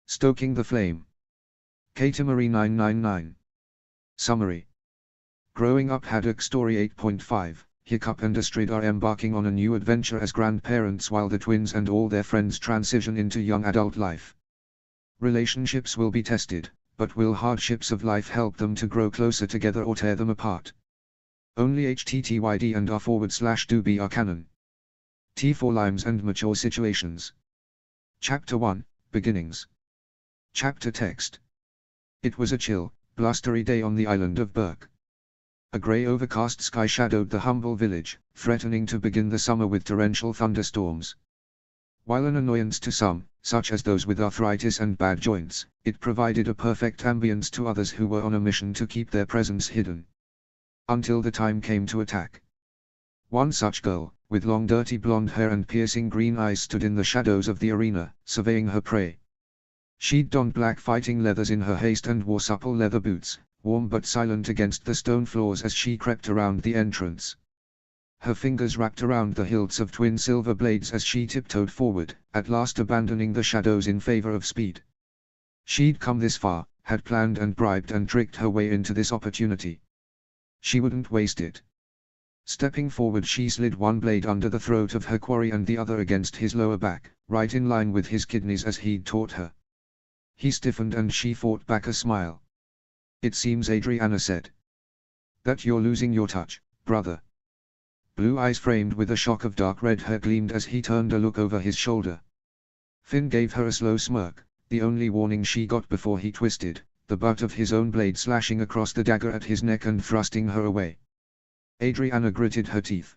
Stoking the Flame. Katamari 999. Summary. Growing Up Haddock Story 8.5, Hiccup and Astrid are embarking on a new adventure as grandparents while the twins and all their friends transition into young adult life. Relationships will be tested, but will hardships of life help them to grow closer together or tear them apart? Only HTTYD and R/do are canon. T for limes and mature situations. Chapter 1, Beginnings. Chapter text. It was a chill, blustery day on the island of Berk. A grey overcast sky shadowed the humble village, threatening to begin the summer with torrential thunderstorms. While an annoyance to some, such as those with arthritis and bad joints, it provided a perfect ambience to others who were on a mission to keep their presence hidden. Until the time came to attack. One such girl, with long dirty blonde hair and piercing green eyes, stood in the shadows of the arena, surveying her prey. She'd donned black fighting leathers in her haste and wore supple leather boots, warm but silent against the stone floors as she crept around the entrance. Her fingers wrapped around the hilts of twin silver blades as she tiptoed forward, at last abandoning the shadows in favor of speed. She'd come this far, had planned and bribed and tricked her way into this opportunity. She wouldn't waste it. Stepping forward, she slid one blade under the throat of her quarry and the other against his lower back, right in line with his kidneys as he'd taught her. He stiffened and she fought back a smile. "It seems," Adriana said, "that you're losing your touch, brother." Blue eyes framed with a shock of dark red hair gleamed as he turned a look over his shoulder. Finn gave her a slow smirk, the only warning she got before he twisted, the butt of his own blade slashing across the dagger at his neck and thrusting her away. Adriana gritted her teeth.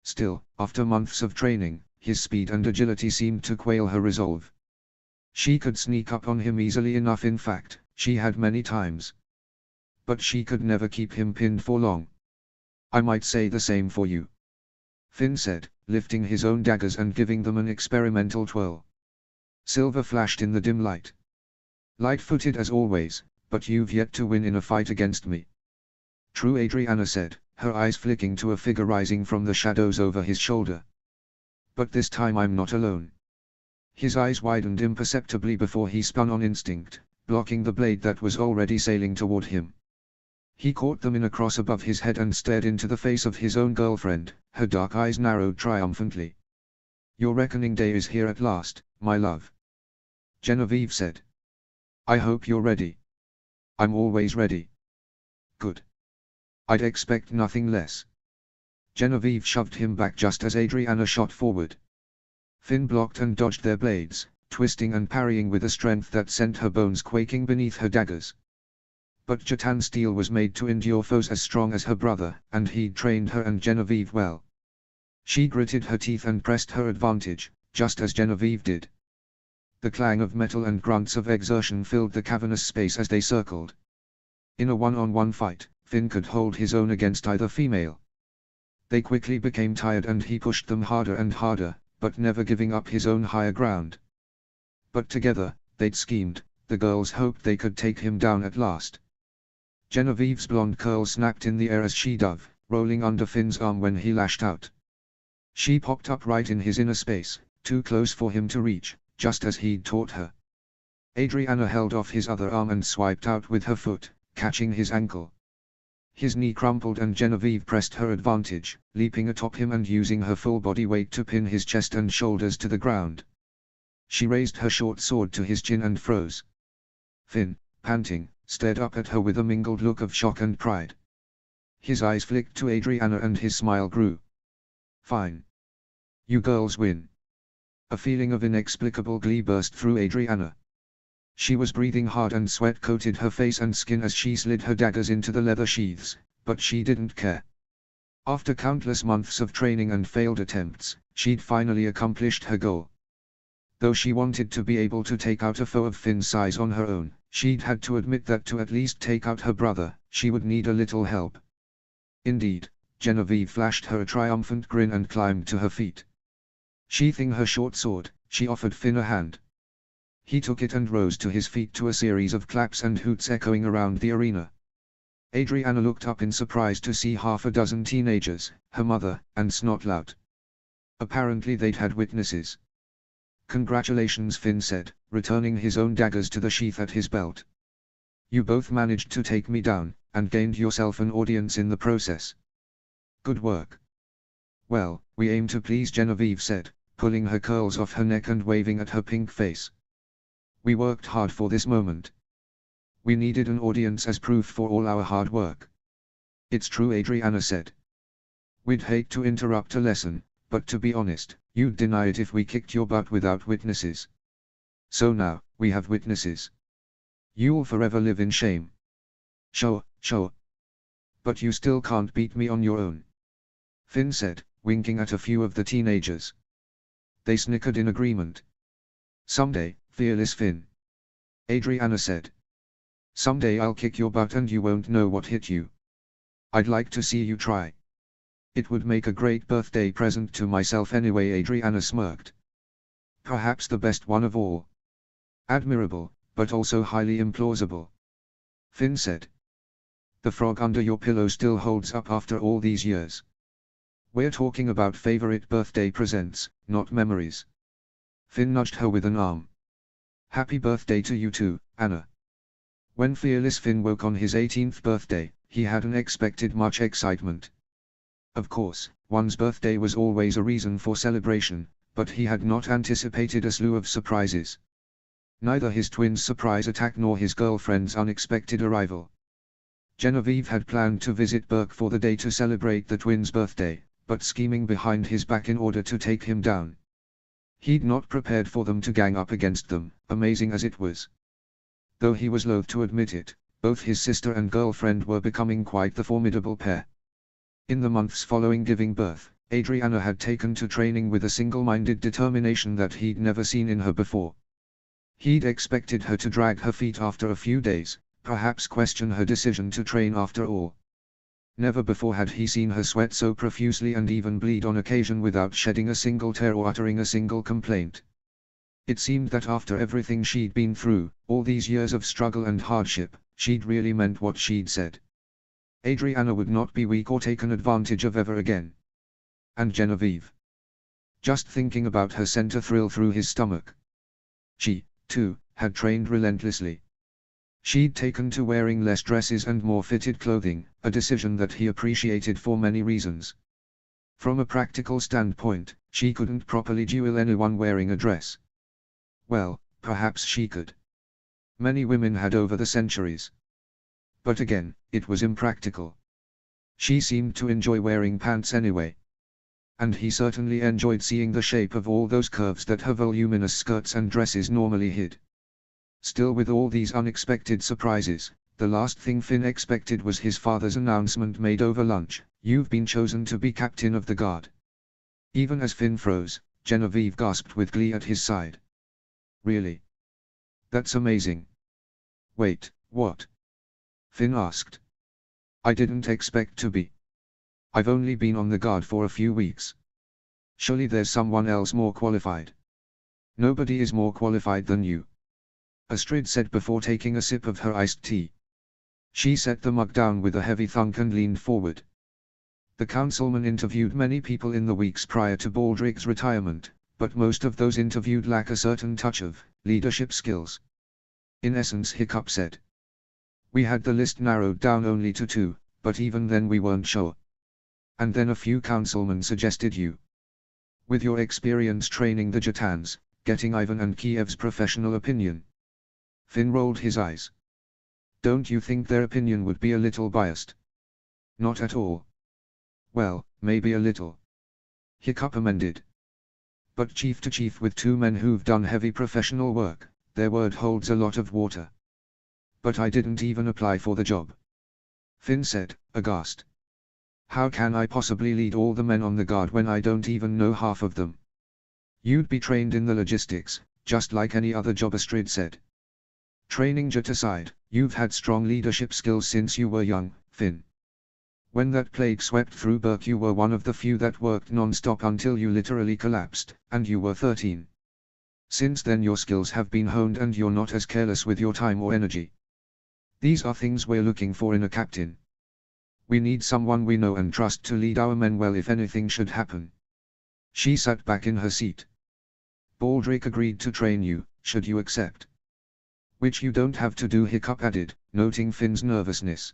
Still, after months of training, his speed and agility seemed to quail her resolve. She could sneak up on him easily enough, in fact, she had many times. But she could never keep him pinned for long. "I might say the same for you," Finn said, lifting his own daggers and giving them an experimental twirl. Silver flashed in the dim light. "Light-footed as always, but you've yet to win in a fight against me." "True," Adriana said, her eyes flicking to a figure rising from the shadows over his shoulder. "But this time I'm not alone." His eyes widened imperceptibly before he spun on instinct, blocking the blade that was already sailing toward him. He caught them in a cross above his head and stared into the face of his own girlfriend, her dark eyes narrowed triumphantly. "Your reckoning day is here at last, my love," Genevieve said. "I hope you're ready." "I'm always ready." "Good. I'd expect nothing less." Genevieve shoved him back just as Adriana shot forward. Finn blocked and dodged their blades, twisting and parrying with a strength that sent her bones quaking beneath her daggers. But Jatan steel was made to endure foes as strong as her brother, and he'd trained her and Genevieve well. She gritted her teeth and pressed her advantage, just as Genevieve did. The clang of metal and grunts of exertion filled the cavernous space as they circled. In a one-on-one fight, Finn could hold his own against either female. They quickly became tired and he pushed them harder and harder, but never giving up his own higher ground. But together, they'd schemed, the girls hoped they could take him down at last. Genevieve's blonde curls snapped in the air as she dove, rolling under Finn's arm when he lashed out. She popped up right in his inner space, too close for him to reach, just as he'd taught her. Adriana held off his other arm and swiped out with her foot, catching his ankle. His knee crumpled and Genevieve pressed her advantage, leaping atop him and using her full body weight to pin his chest and shoulders to the ground. She raised her short sword to his chin and froze. Finn, panting, stared up at her with a mingled look of shock and pride. His eyes flicked to Adriana and his smile grew. "Fine. You girls win." A feeling of inexplicable glee burst through Adriana. She was breathing hard and sweat coated her face and skin as she slid her daggers into the leather sheaths, but she didn't care. After countless months of training and failed attempts, she'd finally accomplished her goal. Though she wanted to be able to take out a foe of Finn's size on her own, she'd had to admit that to at least take out her brother, she would need a little help. Indeed, Genevieve flashed her a triumphant grin and climbed to her feet. Sheathing her short sword, she offered Finn a hand. He took it and rose to his feet to a series of claps and hoots echoing around the arena. Adriana looked up in surprise to see half a dozen teenagers, her mother, and Snotlout. Apparently they'd had witnesses. Congratulations, Finn said, returning his own daggers to the sheath at his belt. You both managed to take me down, and gained yourself an audience in the process. Good work. Well, we aim to please, Genevieve said, pulling her curls off her neck and waving at her pink face. We worked hard for this moment. We needed an audience as proof for all our hard work. It's true, Adriana said. We'd hate to interrupt a lesson, but to be honest, you'd deny it if we kicked your butt without witnesses. So now, we have witnesses. You'll forever live in shame. Sure. But you still can't beat me on your own. Finn said, winking at a few of the teenagers. They snickered in agreement. Someday, fearless Finn. Adriana said. Someday I'll kick your butt and you won't know what hit you. I'd like to see you try. It would make a great birthday present to myself anyway, Adriana smirked. Perhaps the best one of all. Admirable, but also highly implausible. Finn said. The frog under your pillow still holds up after all these years. We're talking about favorite birthday presents, not memories. Finn nudged her with an arm. Happy birthday to you too, Anna. When fearless Finn woke on his 18th birthday, he hadn't expected much excitement. Of course, one's birthday was always a reason for celebration, but he had not anticipated a slew of surprises. Neither his twins' surprise attack nor his girlfriend's unexpected arrival. Genevieve had planned to visit Burke for the day to celebrate the twins' birthday, but scheming behind his back in order to take him down. He'd not prepared for them to gang up against them, amazing as it was. Though he was loath to admit it, both his sister and girlfriend were becoming quite the formidable pair. In the months following giving birth, Adriana had taken to training with a single-minded determination that he'd never seen in her before. He'd expected her to drag her feet after a few days, perhaps question her decision to train after all. Never before had he seen her sweat so profusely and even bleed on occasion without shedding a single tear or uttering a single complaint. It seemed that after everything she'd been through, all these years of struggle and hardship, she'd really meant what she'd said. Adriana would not be weak or taken advantage of ever again. And Genevieve. Just thinking about her sent a thrill through his stomach. She, too, had trained relentlessly. She'd taken to wearing less dresses and more fitted clothing, a decision that he appreciated for many reasons. From a practical standpoint, she couldn't properly duel anyone wearing a dress. Well, perhaps she could. Many women had over the centuries. But again, it was impractical. She seemed to enjoy wearing pants anyway. And he certainly enjoyed seeing the shape of all those curves that her voluminous skirts and dresses normally hid. Still, with all these unexpected surprises, the last thing Finn expected was his father's announcement made over lunch, "You've been chosen to be captain of the guard." Even as Finn froze, Genevieve gasped with glee at his side. Really? That's amazing. Wait, what? Finn asked. I didn't expect to be. I've only been on the guard for a few weeks. Surely there's someone else more qualified. Nobody is more qualified than you, Astrid said before taking a sip of her iced tea. She set the mug down with a heavy thunk and leaned forward. The councilman interviewed many people in the weeks prior to Baldric's retirement, but most of those interviewed lack a certain touch of leadership skills. In essence, Hiccup said. We had the list narrowed down only to 2, but even then we weren't sure. And then a few councilmen suggested you. With your experience training the Jatans, getting Ivan and Kiev's professional opinion. Finn rolled his eyes. Don't you think their opinion would be a little biased? Not at all. Well, maybe a little. Hiccup amended. But chief to chief with 2 men who've done heavy professional work, their word holds a lot of water. But I didn't even apply for the job. Finn said, aghast. How can I possibly lead all the men on the guard when I don't even know half of them? You'd be trained in the logistics, just like any other job, Astrid said. Training jet aside, you've had strong leadership skills since you were young, Finn. When that plague swept through Burke, you were one of the few that worked non-stop until you literally collapsed, and you were 13. Since then your skills have been honed and you're not as careless with your time or energy. These are things we're looking for in a captain. We need someone we know and trust to lead our men well if anything should happen. She sat back in her seat. Baldric agreed to train you, should you accept. Which you don't have to do, Hiccup added, noting Finn's nervousness.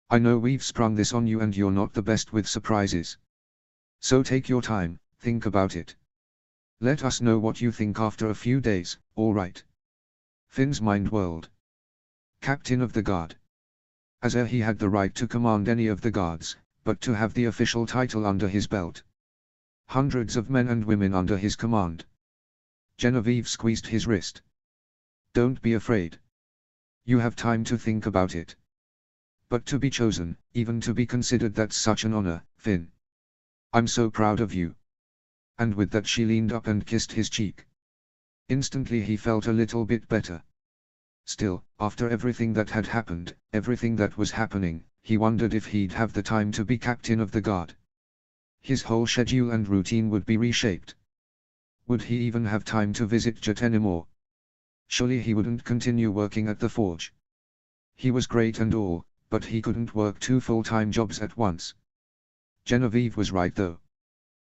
I know we've sprung this on you and you're not the best with surprises. So take your time, think about it. Let us know what you think after a few days, alright? Finn's mind whirled. Captain of the Guard. As he had the right to command any of the guards, but to have the official title under his belt. Hundreds of men and women under his command. Genevieve squeezed his wrist. Don't be afraid. You have time to think about it. But to be chosen, even to be considered, that's such an honor, Finn. I'm so proud of you. And with that she leaned up and kissed his cheek. Instantly he felt a little bit better. Still, after everything that had happened, everything that was happening, he wondered if he'd have the time to be captain of the guard. His whole schedule and routine would be reshaped. Would he even have time to visit Jet anymore? Surely he wouldn't continue working at the forge. He was great and all, but he couldn't work 2 full-time jobs at once. Genevieve was right though.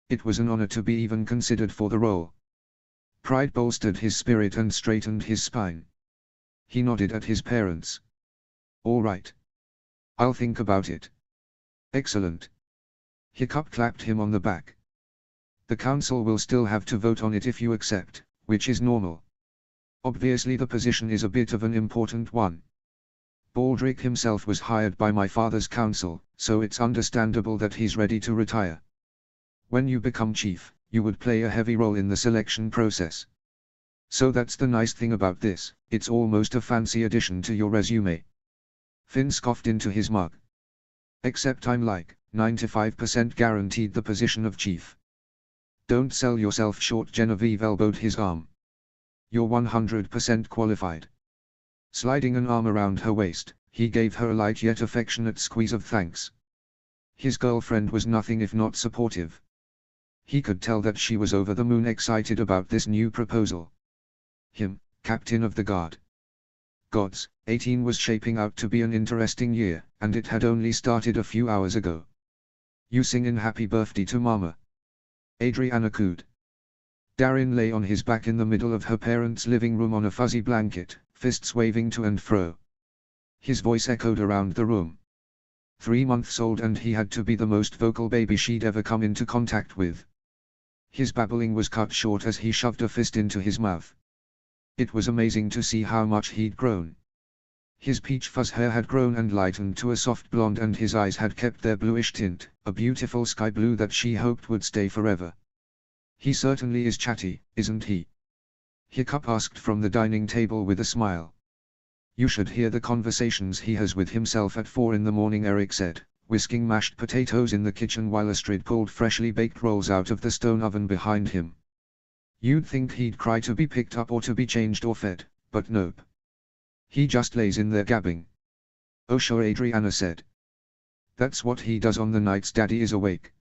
It was an honor to be even considered for the role. Pride bolstered his spirit and straightened his spine. He nodded at his parents. All right. I'll think about it. Excellent. Hiccup clapped him on the back. The council will still have to vote on it if you accept, which is normal. Obviously the position is a bit of an important one. Baldric himself was hired by my father's council, so it's understandable that he's ready to retire. When you become chief, you would play a heavy role in the selection process. So that's the nice thing about this, it's almost a fancy addition to your resume. Finn scoffed into his mug. Except I'm like, 95% guaranteed the position of chief. Don't sell yourself short. Genevieve elbowed his arm. You're 100% qualified. Sliding an arm around her waist, he gave her a light yet affectionate squeeze of thanks. His girlfriend was nothing if not supportive. He could tell that she was over the moon excited about this new proposal. Him, captain of the guard. Gods, 18 was shaping out to be an interesting year, and it had only started a few hours ago. You singin' happy birthday to mama? Adriana cooed. Darin lay on his back in the middle of her parents' living room on a fuzzy blanket, fists waving to and fro. His voice echoed around the room. 3 months old, and he had to be the most vocal baby she'd ever come into contact with. His babbling was cut short as he shoved a fist into his mouth. It was amazing to see how much he'd grown. His peach fuzz hair had grown and lightened to a soft blonde, and his eyes had kept their bluish tint, a beautiful sky blue that she hoped would stay forever. He certainly is chatty, isn't he? Hiccup asked from the dining table with a smile. You should hear the conversations he has with himself at 4 in the morning, Eric said, whisking mashed potatoes in the kitchen while Astrid pulled freshly baked rolls out of the stone oven behind him. You'd think he'd cry to be picked up or to be changed or fed, but nope. He just lays in there gabbing. Oh sure, Adriana said. That's what he does on the nights Daddy is awake.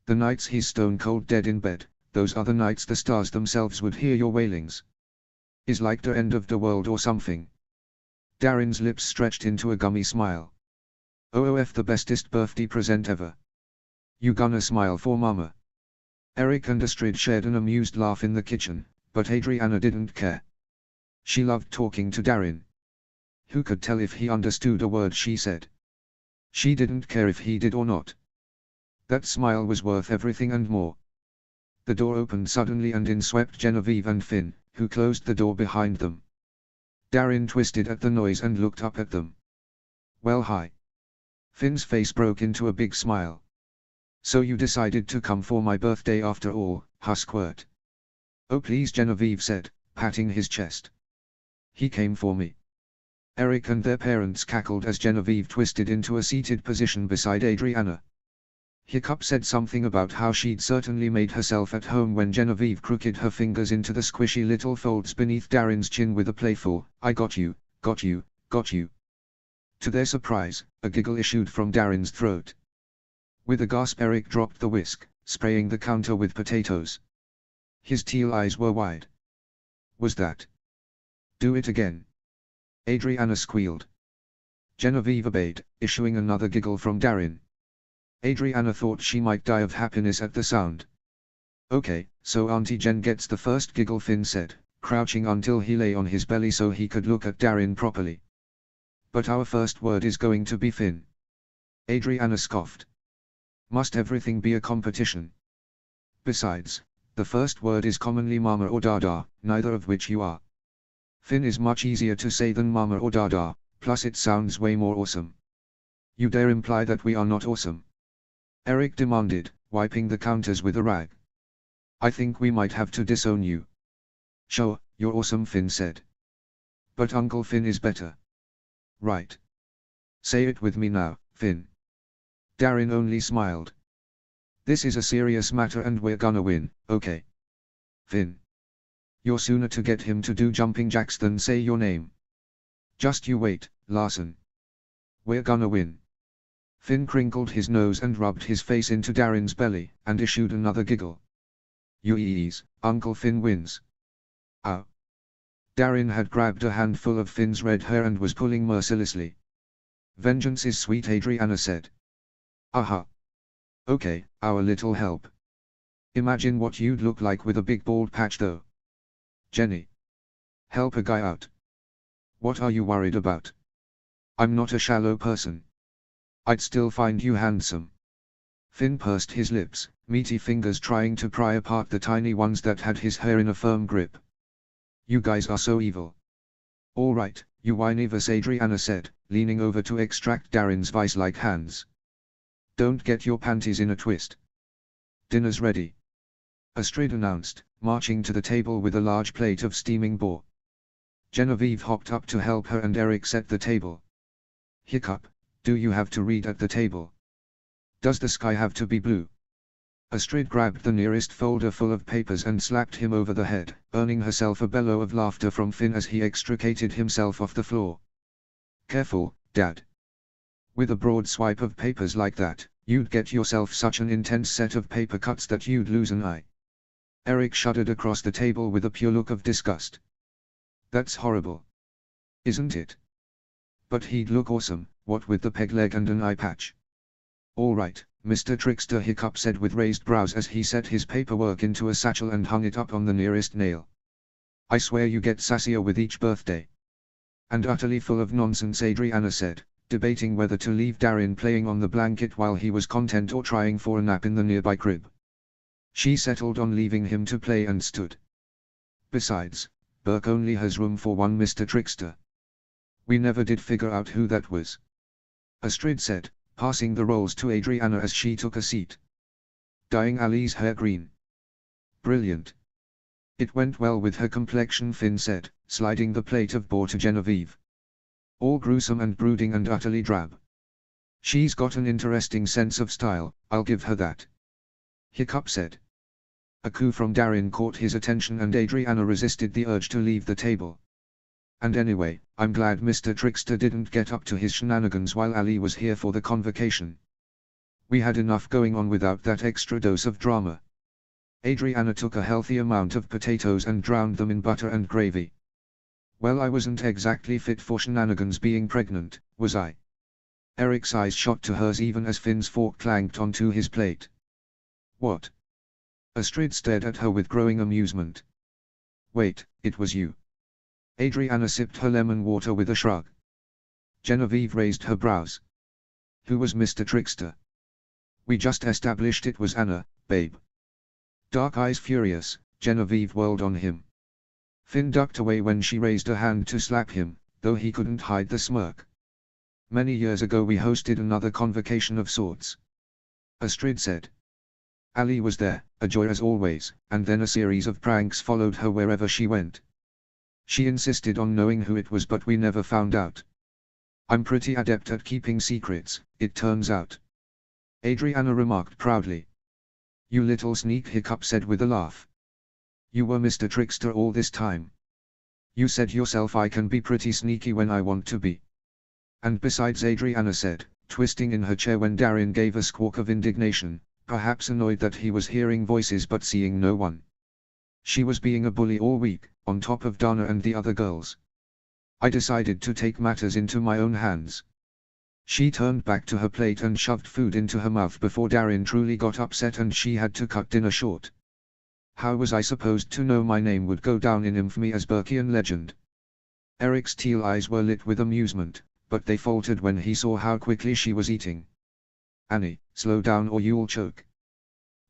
The nights he's stone cold dead in bed, those other nights the stars themselves would hear your wailings. Is like the end of the world or something. Darin's lips stretched into a gummy smile. OOF, the bestest birthday present ever. You gonna smile for mama? Eric and Astrid shared an amused laugh in the kitchen, but Adriana didn't care. She loved talking to Darin. Who could tell if he understood a word she said? She didn't care if he did or not. That smile was worth everything and more. The door opened suddenly and in swept Genevieve and Finn, who closed the door behind them. Darin twisted at the noise and looked up at them. Well, hi. Finn's face broke into a big smile. So you decided to come for my birthday after all, huh, squirt? Oh please, Genevieve said, patting his chest. He came for me. Eric and their parents cackled as Genevieve twisted into a seated position beside Adriana. Hiccup said something about how she'd certainly made herself at home when Genevieve crooked her fingers into the squishy little folds beneath Darin's chin with a playful, I got you, got you, got you. To their surprise, a giggle issued from Darin's throat. With a gasp, Eric dropped the whisk, spraying the counter with potatoes. His teal eyes were wide. Was that? Do it again. Adriana squealed. Genevieve obeyed, issuing another giggle from Darin. Adriana thought she might die of happiness at the sound. Okay, So Auntie Jen gets the first giggle, Finn said, crouching until he lay on his belly so he could look at Darren properly. But our first word is going to be Finn. Adriana scoffed. Must everything be a competition? Besides, the first word is commonly mama or dada, neither of which you are. Finn is much easier to say than mama or dada, plus it sounds way more awesome. You dare imply that we are not awesome? Eric demanded, wiping the counters with a rag. I think we might have to disown you. Sure, you're awesome, Finn said. But Uncle Finn is better. Right. Say it with me now, Finn. Darren only smiled. This is a serious matter and we're gonna win, okay? Finn. You're sooner to get him to do jumping jacks than say your name. Just you wait, Larson. We're gonna win. Finn crinkled his nose and rubbed his face into Darren's belly, and issued another giggle. You ease, Uncle Finn wins. Ow. Darren had grabbed a handful of Finn's red hair and was pulling mercilessly. Vengeance is sweet, Adriana said. Aha. Okay, our little help. Imagine what you'd look like with a big bald patch though. Jenny. Help a guy out. What are you worried about? I'm not a shallow person. I'd still find you handsome. Finn pursed his lips, meaty fingers trying to pry apart the tiny ones that had his hair in a firm grip. You guys are so evil. All right, you whiniverse, Adriana said, leaning over to extract Darren's vice-like hands. Don't get your panties in a twist. Dinner's ready. Astrid announced, marching to the table with a large plate of steaming boar. Genevieve hopped up to help her and Eric set the table. Hiccup, do you have to read at the table? Does the sky have to be blue? Astrid grabbed the nearest folder full of papers and slapped him over the head, earning herself a bellow of laughter from Finn as he extricated himself off the floor. Careful, Dad. With a broad swipe of papers like that, you'd get yourself such an intense set of paper cuts that you'd lose an eye. Eric shuddered across the table with a pure look of disgust. That's horrible. Isn't it? But he'd look awesome, what with the peg leg and an eye patch. All right, Mr. Trickster, Hiccup said with raised brows as he set his paperwork into a satchel and hung it up on the nearest nail. I swear you get sassier with each birthday. And utterly full of nonsense, Adriana said, debating whether to leave Darren playing on the blanket while he was content or trying for a nap in the nearby crib. She settled on leaving him to play and stood. Besides, Burke only has room for one Mr. Trickster. We never did figure out who that was. Astrid said, passing the rolls to Adriana as she took a seat. Dyeing Ali's hair green. Brilliant. It went well with her complexion, Finn said, sliding the plate of boar to Genevieve. All gruesome and brooding and utterly drab. She's got an interesting sense of style, I'll give her that. Hiccup said. A coo from Darren caught his attention and Adriana resisted the urge to leave the table. And anyway, I'm glad Mr. Trickster didn't get up to his shenanigans while Ali was here for the convocation. We had enough going on without that extra dose of drama. Adriana took a healthy amount of potatoes and drowned them in butter and gravy. Well, I wasn't exactly fit for shenanigans being pregnant, was I? Eric's eyes shot to hers even as Finn's fork clanked onto his plate. What? Astrid stared at her with growing amusement. Wait, it was you. Adriana sipped her lemon water with a shrug. Genevieve raised her brows. Who was Mr. Trickster? We just established it was Anna, babe. Dark eyes furious, Genevieve whirled on him. Finn ducked away when she raised a hand to slap him, though he couldn't hide the smirk. Many years ago we hosted another convocation of sorts. Astrid said. Ali was there, a joy as always, and then a series of pranks followed her wherever she went. She insisted on knowing who it was, but we never found out. I'm pretty adept at keeping secrets, it turns out. Adriana remarked proudly. You little sneak, Hiccup said with a laugh. You were Mr. Trickster all this time. You said yourself I can be pretty sneaky when I want to be. And besides, Adriana said, twisting in her chair when Darren gave a squawk of indignation, perhaps annoyed that he was hearing voices but seeing no one. She was being a bully all week, on top of Dana and the other girls. I decided to take matters into my own hands. She turned back to her plate and shoved food into her mouth before Darren truly got upset and she had to cut dinner short. How was I supposed to know my name would go down in infamy as Burkean legend? Eric's teal eyes were lit with amusement, but they faltered when he saw how quickly she was eating. Annie, slow down or you'll choke.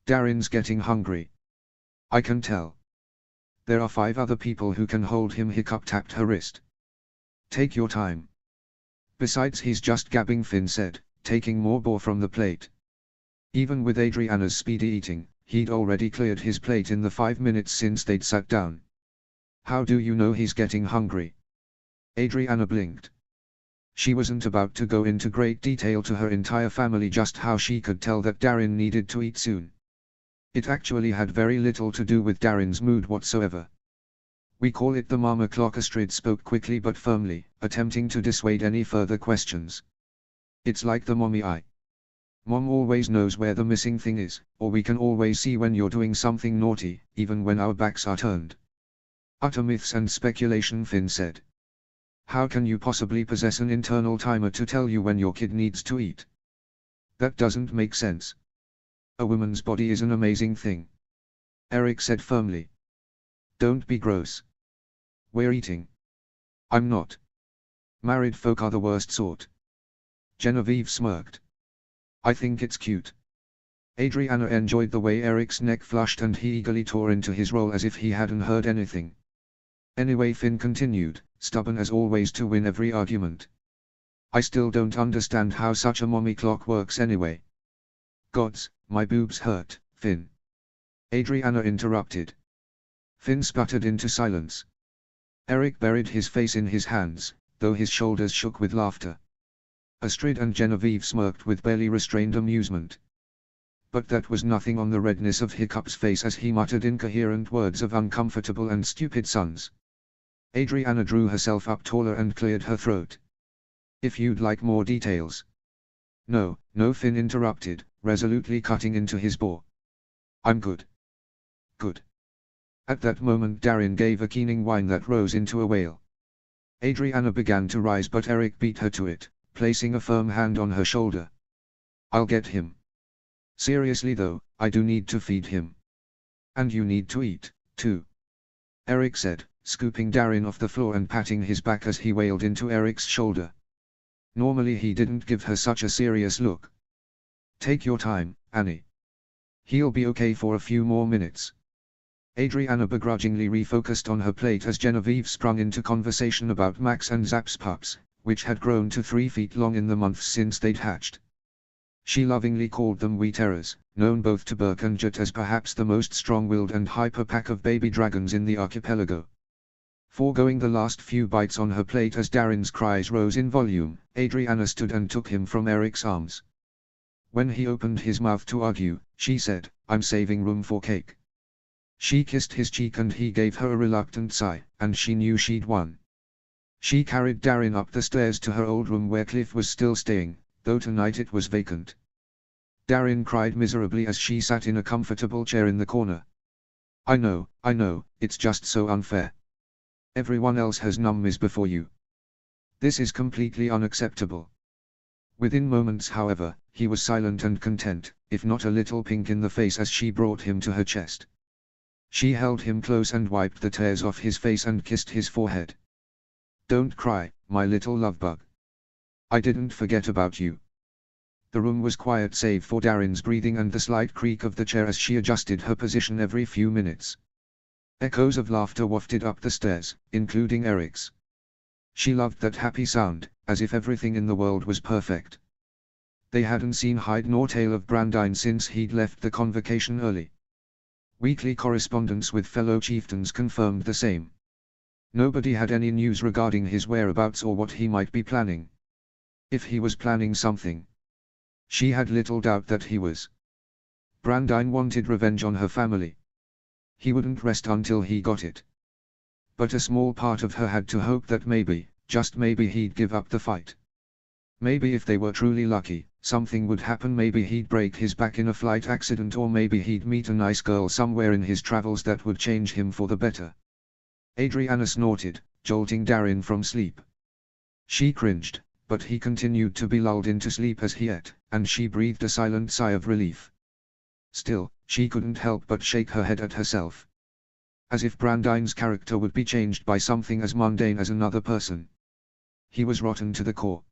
Darren's getting hungry. I can tell. There are 5 other people who can hold him. Hiccup tapped her wrist. Take your time. Besides, he's just gabbing, Finn said, taking more boar from the plate. Even with Adriana's speedy eating, he'd already cleared his plate in the 5 minutes since they'd sat down. How do you know he's getting hungry? Adriana blinked. She wasn't about to go into great detail to her entire family just how she could tell that Darren needed to eat soon. It actually had very little to do with Darren's mood whatsoever. We call it the mama clock. Astrid spoke quickly but firmly, attempting to dissuade any further questions. It's like the mommy eye. Mom always knows where the missing thing is, or we can always see when you're doing something naughty, even when our backs are turned. Utter myths and speculation, Finn said. How can you possibly possess an internal timer to tell you when your kid needs to eat? That doesn't make sense. A woman's body is an amazing thing. Eric said firmly. Don't be gross. We're eating. I'm not. Married folk are the worst sort. Genevieve smirked. I think it's cute. Adriana enjoyed the way Eric's neck flushed and he eagerly tore into his roll as if he hadn't heard anything. Anyway, Finn continued, stubborn as always to win every argument. I still don't understand how such a mommy clock works anyway. Gods, my boobs hurt, Finn. Adriana interrupted. Finn sputtered into silence. Eric buried his face in his hands, though his shoulders shook with laughter. Astrid and Genevieve smirked with barely restrained amusement. But that was nothing on the redness of Hiccup's face as he muttered incoherent words of uncomfortable and stupid sons. Adriana drew herself up taller and cleared her throat. If you'd like more details. No, no, Finn interrupted, resolutely cutting into his bore. I'm good. Good. At that moment Darren gave a keening whine that rose into a wail. Adriana began to rise but Eric beat her to it, placing a firm hand on her shoulder. I'll get him. Seriously though, I do need to feed him. And you need to eat, too. Eric said, scooping Darren off the floor and patting his back as he wailed into Eric's shoulder. Normally he didn't give her such a serious look. Take your time, Annie. He'll be okay for a few more minutes. Adriana begrudgingly refocused on her plate as Genevieve sprung into conversation about Max and Zap's pups, which had grown to 3 feet long in the months since they'd hatched. She lovingly called them wee terrors, known both to Burke and Jet as perhaps the most strong-willed and hyper pack of baby dragons in the archipelago. Foregoing the last few bites on her plate as Darren's cries rose in volume, Adriana stood and took him from Eric's arms. When he opened his mouth to argue, she said, I'm saving room for cake. She kissed his cheek and he gave her a reluctant sigh, and she knew she'd won. She carried Darren up the stairs to her old room where Cliff was still staying, though tonight it was vacant. Darren cried miserably as she sat in a comfortable chair in the corner. I know, it's just so unfair. Everyone else has nummies before you. This is completely unacceptable. Within moments, however, he was silent and content, if not a little pink in the face as she brought him to her chest. She held him close and wiped the tears off his face and kissed his forehead. Don't cry, my little lovebug. I didn't forget about you. The room was quiet save for Darren's breathing and the slight creak of the chair as she adjusted her position every few minutes. Echoes of laughter wafted up the stairs, including Eric's. She loved that happy sound, as if everything in the world was perfect. They hadn't seen hide nor tail of Brandine since he'd left the convocation early. Weekly correspondence with fellow chieftains confirmed the same. Nobody had any news regarding his whereabouts or what he might be planning. If he was planning something. She had little doubt that he was. Brandine wanted revenge on her family. He wouldn't rest until he got it. But a small part of her had to hope that maybe, just maybe he'd give up the fight. Maybe if they were truly lucky, something would happen. Maybe he'd break his back in a flight accident, or maybe he'd meet a nice girl somewhere in his travels that would change him for the better. Adriana snorted, jolting Darren from sleep. She cringed, but he continued to be lulled into sleep as he ate, and she breathed a silent sigh of relief. Still, she couldn't help but shake her head at herself. As if Brandine's character would be changed by something as mundane as another person. He was rotten to the core.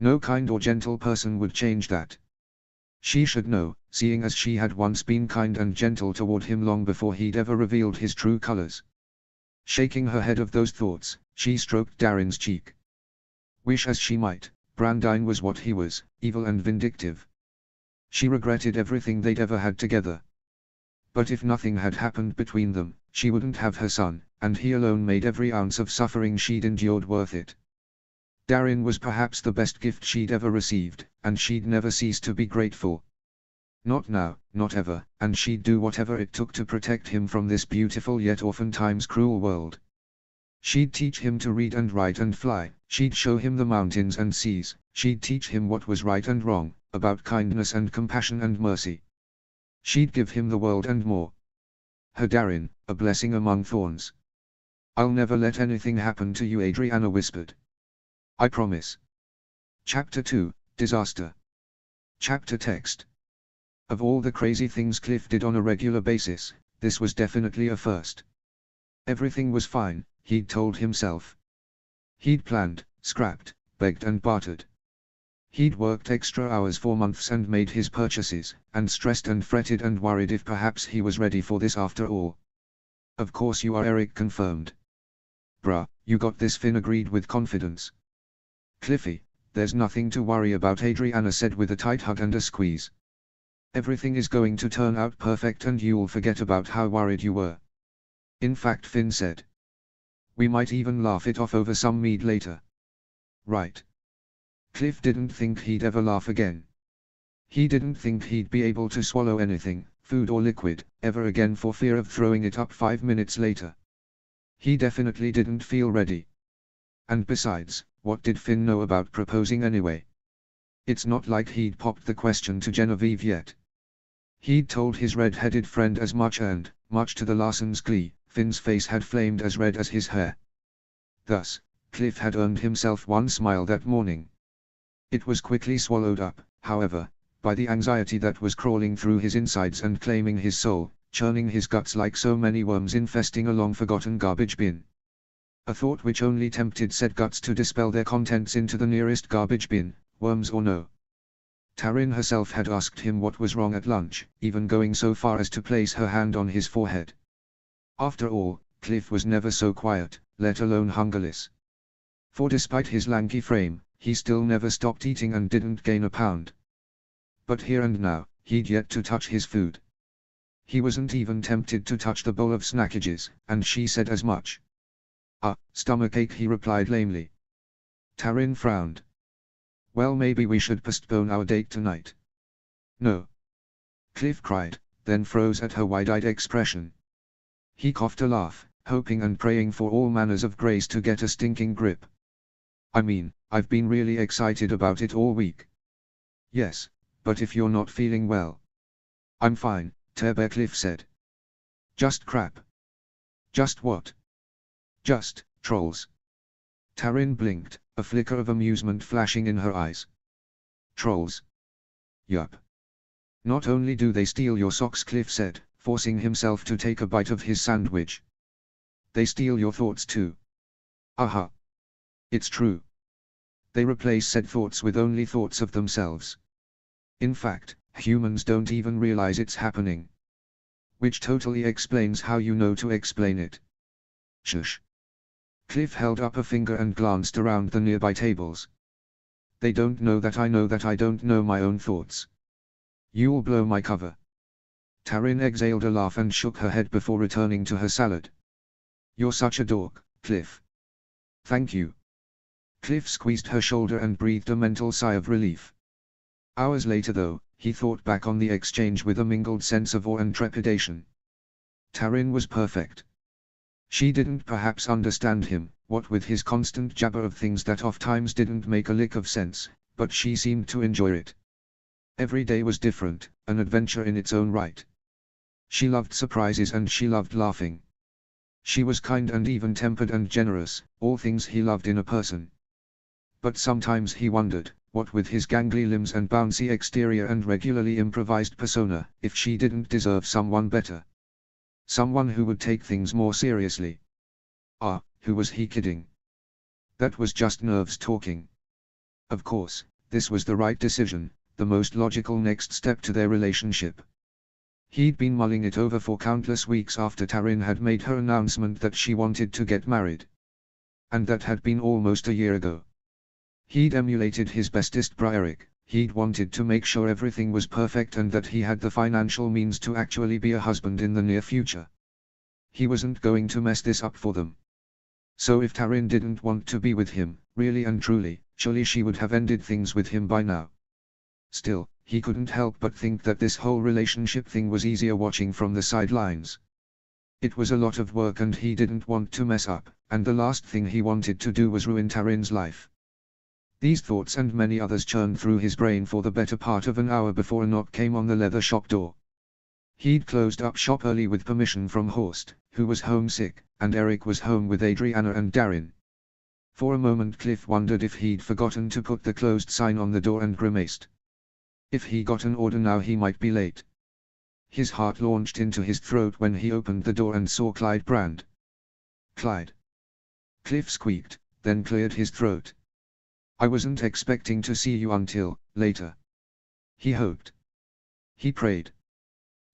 No kind or gentle person would change that. She should know, seeing as she had once been kind and gentle toward him long before he'd ever revealed his true colors. Shaking her head of those thoughts, she stroked Darren's cheek. Wish as she might, Brandine was what he was, evil and vindictive. She regretted everything they'd ever had together. But if nothing had happened between them, she wouldn't have her son, and he alone made every ounce of suffering she'd endured worth it. Darren was perhaps the best gift she'd ever received, and she'd never cease to be grateful. Not now, not ever, and she'd do whatever it took to protect him from this beautiful yet oftentimes cruel world. She'd teach him to read and write and fly, she'd show him the mountains and seas, she'd teach him what was right and wrong, about kindness and compassion and mercy. She'd give him the world and more. Her Darren, a blessing among thorns. I'll never let anything happen to you, Adriana whispered. I promise. Chapter 2, Disaster. Chapter text. Of all the crazy things Cliff did on a regular basis, this was definitely a first. Everything was fine, he'd told himself. He'd planned, scrapped, begged and bartered. He'd worked extra hours for months and made his purchases, and stressed and fretted and worried if perhaps he was ready for this after all. Of course you are, Eric confirmed. Bruh, you got this, Finn agreed with confidence. Cliffy, there's nothing to worry about, Adriana said with a tight hug and a squeeze. Everything is going to turn out perfect and you'll forget about how worried you were. In fact, Finn said. We might even laugh it off over some mead later. Right. Cliff didn't think he'd ever laugh again. He didn't think he'd be able to swallow anything, food or liquid, ever again for fear of throwing it up 5 minutes later. He definitely didn't feel ready. And besides, what did Finn know about proposing anyway? It's not like he'd popped the question to Genevieve yet. He'd told his red-headed friend as much and, much to the Larsons' glee, Finn's face had flamed as red as his hair. Thus, Cliff had earned himself one smile that morning. It was quickly swallowed up, however, by the anxiety that was crawling through his insides and claiming his soul, churning his guts like so many worms infesting a long-forgotten garbage bin. A thought which only tempted said guts to dispel their contents into the nearest garbage bin, worms or no. Taryn herself had asked him what was wrong at lunch, even going so far as to place her hand on his forehead. After all, Cliff was never so quiet, let alone hungerless. For despite his lanky frame, he still never stopped eating and didn't gain a pound. But here and now, he'd yet to touch his food. He wasn't even tempted to touch the bowl of snackages, and she said as much. Stomachache, he replied lamely. Taryn frowned. Well, maybe we should postpone our date tonight. No. Cliff cried, then froze at her wide-eyed expression. He coughed a laugh, hoping and praying for all manners of grace to get a stinking grip. I mean, I've been really excited about it all week. Yes, but if you're not feeling well. I'm fine, Cliff said. Just crap. Just what? Just, trolls. Taryn blinked, a flicker of amusement flashing in her eyes. Trolls? Yup. Not only do they steal your socks, Cliff said, forcing himself to take a bite of his sandwich. They steal your thoughts too. Aha. It's true. They replace said thoughts with only thoughts of themselves. In fact, humans don't even realize it's happening. Which totally explains how you know to explain it. Shush. Cliff held up a finger and glanced around the nearby tables. They don't know that I don't know my own thoughts. You'll blow my cover. Taryn exhaled a laugh and shook her head before returning to her salad. You're such a dork, Cliff. Thank you. Cliff squeezed her shoulder and breathed a mental sigh of relief. Hours later though, he thought back on the exchange with a mingled sense of awe and trepidation. Taryn was perfect. She didn't perhaps understand him, what with his constant jabber of things that oft-times didn't make a lick of sense, but she seemed to enjoy it. Every day was different, an adventure in its own right. She loved surprises and she loved laughing. She was kind and even-tempered and generous, all things he loved in a person. But sometimes he wondered, what with his gangly limbs and bouncy exterior and regularly improvised persona, if she didn't deserve someone better. Someone who would take things more seriously. Ah, who was he kidding? That was just nerves talking. Of course, this was the right decision, the most logical next step to their relationship. He'd been mulling it over for countless weeks after Taryn had made her announcement that she wanted to get married. And that had been almost a year ago. He'd emulated his bestest bra Eric, he'd wanted to make sure everything was perfect and that he had the financial means to actually be a husband in the near future. He wasn't going to mess this up for them. So if Taryn didn't want to be with him, really and truly, surely she would have ended things with him by now. Still, he couldn't help but think that this whole relationship thing was easier watching from the sidelines. It was a lot of work and he didn't want to mess up, and the last thing he wanted to do was ruin Taryn's life. These thoughts and many others churned through his brain for the better part of an hour before a knock came on the leather shop door. He'd closed up shop early with permission from Horst, who was homesick, and Eric was home with Adriana and Darren. For a moment Cliff wondered if he'd forgotten to put the closed sign on the door and grimaced. If he got an order now he might be late. His heart launched into his throat when he opened the door and saw Clyde Brand. Clyde. Cliff squeaked, then cleared his throat. I wasn't expecting to see you until later. He hoped. He prayed.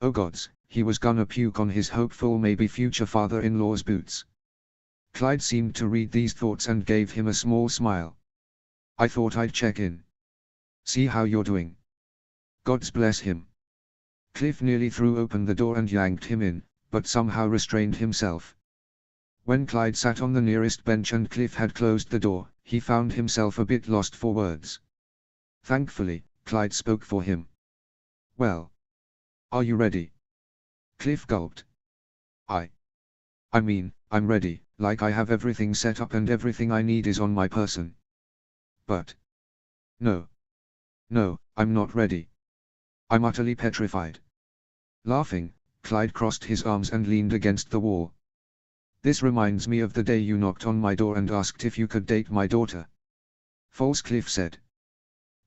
Oh gods, he was gonna puke on his hopeful maybe future father-in-law's boots. Clyde seemed to read these thoughts and gave him a small smile. I thought I'd check in. See how you're doing. God's bless him. Cliff nearly threw open the door and yanked him in, but somehow restrained himself. When Clyde sat on the nearest bench and Cliff had closed the door, he found himself a bit lost for words. Thankfully, Clyde spoke for him. Well. Are you ready? Cliff gulped. I mean, I'm ready, like I have everything set up and everything I need is on my person. But. No, I'm not ready. I'm utterly petrified. Laughing, Clyde crossed his arms and leaned against the wall. This reminds me of the day you knocked on my door and asked if you could date my daughter. False, Cliff said.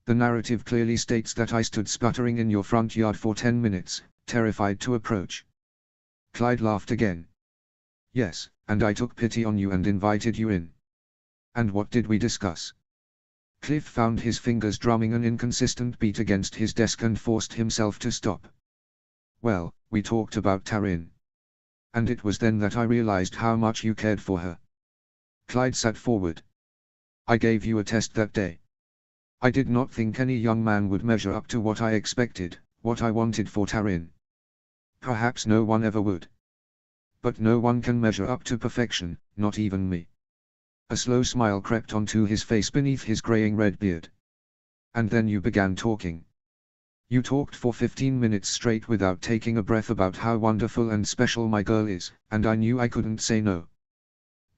The narrative clearly states that I stood sputtering in your front yard for 10 minutes, terrified to approach. Clyde laughed again. Yes, and I took pity on you and invited you in. And what did we discuss? Cliff found his fingers drumming an inconsistent beat against his desk and forced himself to stop. Well, we talked about Taryn. And it was then that I realized how much you cared for her. Clyde sat forward. I gave you a test that day. I did not think any young man would measure up to what I expected, what I wanted for Taryn. Perhaps no one ever would. But no one can measure up to perfection, not even me. A slow smile crept onto his face beneath his graying red beard. And then you began talking. You talked for 15 minutes straight without taking a breath about how wonderful and special my girl is, and I knew I couldn't say no.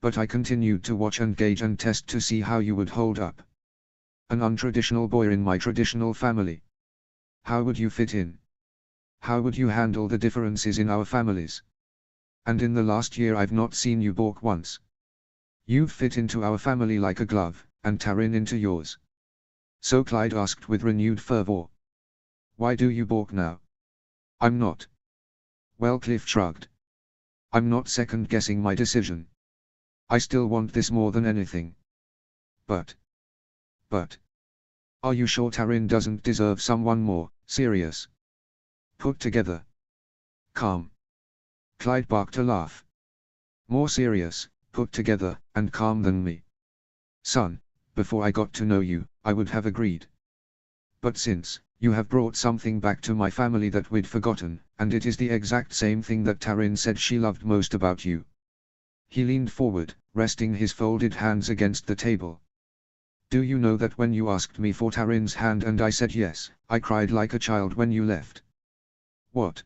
But I continued to watch and gauge and test to see how you would hold up. An untraditional boy in my traditional family. How would you fit in? How would you handle the differences in our families? And in the last year I've not seen you balk once. You've fit into our family like a glove, and Taryn into yours. So Clyde asked with renewed fervor. Why do you balk now? I'm not. Well, Cliff shrugged. I'm not second-guessing my decision. I still want this more than anything. But. Are you sure Taryn doesn't deserve someone more serious? Put together. Calm. Clyde barked a laugh. More serious, put together, and calm than me. Son, before I got to know you, I would have agreed. But since you have brought something back to my family that we'd forgotten, and it is the exact same thing that Taryn said she loved most about you. He leaned forward, resting his folded hands against the table. Do you know that when you asked me for Taryn's hand and I said yes, I cried like a child when you left? What?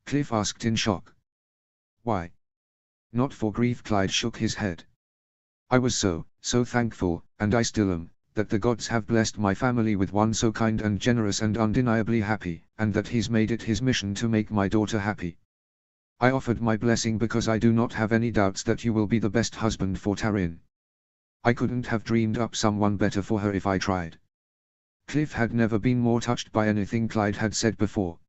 Cliff asked in shock. Why? Not for grief, Clyde shook his head. I was so thankful, and I still am, that the gods have blessed my family with one so kind and generous and undeniably happy, and that he's made it his mission to make my daughter happy. I offered my blessing because I do not have any doubts that you will be the best husband for Taryn. I couldn't have dreamed up someone better for her if I tried. Cliff had never been more touched by anything Clyde had said before.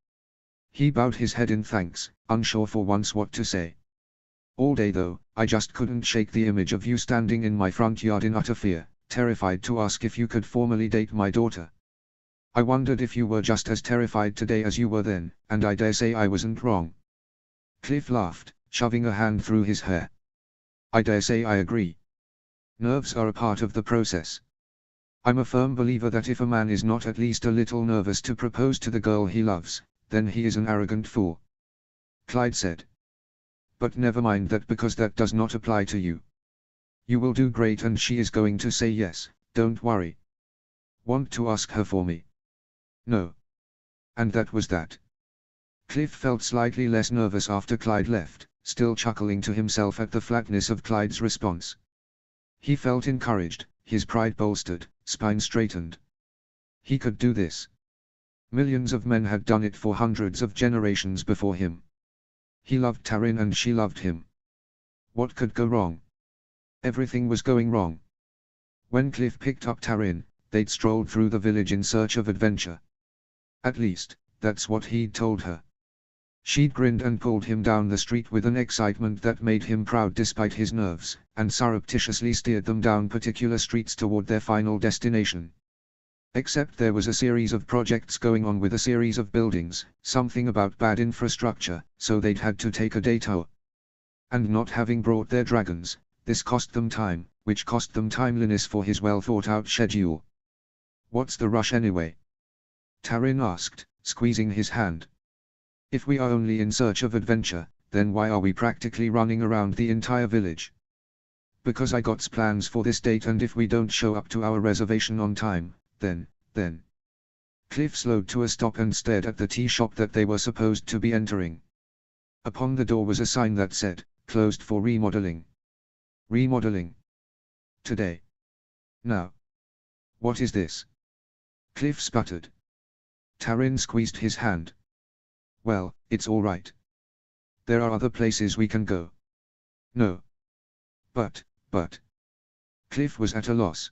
He bowed his head in thanks, unsure for once what to say. All day though, I just couldn't shake the image of you standing in my front yard in utter fear, terrified to ask if you could formally date my daughter. I wondered if you were just as terrified today as you were then, and I dare say I wasn't wrong. Cliff laughed, shoving a hand through his hair. I dare say I agree. Nerves are a part of the process. I'm a firm believer that if a man is not at least a little nervous to propose to the girl he loves, then he is an arrogant fool. Clyde said. But never mind that, because that does not apply to you. You will do great and she is going to say yes, don't worry. Want to ask her for me? No. And that was that. Cliff felt slightly less nervous after Clyde left, still chuckling to himself at the flatness of Clyde's response. He felt encouraged, his pride bolstered, spine straightened. He could do this. Millions of men had done it for hundreds of generations before him. He loved Taryn and she loved him. What could go wrong? Everything was going wrong. When Cliff picked up Taryn, they'd strolled through the village in search of adventure. At least, that's what he'd told her. She'd grinned and pulled him down the street with an excitement that made him proud despite his nerves, and surreptitiously steered them down particular streets toward their final destination. Except there was a series of projects going on with a series of buildings, something about bad infrastructure, so they'd had to take a detour. And not having brought their dragons, this cost them time, which cost them timeliness for his well-thought-out schedule. What's the rush anyway? Taryn asked, squeezing his hand. If we are only in search of adventure, then why are we practically running around the entire village? Because I got plans for this date, and if we don't show up to our reservation on time, then. Cliff slowed to a stop and stared at the tea shop that they were supposed to be entering. Upon the door was a sign that said, closed for remodeling. Remodeling? Today? Now? What is this? Cliff sputtered. Taryn squeezed his hand. Well, it's all right. There are other places we can go. No. But. Cliff was at a loss.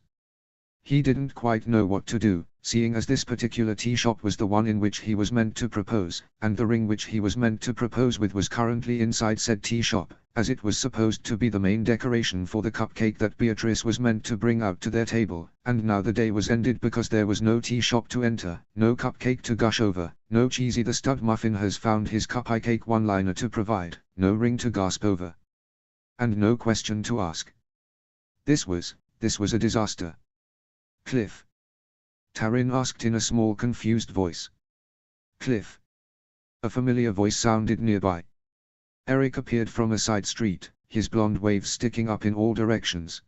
He didn't quite know what to do, seeing as this particular tea shop was the one in which he was meant to propose, and the ring which he was meant to propose with was currently inside said tea shop, as it was supposed to be the main decoration for the cupcake that Beatrice was meant to bring out to their table, and now the day was ended because there was no tea shop to enter, no cupcake to gush over, no Cheesy the Stud Muffin has found his cupcake one-liner to provide, no ring to gasp over. And no question to ask. This was a disaster. Cliff? Taryn asked in a small confused voice. Cliff? A familiar voice sounded nearby. Eric appeared from a side street, his blonde waves sticking up in all directions.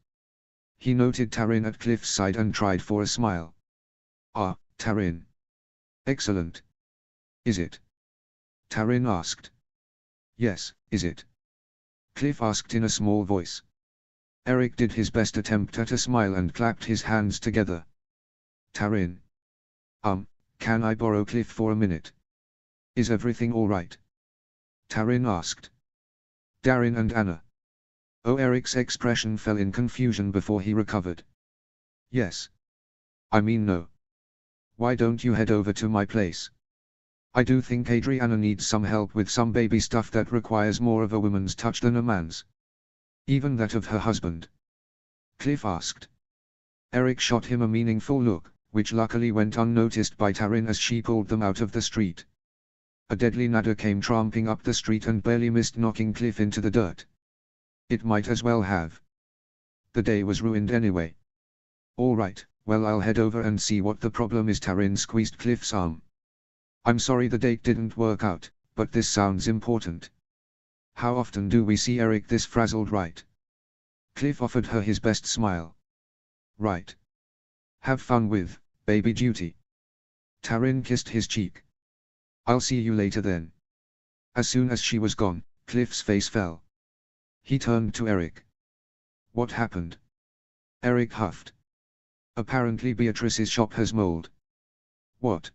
He noted Taryn at Cliff's side and tried for a smile. Ah, Taryn. Excellent. Is it? Taryn asked. Yes, is it? Cliff asked in a small voice. Eric did his best attempt at a smile and clapped his hands together. Taryn. Can I borrow Cliff for a minute? Is everything all right? Taryn asked. Darren and Anna. Oh, Eric's expression fell in confusion before he recovered. Yes. I mean no. Why don't you head over to my place? I do think Adriana needs some help with some baby stuff that requires more of a woman's touch than a man's. Even that of her husband. Cliff asked. Eric shot him a meaningful look, which luckily went unnoticed by Taryn as she pulled them out of the street. A deadly nada came tramping up the street and barely missed knocking Cliff into the dirt. It might as well have. The day was ruined anyway. All right, well, I'll head over and see what the problem is. Taryn squeezed Cliff's arm. I'm sorry the date didn't work out, but this sounds important. How often do we see Eric this frazzled, right? Cliff offered her his best smile. Right. Have fun with baby duty. Taryn kissed his cheek. I'll see you later then. As soon as she was gone, Cliff's face fell. He turned to Eric. What happened? Eric huffed. Apparently Beatrice's shop has mold. What?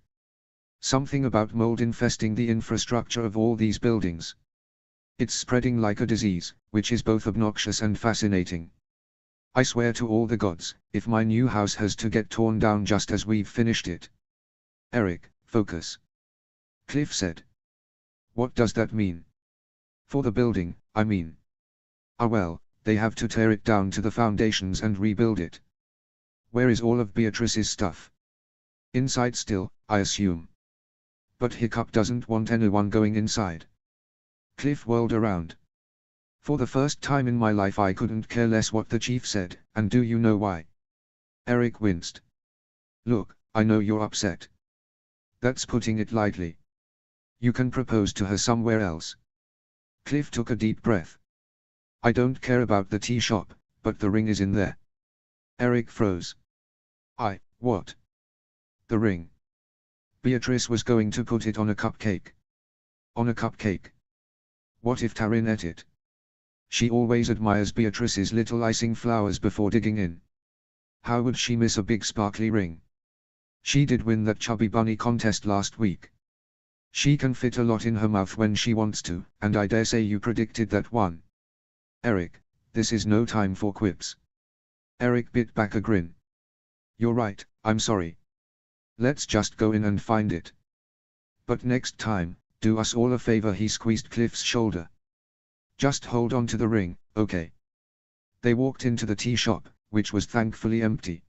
Something about mold infesting the infrastructure of all these buildings. It's spreading like a disease, which is both obnoxious and fascinating. I swear to all the gods, if my new house has to get torn down just as we've finished it. Eric, focus. Cliff said. What does that mean? For the building, I mean. Ah well, they have to tear it down to the foundations and rebuild it. Where is all of Beatrice's stuff? Inside still, I assume. But Hiccup doesn't want anyone going inside. Cliff whirled around. For the first time in my life I couldn't care less what the chief said, and do you know why? Eric winced. Look, I know you're upset. That's putting it lightly. You can propose to her somewhere else. Cliff took a deep breath. I don't care about the tea shop, but the ring is in there. Eric froze. What? The ring. Beatrice was going to put it on a cupcake. On a cupcake. What if Taryn ate it? She always admires Beatrice's little icing flowers before digging in. How would she miss a big sparkly ring? She did win that chubby bunny contest last week. She can fit a lot in her mouth when she wants to, and I dare say you predicted that one. Eric, this is no time for quips. Eric bit back a grin. You're right, I'm sorry. Let's just go in and find it. But next time, do us all a favor. He squeezed Cliff's shoulder. Just hold on to the ring, okay? They walked into the tea shop, which was thankfully empty.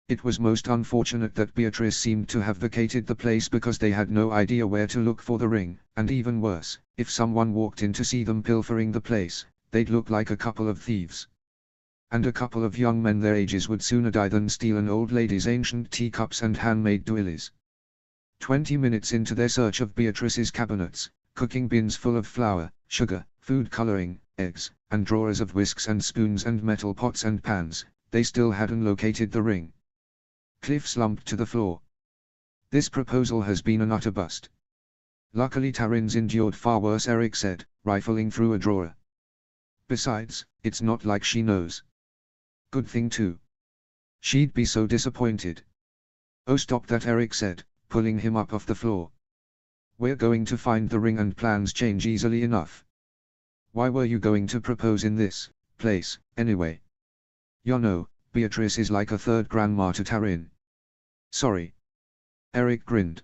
It was most unfortunate that Beatrice seemed to have vacated the place because they had no idea where to look for the ring, and even worse, if someone walked in to see them pilfering the place, they'd look like a couple of thieves. And a couple of young men their ages would sooner die than steal an old lady's ancient teacups and handmade doilies. 20 minutes into their search of Beatrice's cabinets, cooking bins full of flour, sugar, food coloring, eggs, and drawers of whisks and spoons and metal pots and pans, they still hadn't located the ring. Cliff slumped to the floor. This proposal has been an utter bust. Luckily Taryn's endured far worse, Eric said, rifling through a drawer. Besides, it's not like she knows. Good thing too. She'd be so disappointed. Oh, stop that, Eric said, pulling him up off the floor. We're going to find the ring and plans change easily enough. Why were you going to propose in this place, anyway? You know, Beatrice is like a third grandma to Taryn. Sorry. Eric grinned.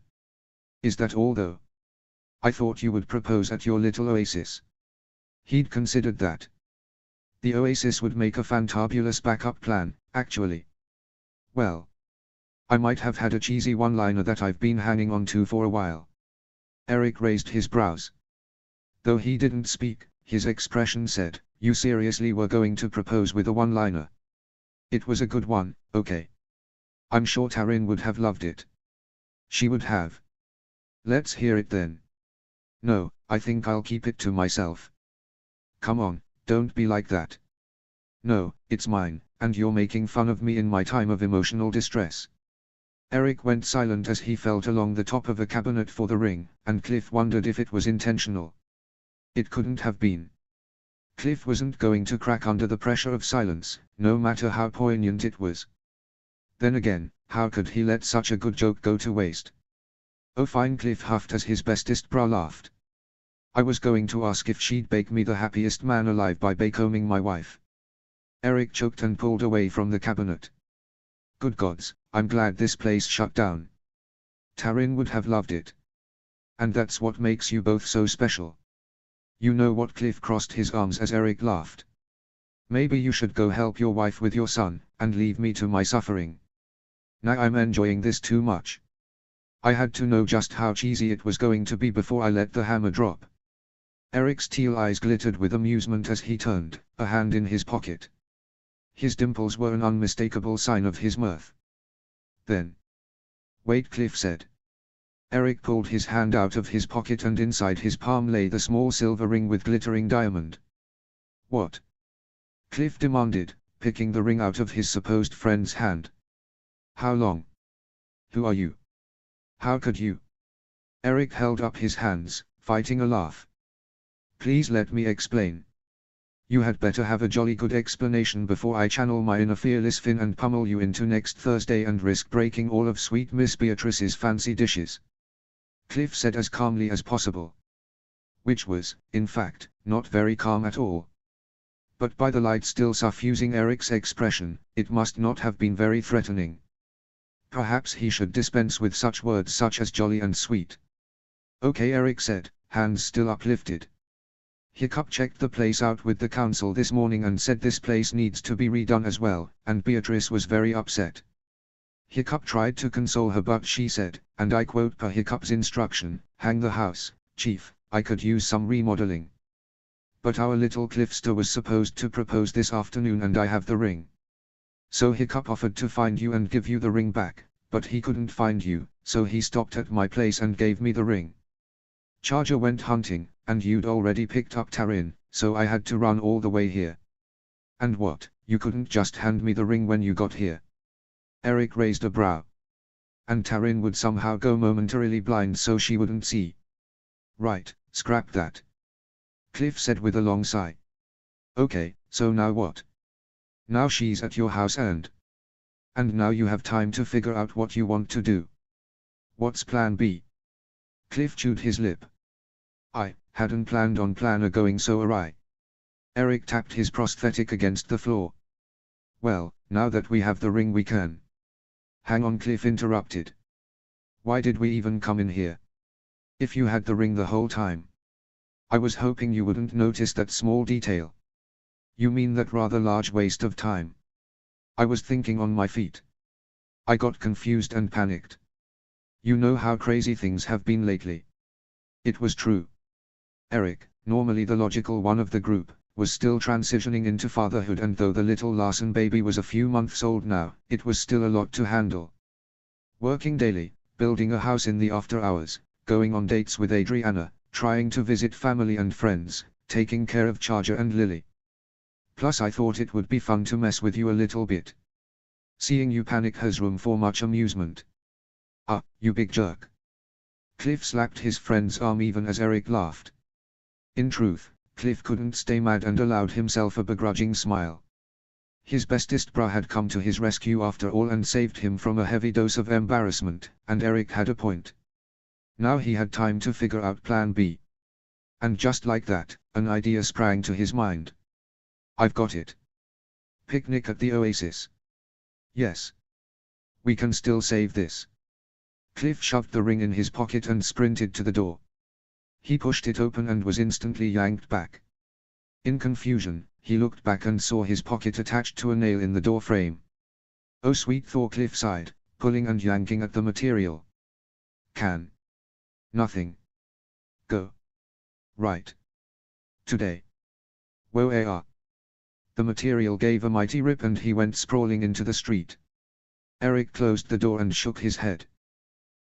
Is that all though? I thought you would propose at your little oasis. He'd considered that. The oasis would make a fantabulous backup plan, actually. Well. I might have had a cheesy one-liner that I've been hanging on to for a while. Eric raised his brows. Though he didn't speak, his expression said, you seriously were going to propose with a one-liner. It was a good one, okay. I'm sure Taryn would have loved it. She would have. Let's hear it then. No, I think I'll keep it to myself. Come on, don't be like that. No, it's mine, and you're making fun of me in my time of emotional distress. Eric went silent as he felt along the top of a cabinet for the ring, and Cliff wondered if it was intentional. It couldn't have been. Cliff wasn't going to crack under the pressure of silence, no matter how poignant it was. Then again, how could he let such a good joke go to waste? Oh fine, Cliff huffed as his bestest brow laughed. I was going to ask if she'd bake me the happiest man alive by bakecombing my wife. Eric choked and pulled away from the cabinet. Good gods, I'm glad this place shut down. Taryn would have loved it. And that's what makes you both so special. You know what? Cliff crossed his arms as Eric laughed. Maybe you should go help your wife with your son, and leave me to my suffering. Now I'm enjoying this too much. I had to know just how cheesy it was going to be before I let the hammer drop. Eric's teal eyes glittered with amusement as he turned, a hand in his pocket. His dimples were an unmistakable sign of his mirth. Then. Wait, Cliff said. Eric pulled his hand out of his pocket and inside his palm lay the small silver ring with glittering diamond. What? Cliff demanded, picking the ring out of his supposed friend's hand. How long? Who are you? How could you? Eric held up his hands, fighting a laugh. Please let me explain. You had better have a jolly good explanation before I channel my inner fearless Finn and pummel you into next Thursday and risk breaking all of sweet Miss Beatrice's fancy dishes. Cliff said as calmly as possible. Which was, in fact, not very calm at all. But by the light still suffusing Eric's expression, it must not have been very threatening. Perhaps he should dispense with such words such as jolly and sweet. Okay, Eric said, hands still uplifted. Hiccup checked the place out with the council this morning and said this place needs to be redone as well, and Beatrice was very upset. Hiccup tried to console her, but she said, and I quote per Hiccup's instruction, "Hang the house, Chief, I could use some remodeling. But our little Cliffster was supposed to propose this afternoon and I have the ring. So Hiccup offered to find you and give you the ring back, but he couldn't find you, so he stopped at my place and gave me the ring. Charger went hunting, and you'd already picked up Tarin, so I had to run all the way here." "And what, you couldn't just hand me the ring when you got here?" Eric raised a brow. "And Tarin would somehow go momentarily blind so she wouldn't see." "Right, scrap that," Cliff said with a long sigh. "Okay, so now what? Now she's at your house and now you have time to figure out what you want to do. What's plan B?" Cliff chewed his lip. "I hadn't planned on plan A going so awry." Eric tapped his prosthetic against the floor. "Well, now that we have the ring we can." "Hang on," Cliff interrupted. "Why did we even come in here? If you had the ring the whole time. I was hoping you wouldn't notice that small detail." "You mean that rather large waste of time?" "I was thinking on my feet. I got confused and panicked. You know how crazy things have been lately." It was true. Eric, normally the logical one of the group, was still transitioning into fatherhood, and though the little Larson baby was a few months old now, it was still a lot to handle. Working daily, building a house in the after hours, going on dates with Adriana, trying to visit family and friends, taking care of Charger and Lily. Plus I thought it would be fun to mess with you a little bit. Seeing you panic has room for much amusement. "Ah, you big jerk." Cliff slapped his friend's arm even as Eric laughed. In truth, Cliff couldn't stay mad and allowed himself a begrudging smile. His bestest bra had come to his rescue after all and saved him from a heavy dose of embarrassment, and Eric had a point. Now he had time to figure out plan B. And just like that, an idea sprang to his mind. "I've got it. Picnic at the Oasis." "Yes. We can still save this." Cliff shoved the ring in his pocket and sprinted to the door. He pushed it open and was instantly yanked back. In confusion, he looked back and saw his pocket attached to a nail in the door frame. "Oh sweet," thought Cliff sighed, pulling and yanking at the material. "Can nothing go right today? Whoa ah." The material gave a mighty rip and he went sprawling into the street. Eric closed the door and shook his head.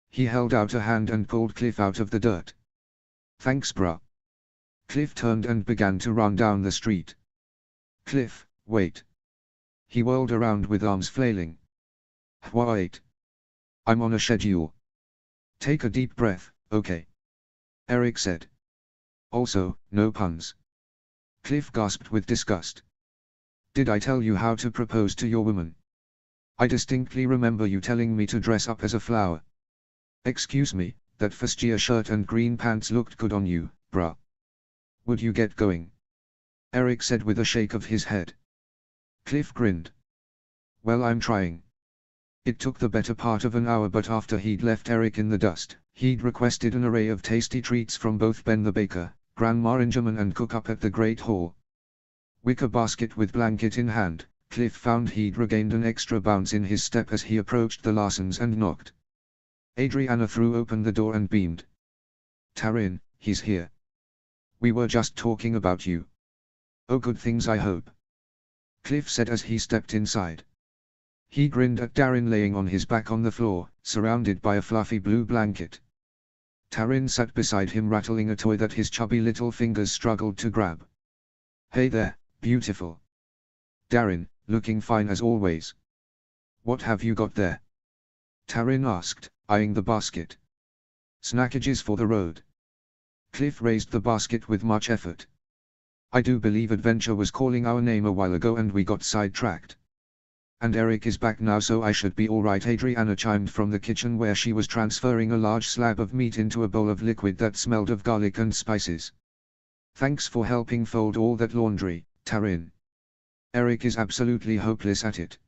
He held out a hand and pulled Cliff out of the dirt. "Thanks bruh." Cliff turned and began to run down the street. "Cliff, wait." He whirled around with arms flailing. "Wait. I'm on a schedule." "Take a deep breath, okay?" Eric said. "Also, no puns." Cliff gasped with disgust. "Did I tell you how to propose to your woman? I distinctly remember you telling me to dress up as a flower." "Excuse me, that fuchsia shirt and green pants looked good on you, bruh. Would you get going?" Eric said with a shake of his head. Cliff grinned. "Well, I'm trying." It took the better part of an hour, but after he'd left Eric in the dust, he'd requested an array of tasty treats from both Ben the baker, Grandma Ingerman and Cook up at the Great Hall. Wicker basket with blanket in hand, Cliff found he'd regained an extra bounce in his step as he approached the Larsons and knocked. Adriana threw open the door and beamed. "Tarin, he's here. We were just talking about you." "Oh, good things I hope," Cliff said as he stepped inside. He grinned at Tarin laying on his back on the floor, surrounded by a fluffy blue blanket. Tarin sat beside him rattling a toy that his chubby little fingers struggled to grab. "Hey there, beautiful." Tarin, looking fine as always. "What have you got there?" Tarin asked, eyeing the basket. "Snackages for the road." Cliff raised the basket with much effort. "I do believe adventure was calling our name a while ago and we got sidetracked. And Eric is back now, so I should be alright," Adriana chimed from the kitchen where she was transferring a large slab of meat into a bowl of liquid that smelled of garlic and spices. "Thanks for helping fold all that laundry, Tarin." Eric is absolutely hopeless at it.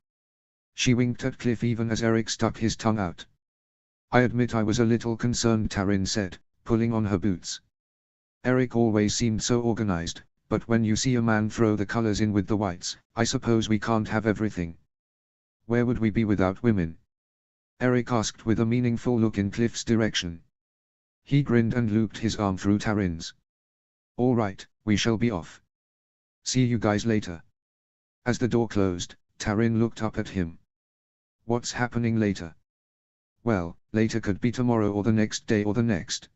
She winked at Cliff even as Eric stuck his tongue out. I admit I was a little concerned, Taryn said, pulling on her boots. Eric always seemed so organized, but when you see a man throw the colors in with the whites, I suppose we can't have everything. Where would we be without women? Eric asked with a meaningful look in Cliff's direction. He grinned and looped his arm through Taryn's. All right, we shall be off. See you guys later. As the door closed, Taryn looked up at him. What's happening later? Well, later could be tomorrow or the next day or the next.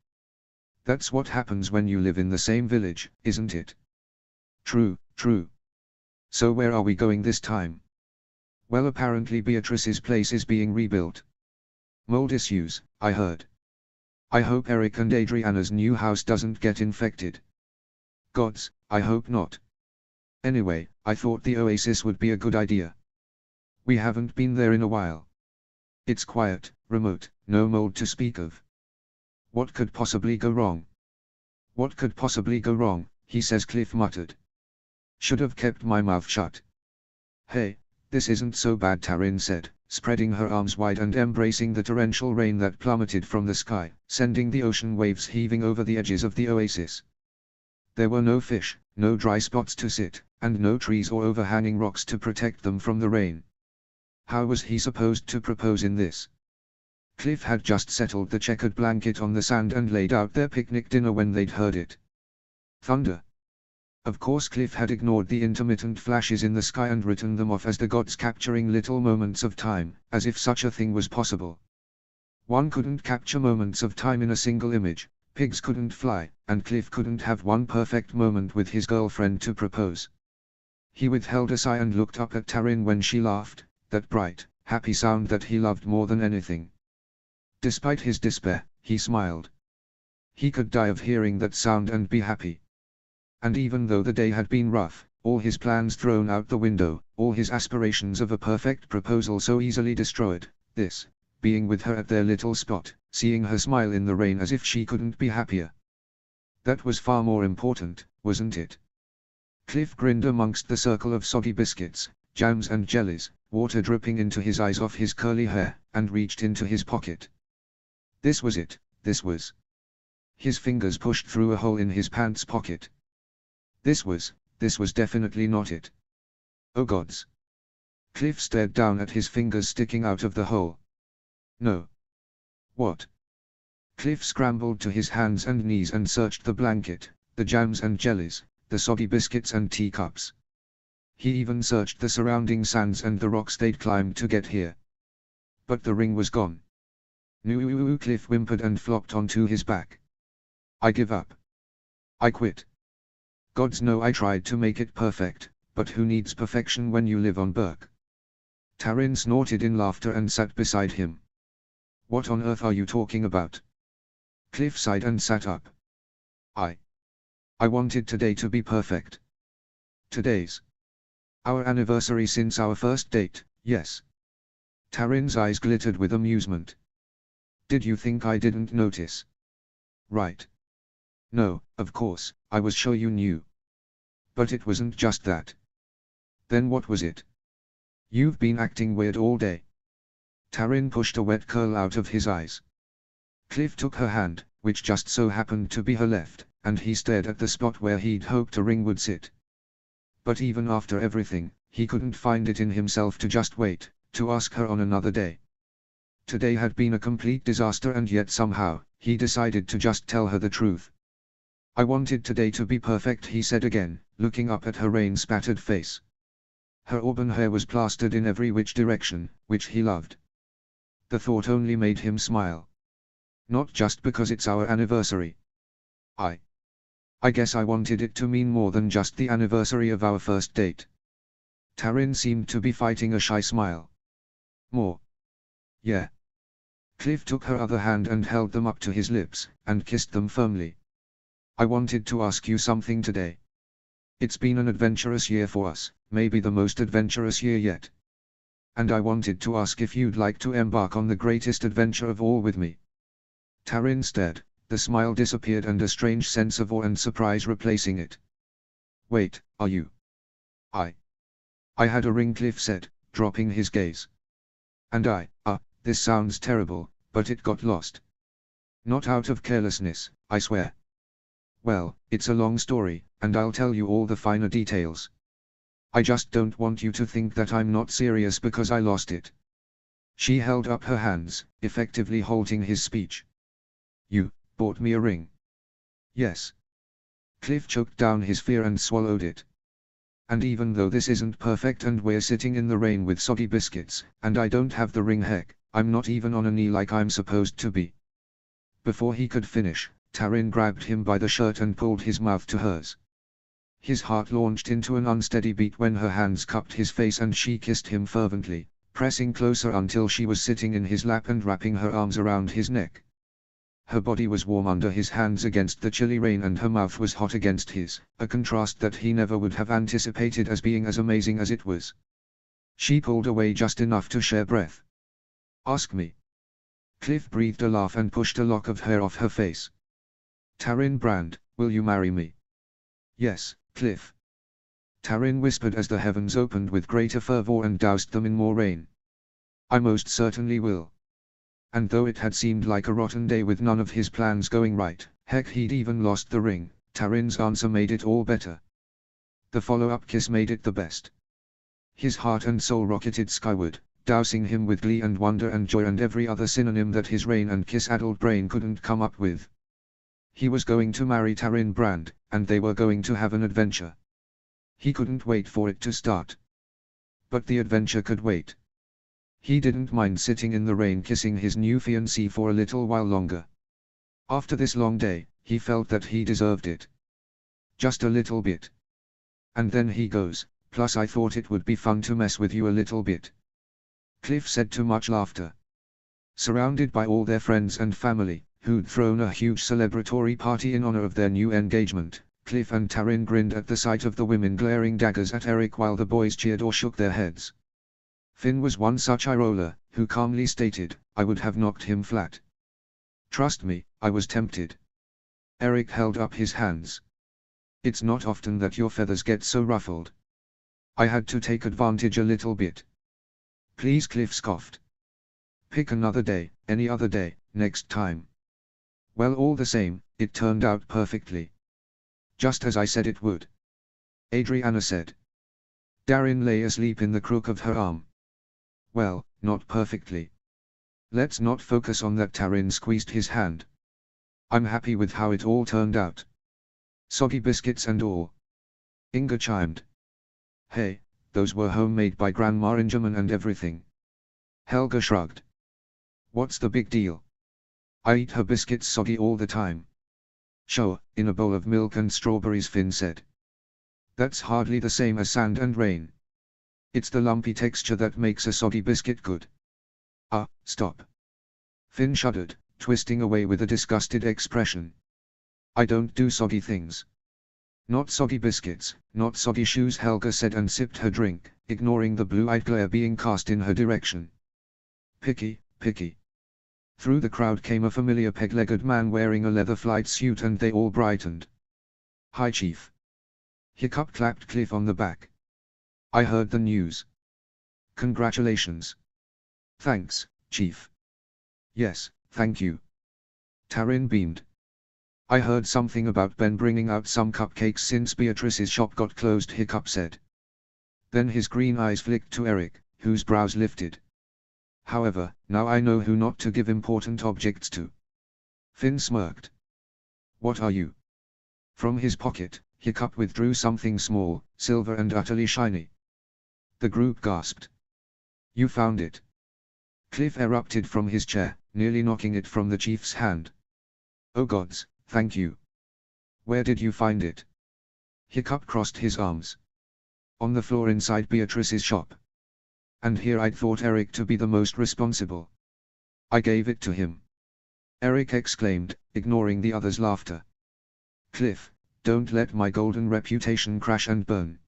That's what happens when you live in the same village, isn't it? True, true. So where are we going this time? Well, apparently Beatrice's place is being rebuilt. Mold issues, I heard. I hope Eric and Adriana's new house doesn't get infected. Gods, I hope not. Anyway, I thought the oasis would be a good idea. We haven't been there in a while. It's quiet, remote, no mold to speak of. What could possibly go wrong? What could possibly go wrong, he says, Cliff muttered. Should have kept my mouth shut. Hey, this isn't so bad, Taryn said, spreading her arms wide and embracing the torrential rain that plummeted from the sky, sending the ocean waves heaving over the edges of the oasis. There were no fish, no dry spots to sit, and no trees or overhanging rocks to protect them from the rain. How was he supposed to propose in this? Cliff had just settled the checkered blanket on the sand and laid out their picnic dinner when they'd heard it. Thunder. Of course, Cliff had ignored the intermittent flashes in the sky and written them off as the gods capturing little moments of time, as if such a thing was possible. One couldn't capture moments of time in a single image, pigs couldn't fly, and Cliff couldn't have one perfect moment with his girlfriend to propose. He withheld a sigh and looked up at Taryn when she laughed, that bright, happy sound that he loved more than anything. Despite his despair, he smiled. He could die of hearing that sound and be happy. And even though the day had been rough, all his plans thrown out the window, all his aspirations of a perfect proposal so easily destroyed, this, being with her at their little spot, seeing her smile in the rain as if she couldn't be happier. That was far more important, wasn't it? Cliff grinned amongst the circle of soggy biscuits, jams and jellies, water dripping into his eyes off his curly hair, and reached into his pocket. This was it, this was. His fingers pushed through a hole in his pants pocket. This was definitely not it. Oh gods. Cliff stared down at his fingers sticking out of the hole. No. What? Cliff scrambled to his hands and knees and searched the blanket, the jams and jellies, the soggy biscuits and teacups. He even searched the surrounding sands and the rocks they'd climbed to get here. But the ring was gone. No, Cliff whimpered and flopped onto his back. I give up. I quit. Gods know I tried to make it perfect, but who needs perfection when you live on Burke? Taryn snorted in laughter and sat beside him. What on earth are you talking about? Cliff sighed and sat up. I wanted today to be perfect. Today's our anniversary since our first date, yes. Taryn's eyes glittered with amusement. Did you think I didn't notice? Right. No, of course, I was sure you knew. But it wasn't just that. Then what was it? You've been acting weird all day. Taryn pushed a wet curl out of his eyes. Cliff took her hand, which just so happened to be her left, and he stared at the spot where he'd hoped a ring would sit. But even after everything, he couldn't find it in himself to just wait, to ask her on another day. Today had been a complete disaster, and yet somehow, he decided to just tell her the truth. I wanted today to be perfect, he said again, looking up at her rain-spattered face. Her auburn hair was plastered in every which direction, which he loved. The thought only made him smile. Not just because it's our anniversary. I guess I wanted it to mean more than just the anniversary of our first date. Taryn seemed to be fighting a shy smile. More. Yeah. Cliff took her other hand and held them up to his lips, and kissed them firmly. I wanted to ask you something today. It's been an adventurous year for us, maybe the most adventurous year yet. And I wanted to ask if you'd like to embark on the greatest adventure of all with me. Taryn stared, the smile disappeared and a strange sense of awe and surprise replacing it. Wait, are you? I had a ring, Cliff said, dropping his gaze. And this sounds terrible, but it got lost. Not out of carelessness, I swear. Well, it's a long story, and I'll tell you all the finer details. I just don't want you to think that I'm not serious because I lost it. She held up her hands, effectively halting his speech. You bought me a ring. Yes. Cliff choked down his fear and swallowed it. And even though this isn't perfect and we're sitting in the rain with soggy biscuits, and I don't have the ring, heck, I'm not even on a knee like I'm supposed to be. Before he could finish, Taryn grabbed him by the shirt and pulled his mouth to hers. His heart launched into an unsteady beat when her hands cupped his face and she kissed him fervently, pressing closer until she was sitting in his lap and wrapping her arms around his neck. Her body was warm under his hands against the chilly rain and her mouth was hot against his, a contrast that he never would have anticipated as being as amazing as it was. She pulled away just enough to share breath. Ask me. Cliff breathed a laugh and pushed a lock of hair off her face. Taryn Brand, will you marry me? Yes, Cliff. Taryn whispered as the heavens opened with greater fervor and doused them in more rain. I most certainly will. And though it had seemed like a rotten day with none of his plans going right, heck, he'd even lost the ring, Taryn's answer made it all better. The follow-up kiss made it the best. His heart and soul rocketed skyward, dousing him with glee and wonder and joy and every other synonym that his rain and kiss-addled brain couldn't come up with. He was going to marry Taryn Brand, and they were going to have an adventure. He couldn't wait for it to start. But the adventure could wait. He didn't mind sitting in the rain kissing his new fiancée for a little while longer. After this long day, he felt that he deserved it. Just a little bit. And then he goes, plus I thought it would be fun to mess with you a little bit. Cliff said to much laughter. Surrounded by all their friends and family, who'd thrown a huge celebratory party in honor of their new engagement, Cliff and Taryn grinned at the sight of the women glaring daggers at Eric while the boys cheered or shook their heads. Finn was one such eye-roller, who calmly stated, I would have knocked him flat. Trust me, I was tempted. Eric held up his hands. It's not often that your feathers get so ruffled. I had to take advantage a little bit. Please, Cliff scoffed. Pick another day, any other day, next time. Well, all the same, it turned out perfectly. Just as I said it would. Adriana said. Darren lay asleep in the crook of her arm. Well, not perfectly. Let's not focus on that. Taryn squeezed his hand. I'm happy with how it all turned out. Soggy biscuits and all. Inga chimed. Hey, those were homemade by Grandma in German and everything. Helga shrugged. What's the big deal? I eat her biscuits soggy all the time. Sure, in a bowl of milk and strawberries, Finn said. That's hardly the same as sand and rain. It's the lumpy texture that makes a soggy biscuit good. Stop. Finn shuddered, twisting away with a disgusted expression. I don't do soggy things. Not soggy biscuits, not soggy shoes, Helga said and sipped her drink, ignoring the blue-eyed glare being cast in her direction. Picky, picky. Through the crowd came a familiar peg-legged man wearing a leather flight suit and they all brightened. Hi, Chief. Hiccup clapped Cliff on the back. I heard the news. Congratulations. Thanks, Chief. Yes, thank you. Taryn beamed. I heard something about Ben bringing out some cupcakes since Beatrice's shop got closed, Hiccup said. Then his green eyes flicked to Eric, whose brows lifted. However, now I know who not to give important objects to. Finn smirked. What are you? From his pocket, Hiccup withdrew something small, silver and utterly shiny. The group gasped. You found it. Cliff erupted from his chair, nearly knocking it from the chief's hand. Oh gods, thank you. Where did you find it? Hiccup crossed his arms. On the floor inside Beatrice's shop. And here I'd thought Eric to be the most responsible. I gave it to him. Eric exclaimed, ignoring the others' laughter. Cliff, don't let my golden reputation crash and burn.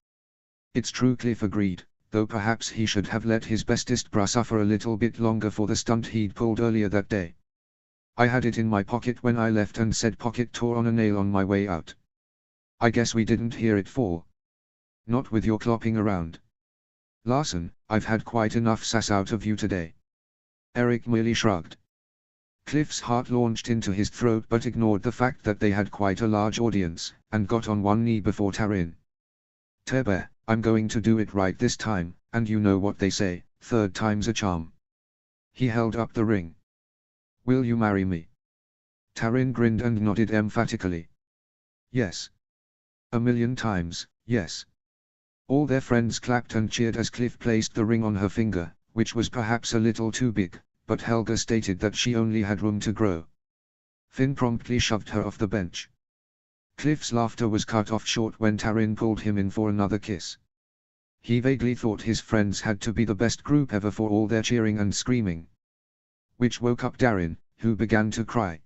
It's true, Cliff agreed, though perhaps he should have let his bestest bra suffer a little bit longer for the stunt he'd pulled earlier that day. I had it in my pocket when I left and said pocket tore on a nail on my way out. I guess we didn't hear it fall. Not with your clopping around. Larson, I've had quite enough sass out of you today. Eric merely shrugged. Cliff's heart launched into his throat but ignored the fact that they had quite a large audience, and got on one knee before Taryn. Tebear, I'm going to do it right this time, and you know what they say, third time's a charm. He held up the ring. Will you marry me? Taryn grinned and nodded emphatically. Yes. 1,000,000 times, yes. All their friends clapped and cheered as Cliff placed the ring on her finger, which was perhaps a little too big, but Helga stated that she only had room to grow. Finn promptly shoved her off the bench. Cliff's laughter was cut off short when Taryn pulled him in for another kiss. He vaguely thought his friends had to be the best group ever for all their cheering and screaming. Which woke up Darren, who began to cry.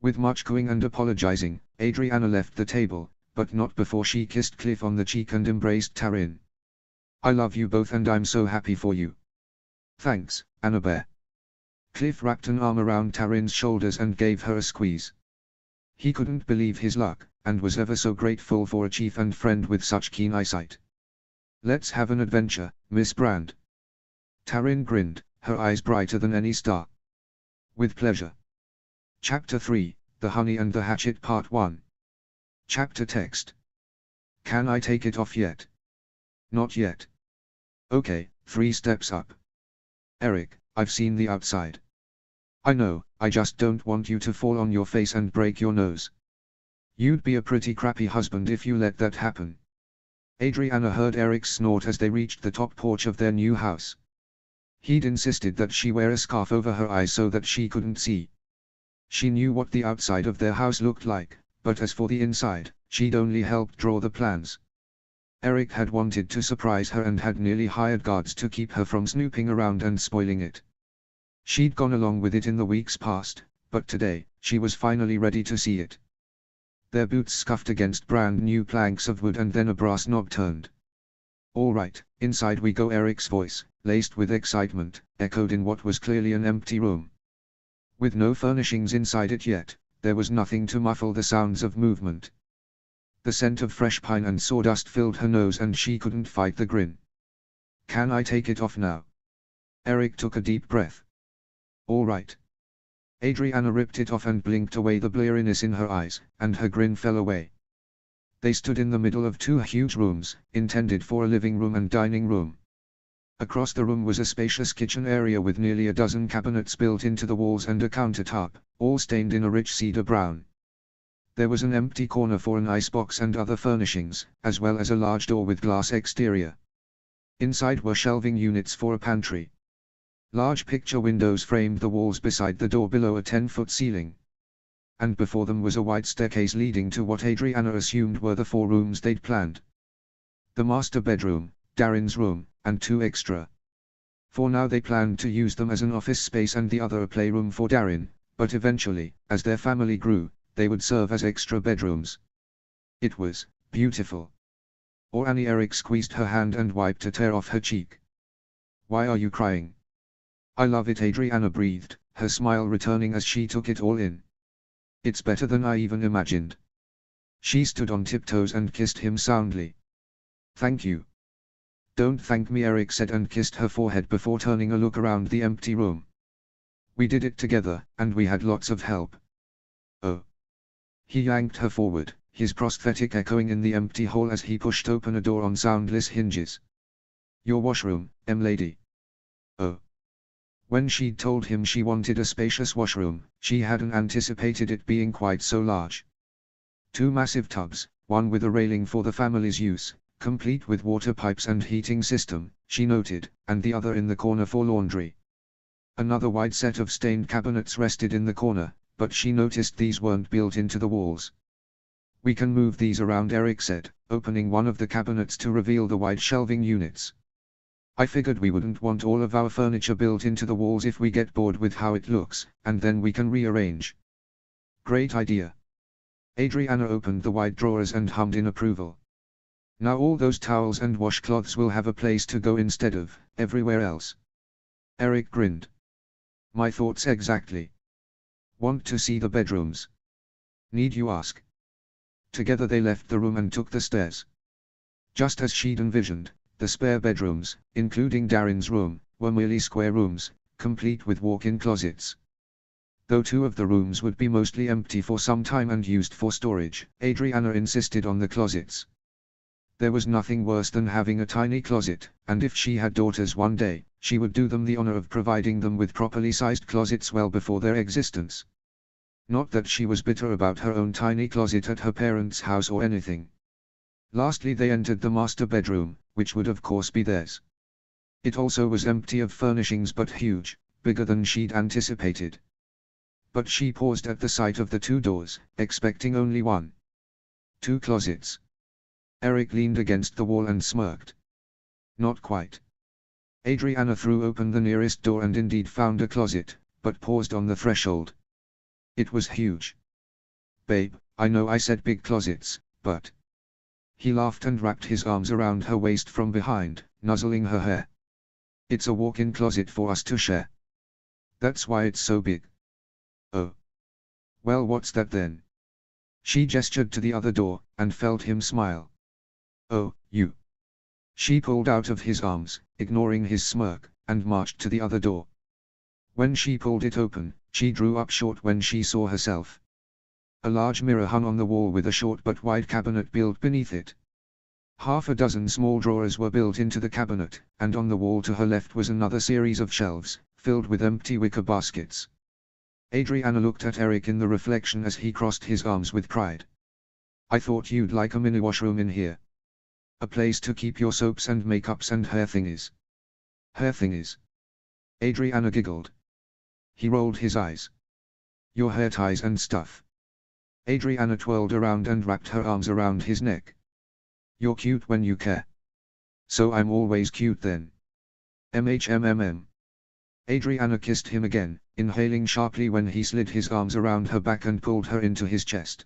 With much cooing and apologizing, Adriana left the table, but not before she kissed Cliff on the cheek and embraced Taryn. I love you both and I'm so happy for you. Thanks, Annabelle. Cliff wrapped an arm around Taryn's shoulders and gave her a squeeze. He couldn't believe his luck, and was ever so grateful for a chief and friend with such keen eyesight. Let's have an adventure, Miss Brand. Taryn grinned, her eyes brighter than any star. With pleasure. Chapter 3, The Honey and the Hatchet Part 1. Chapter text. Can I take it off yet? Not yet. Okay, 3 steps up. Eric, I've seen the outside. I know, I just don't want you to fall on your face and break your nose. You'd be a pretty crappy husband if you let that happen. Adriana heard Eric's snort as they reached the top porch of their new house. He'd insisted that she wear a scarf over her eyes so that she couldn't see. She knew what the outside of their house looked like, but as for the inside, she'd only helped draw the plans. Eric had wanted to surprise her and had nearly hired guards to keep her from snooping around and spoiling it. She'd gone along with it in the weeks past, but today, she was finally ready to see it. Their boots scuffed against brand new planks of wood and then a brass knob turned. All right, inside we go. Eric's voice, laced with excitement, echoed in what was clearly an empty room. With no furnishings inside it yet, there was nothing to muffle the sounds of movement. The scent of fresh pine and sawdust filled her nose and she couldn't fight the grin. Can I take it off now? Eric took a deep breath. All right. Adriana ripped it off and blinked away the bleariness in her eyes, and her grin fell away. They stood in the middle of 2 huge rooms, intended for a living room and dining room. Across the room was a spacious kitchen area with nearly a dozen cabinets built into the walls and a countertop, all stained in a rich cedar brown. There was an empty corner for an icebox and other furnishings, as well as a large door with glass exterior. Inside were shelving units for a pantry. Large picture windows framed the walls beside the door below a 10-foot ceiling. And before them was a wide staircase leading to what Adriana assumed were the 4 rooms they'd planned. The master bedroom, Darren's room, and 2 extra. For now they planned to use them as an office space and the other a playroom for Darren, but eventually, as their family grew, they would serve as extra bedrooms. It was beautiful. Or Annie. Eric squeezed her hand and wiped a tear off her cheek. Why are you crying? I love it. Adriana breathed, her smile returning as she took it all in. It's better than I even imagined. She stood on tiptoes and kissed him soundly. Thank you. Don't thank me, Eric said and kissed her forehead before turning a look around the empty room. We did it together, and we had lots of help. Oh. He yanked her forward, his prosthetic echoing in the empty hall as he pushed open a door on soundless hinges. Your washroom, lady. Oh. When she'd told him she wanted a spacious washroom, she hadn't anticipated it being quite so large. 2 massive tubs, one with a railing for the family's use, complete with water pipes and heating system, she noted, and the other in the corner for laundry. Another wide set of stained cabinets rested in the corner, but she noticed these weren't built into the walls. We can move these around, Eric said, opening one of the cabinets to reveal the wide shelving units. I figured we wouldn't want all of our furniture built into the walls if we get bored with how it looks, and then we can rearrange. Great idea. Adriana opened the wide drawers and hummed in approval. Now all those towels and washcloths will have a place to go instead of everywhere else. Eric grinned. My thoughts exactly. Want to see the bedrooms? Need you ask? Together they left the room and took the stairs. Just as she'd envisioned, The spare bedrooms, including Darren's room, were merely square rooms, complete with walk-in closets. Though two of the rooms would be mostly empty for some time and used for storage, Adriana insisted on the closets. There was nothing worse than having a tiny closet, and if she had daughters one day, she would do them the honor of providing them with properly sized closets well before their existence. Not that she was bitter about her own tiny closet at her parents' house or anything. Lastly, they entered the master bedroom, which would of course be theirs. It also was empty of furnishings but huge, bigger than she'd anticipated. But she paused at the sight of the two doors, expecting only one. Two closets. Eric leaned against the wall and smirked. Not quite. Adriana threw open the nearest door and indeed found a closet, but paused on the threshold. It was huge. Babe, I know I said big closets, but... He laughed and wrapped his arms around her waist from behind, nuzzling her hair. It's a walk-in closet for us to share. That's why it's so big. Oh. Well, what's that then? She gestured to the other door, and felt him smile. Oh, you. She pulled out of his arms, ignoring his smirk, and marched to the other door. When she pulled it open, she drew up short when she saw herself. A large mirror hung on the wall with a short but wide cabinet built beneath it. Half a dozen small drawers were built into the cabinet, and on the wall to her left was another series of shelves, filled with empty wicker baskets. Adriana looked at Eric in the reflection as he crossed his arms with pride. I thought you'd like a mini washroom in here. A place to keep your soaps and makeups and hair thingies. Hair thingies. Adriana giggled. He rolled his eyes. Your hair ties and stuff. Adriana twirled around and wrapped her arms around his neck. You're cute when you care. So I'm always cute then. MHMMM. Adriana kissed him again, inhaling sharply when he slid his arms around her back and pulled her into his chest.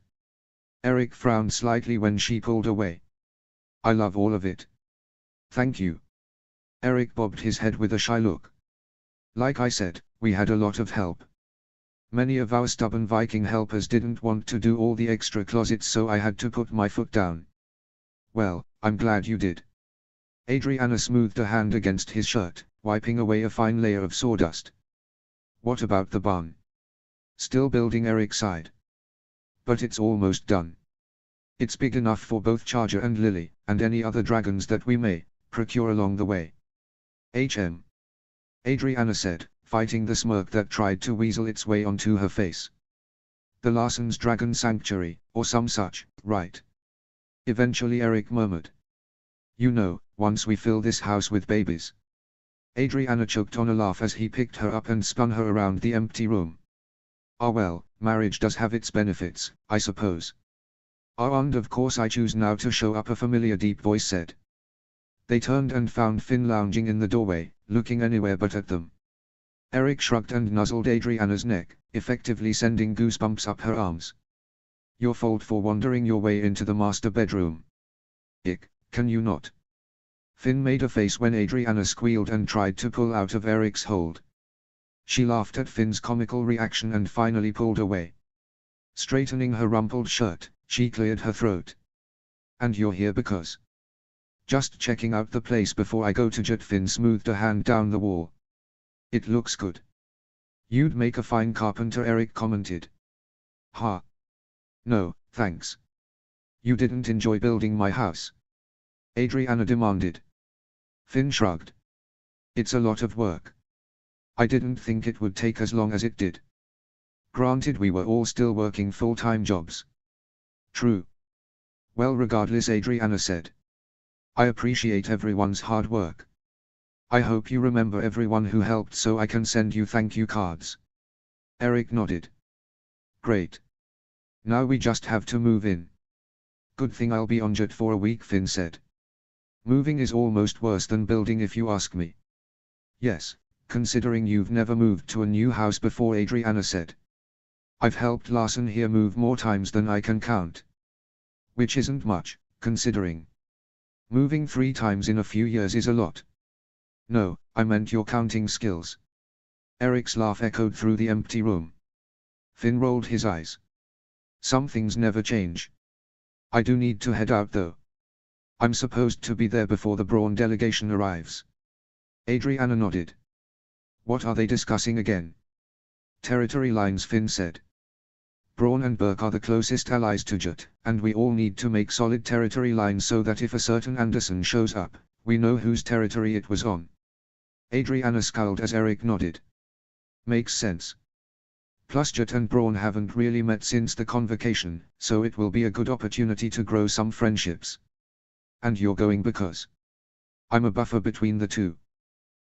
Eric frowned slightly when she pulled away. I love all of it. Thank you. Eric bobbed his head with a shy look. Like I said, we had a lot of help. Many of our stubborn Viking helpers didn't want to do all the extra closets, so I had to put my foot down. Well, I'm glad you did. Adriana smoothed a hand against his shirt, wiping away a fine layer of sawdust. What about the barn? Still building, Eric sighed. But it's almost done. It's big enough for both Charger and Lily, and any other dragons that we may procure along the way. Adriana said, fighting the smirk that tried to weasel its way onto her face. The Larson's Dragon Sanctuary, or some such, right? Eventually Eric murmured. You know, once we fill this house with babies. Adriana choked on a laugh as he picked her up and spun her around the empty room. Ah well, marriage does have its benefits, I suppose. Ah, and of course I choose now to show up, a familiar deep voice said. They turned and found Finn lounging in the doorway, looking anywhere but at them. Eric shrugged and nuzzled Adriana's neck, effectively sending goosebumps up her arms. Your fault for wandering your way into the master bedroom. Ick, can you not? Finn made a face when Adriana squealed and tried to pull out of Eric's hold. She laughed at Finn's comical reaction and finally pulled away. Straightening her rumpled shirt, she cleared her throat. And you're here because? Just checking out the place before I go to jet. Finn smoothed a hand down the wall. It looks good. You'd make a fine carpenter, Eric commented. Ha. No, thanks. You didn't enjoy building my house? Adriana demanded. Finn shrugged. It's a lot of work. I didn't think it would take as long as it did. Granted, we were all still working full-time jobs. True. Well, regardless, Adriana said. I appreciate everyone's hard work. I hope you remember everyone who helped so I can send you thank you cards. Eric nodded. Great. Now we just have to move in. Good thing I'll be on jet for a week, Finn said. Moving is almost worse than building if you ask me. Yes, considering you've never moved to a new house before, Adriana said. I've helped Larson here move more times than I can count. Which isn't much, considering. Moving 3 times in a few years is a lot. No, I meant your counting skills. Eric's laugh echoed through the empty room. Finn rolled his eyes. Some things never change. I do need to head out though. I'm supposed to be there before the Braun delegation arrives. Adriana nodded. What are they discussing again? Territory lines, Finn said. Braun and Burke are the closest allies to Jut, and we all need to make solid territory lines so that if a certain Anderson shows up, we know whose territory it was on. Adriana scowled as Eric nodded. Makes sense. Plus Jut and Braun haven't really met since the convocation, so it will be a good opportunity to grow some friendships. And you're going because I'm a buffer between the two,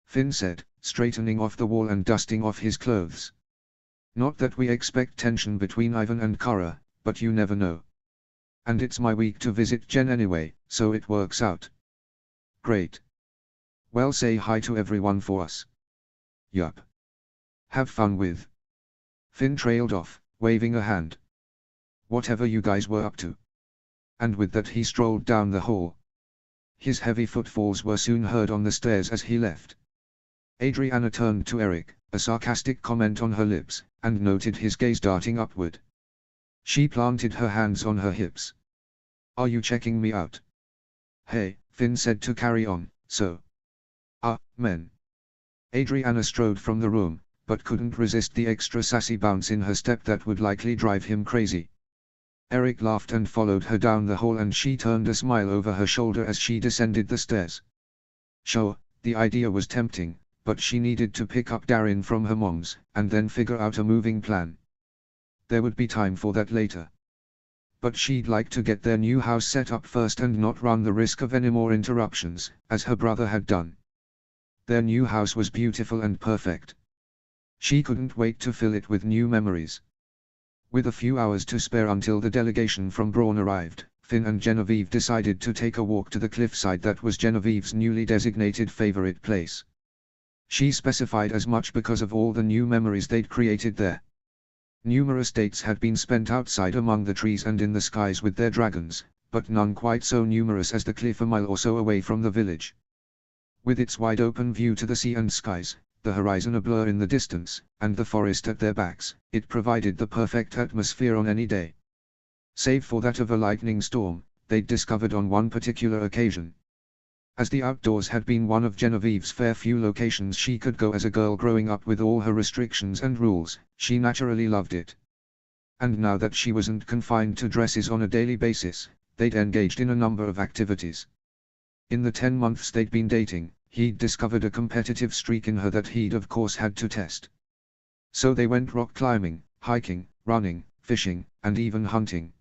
Finn said, straightening off the wall and dusting off his clothes. Not that we expect tension between Ivan and Kara, but you never know. And it's my week to visit Jen anyway, so it works out. Great. Well, say hi to everyone for us. Yup. Have fun with. Finn trailed off, waving a hand. Whatever you guys were up to. And with that he strolled down the hall. His heavy footfalls were soon heard on the stairs as he left. Adriana turned to Eric, a sarcastic comment on her lips, and noted his gaze darting upward. She planted her hands on her hips. Are you checking me out? Hey, Finn said to carry on, so. Men. Adriana strode from the room, but couldn't resist the extra sassy bounce in her step that would likely drive him crazy. Eric laughed and followed her down the hall, and she turned a smile over her shoulder as she descended the stairs. Sure, the idea was tempting, but she needed to pick up Darren from her mom's, and then figure out a moving plan. There would be time for that later. But she'd like to get their new house set up first and not run the risk of any more interruptions, as her brother had done. Their new house was beautiful and perfect. She couldn't wait to fill it with new memories. With a few hours to spare until the delegation from Braun arrived, Finn and Genevieve decided to take a walk to the cliffside that was Genevieve's newly designated favorite place. She specified as much because of all the new memories they'd created there. Numerous dates had been spent outside among the trees and in the skies with their dragons, but none quite so numerous as the cliff a mile or so away from the village. With its wide-open view to the sea and skies, the horizon a blur in the distance, and the forest at their backs, it provided the perfect atmosphere on any day. Save for that of a lightning storm, they'd discovered on one particular occasion. As the outdoors had been one of Genevieve's fair few locations she could go as a girl growing up with all her restrictions and rules, she naturally loved it. And now that she wasn't confined to dresses on a daily basis, they'd engaged in a number of activities. In the 10 months they'd been dating, he'd discovered a competitive streak in her that he'd of course had to test. So they went rock climbing, hiking, running, fishing, and even hunting.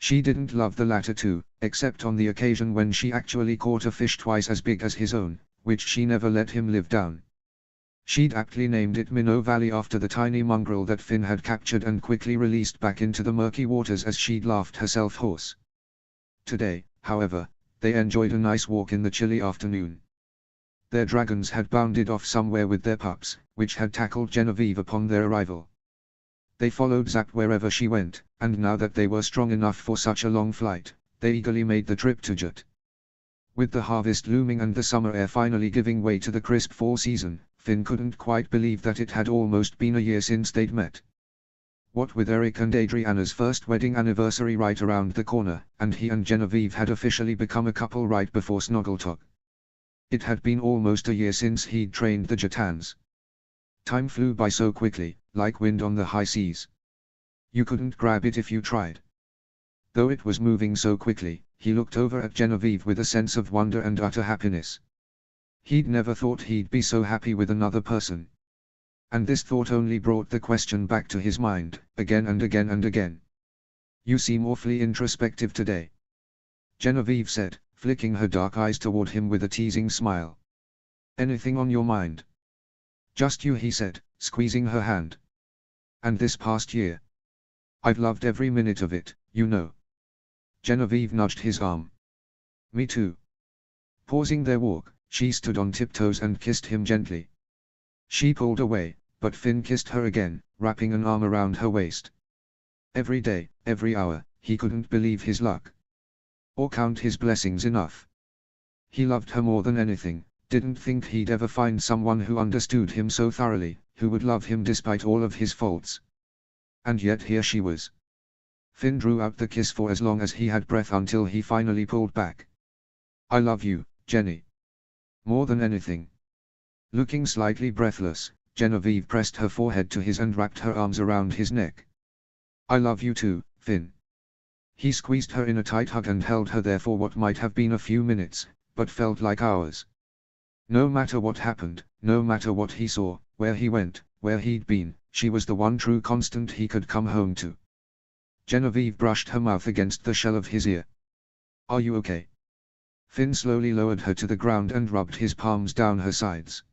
She didn't love the latter two, except on the occasion when she actually caught a fish twice as big as his own, which she never let him live down. She'd aptly named it Minnow Valley after the tiny mongrel that Finn had captured and quickly released back into the murky waters as she'd laughed herself hoarse. Today, however, they enjoyed a nice walk in the chilly afternoon. Their dragons had bounded off somewhere with their pups, which had tackled Genevieve upon their arrival. They followed Zap wherever she went, and now that they were strong enough for such a long flight, they eagerly made the trip to Jut. With the harvest looming and the summer air finally giving way to the crisp fall season, Finn couldn't quite believe that it had almost been a year since they'd met. What with Eric and Adriana's first wedding anniversary right around the corner, and he and Genevieve had officially become a couple right before Snoggletalk. It had been almost a year since he'd trained the Jutans. Time flew by so quickly, like wind on the high seas. You couldn't grab it if you tried. Though it was moving so quickly, he looked over at Genevieve with a sense of wonder and utter happiness. He'd never thought he'd be so happy with another person. And this thought only brought the question back to his mind, again and again and again. You seem awfully introspective today, Genevieve said, flicking her dark eyes toward him with a teasing smile. Anything on your mind? Just you, he said, squeezing her hand. And this past year? I've loved every minute of it, you know. Genevieve nudged his arm. Me too. Pausing their walk, she stood on tiptoes and kissed him gently. She pulled away, but Finn kissed her again, wrapping an arm around her waist. Every day, every hour, he couldn't believe his luck. Or count his blessings enough. He loved her more than anything, didn't think he'd ever find someone who understood him so thoroughly, who would love him despite all of his faults. And yet here she was. Finn drew out the kiss for as long as he had breath until he finally pulled back. I love you, Jenny. More than anything. Looking slightly breathless, Genevieve pressed her forehead to his and wrapped her arms around his neck. I love you too, Finn. He squeezed her in a tight hug and held her there for what might have been a few minutes, but felt like hours. No matter what happened, no matter what he saw, where he went, where he'd been, she was the one true constant he could come home to. Genevieve brushed her mouth against the shell of his ear. Are you okay? Finn slowly lowered her to the ground and rubbed his palms down her sides.